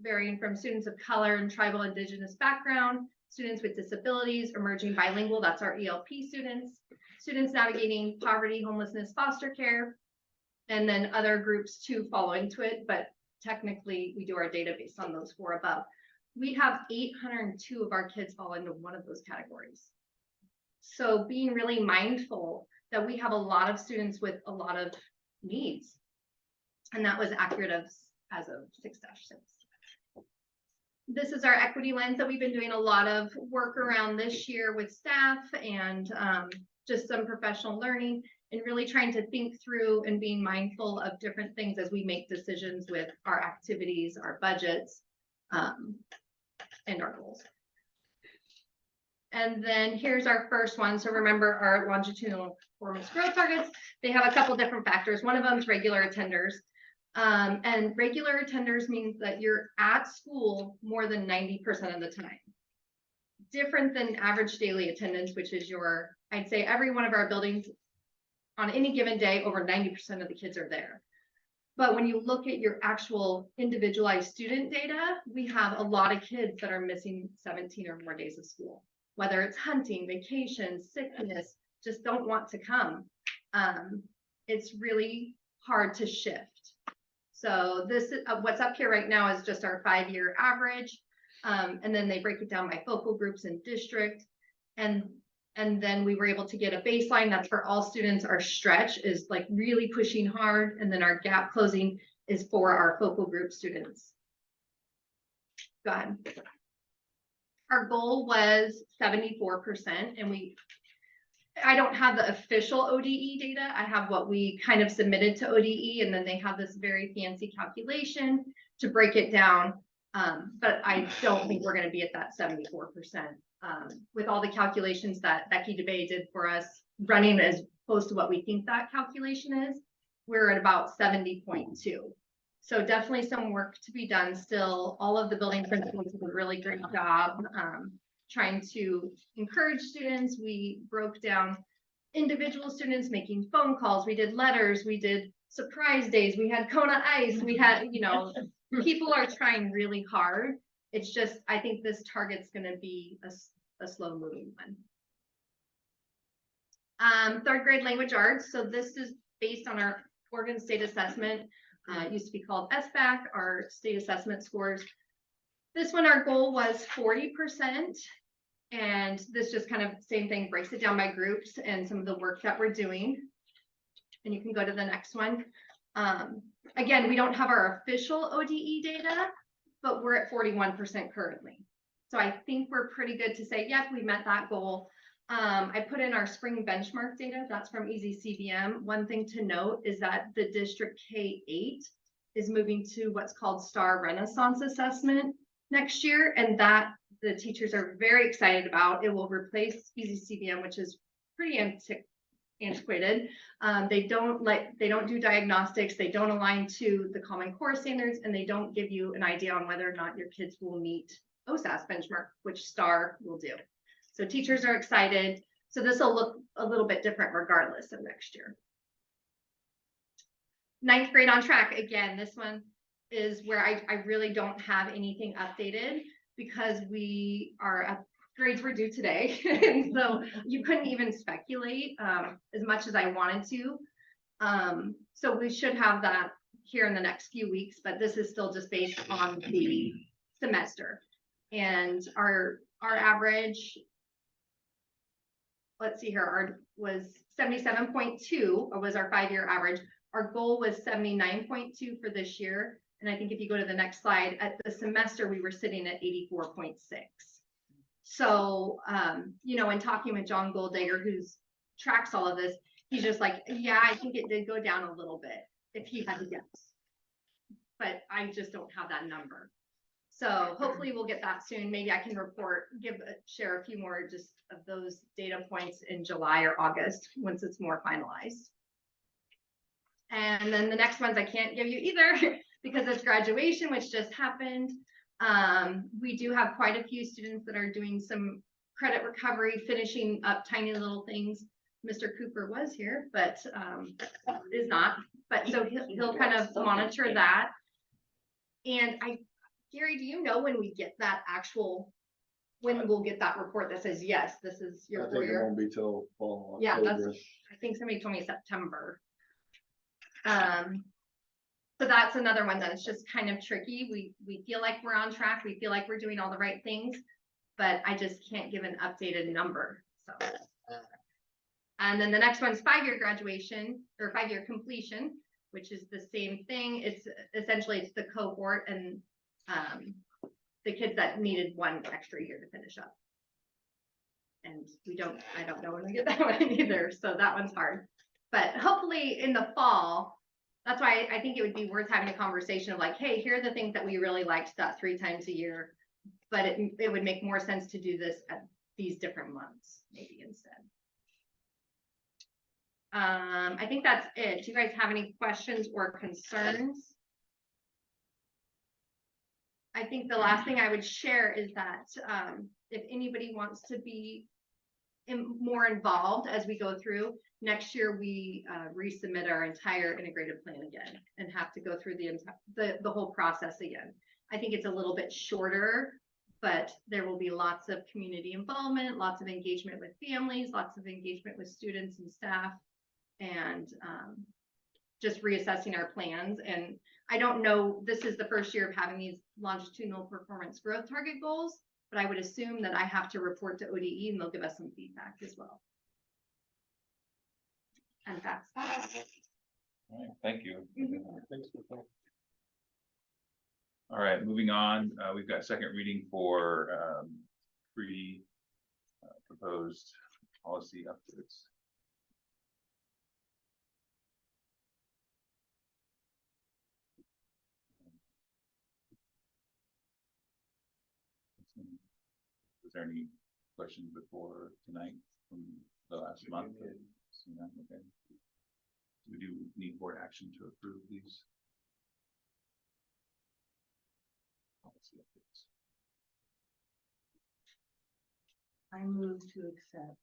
varying from students of color and tribal indigenous background, students with disabilities, emerging bilingual, that's our ELP students, students navigating poverty, homelessness, foster care, and then other groups too follow into it, but technically we do our data based on those 4 above. We have 802 of our kids fall into one of those categories. So being really mindful that we have a lot of students with a lot of needs. And that was accurate as of 6-6. This is our equity lens that we've been doing a lot of work around this year with staff and just some professional learning, and really trying to think through and being mindful of different things as we make decisions with our activities, our budgets, and our goals. And then here's our first one. So remember our longitudinal performance growth targets, they have a couple different factors. One of them is regular attenders. And regular attenders means that you're at school more than 90% of the time. Different than average daily attendance, which is your, I'd say every one of our buildings on any given day, over 90% of the kids are there. But when you look at your actual individualized student data, we have a lot of kids that are missing 17 or more days of school, whether it's hunting, vacation, sickness, just don't want to come. It's really hard to shift. So this is what's up here right now is just our 5-year average. And then they break it down by focal groups and district. And then we were able to get a baseline that's for all students. Our stretch is like really pushing hard. And then our gap closing is for our focal group students. Go ahead. Our goal was 74%. And I don't have the official ODE data. I have what we kind of submitted to ODE. And then they have this very fancy calculation to break it down. But I don't think we're going to be at that 74%. With all the calculations that Becky DeBay did for us, running as close to what we think that calculation is, we're at about 70.2. So definitely some work to be done still. All of the building principals did a really great job trying to encourage students. We broke down individual students making phone calls. We did letters. We did surprise days. We had Kona ice. We had, people are trying really hard. It's just, I think this target's going to be a slow moving one. 3rd grade language arts. So this is based on our Oregon State Assessment. It used to be called SBAC, our state assessment scores. This one, our goal was 40%. And this just kind of same thing, breaks it down by groups and some of the work that we're doing. And you can go to the next one. Again, we don't have our official ODE data, but we're at 41% currently. So I think we're pretty good to say, yep, we met that goal. I put in our spring benchmark data, that's from EasyCBM. One thing to note is that the District K-8 is moving to what's called Star Renaissance Assessment next year, and that the teachers are very excited about. It will replace EasyCBM, which is pretty antiquated. They don't do diagnostics, they don't align to the Common Core standards, and they don't give you an idea on whether or not your kids will meet OSAS benchmark, which STAR will do. So teachers are excited. So this will look a little bit different regardless of next year. 9th grade on track. Again, this one is where I really don't have anything updated because grades were due today. And so you couldn't even speculate as much as I wanted to. So we should have that here in the next few weeks, but this is still just based on the semester. And our average, let's see here, was 77.2 was our 5-year average. Our goal was 79.2 for this year. And I think if you go to the next slide, at the semester, we were sitting at 84.6. So, you know, in talking with John Goldegger, who tracks all of this, he's just like, yeah, I think it did go down a little bit if he had to guess. But I just don't have that number. So hopefully we'll get that soon. Maybe I can share a few more just of those data points in July or August once it's more finalized. And then the next ones I can't give you either because it's graduation, which just happened. We do have quite a few students that are doing some credit recovery, finishing up tiny little things. Mr. Cooper was here, but is not. But so he'll kind of monitor that. And Gary, do you know when we get that when we'll get that report that says, yes, this is your 4 year? It won't be till fall. Yeah, October. I think somebody told me September. So that's another one that's just kind of tricky. We feel like we're on track. We feel like we're doing all the right things, but I just can't give an updated number. So, and then the next one's 5-year graduation or 5-year completion, which is the same thing. It's essentially the cohort and the kids that needed 1 extra year to finish up. And I don't know when we get that one either. So that one's hard, but hopefully in the fall. That's why I think it would be worth having a conversation of like, hey, here are the things that we really liked that 3 times a year, but it would make more sense to do this at these different months, maybe instead. I think that's it. Do you guys have any questions or concerns? I think the last thing I would share is that if anybody wants to be more involved as we go through, next year we resubmit our entire integrated plan again and have to go through the whole process again. I think it's a little bit shorter, but there will be lots of community involvement, lots of engagement with families, lots of engagement with students and staff, and just reassessing our plans. And I don't know, this is the first year of having these longitudinal performance growth target goals, but I would assume that I have to report to ODE and they'll give us some feedback as well. And that's that. All right, thank you. Thanks for that. All right, moving on, we've got second reading for proposed policy updates. Was there any questions before tonight from the last month? Okay. We do need board action to approve these policy updates. I move to accept.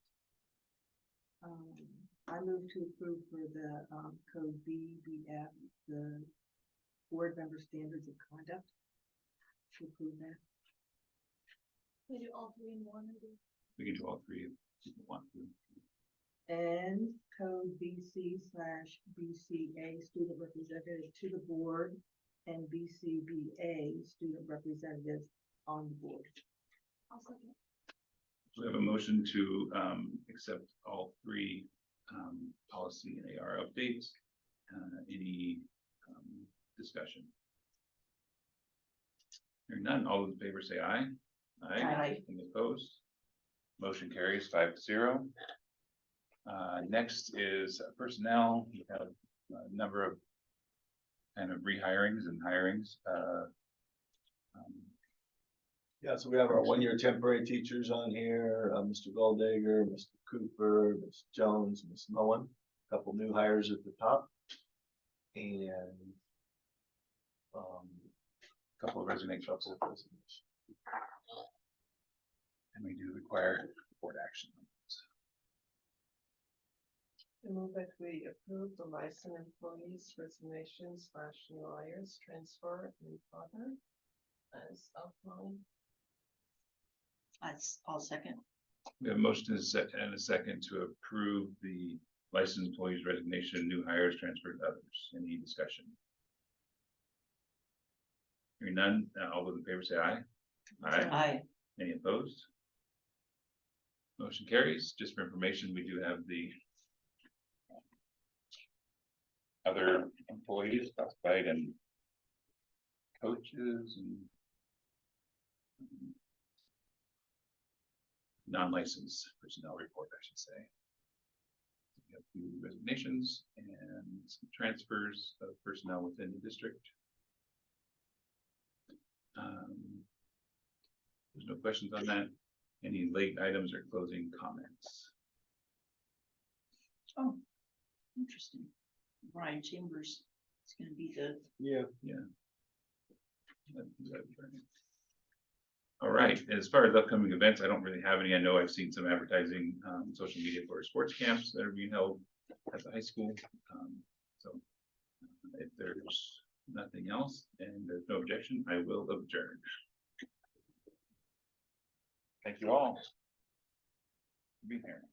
I move to approve for the code BBF, the board member standards of conduct. To approve that. We do all 3 in one. We can do all 3 if you want to. And code BC/BCA student representative to the board and BCBA student representatives on board. We have a motion to accept all three policy and AR updates. Any discussion? Hearing none, all those in favor say aye. Aye. Any opposed? Motion carries 5-0. Next is personnel. We have a number of kind of rehirings and hirings. Yeah, so we have our one-year temporary teachers on here, Mr. Goldegger, Mr. Cooper, Ms. Jones, Ms. Moen, a couple new hires at the top. And A couple of resignations. And we do require board action. I move that we approve the licensed employees resignation / new hires, transfer and other as outlined. I'll second. We have a motion and a second to approve the licensed employees resignation, new hires, transferred to others. Any discussion? Hearing none, all those in favor say aye. Aye. Any opposed? Motion carries. Just for information, we do have the other employees classified and coaches and non-licensed personnel report, I should say. We have a few resignations and some transfers of personnel within the district. There's no questions on that. Any late items or closing comments? Oh, interesting. Brian Chambers is gonna be the, yeah, All right, as far as upcoming events, I don't really have any. I know I've seen some advertising, social media for sports camps that are being held at the high school. So if there's nothing else and there's no objection, I will adjourn. Thank you all for being here.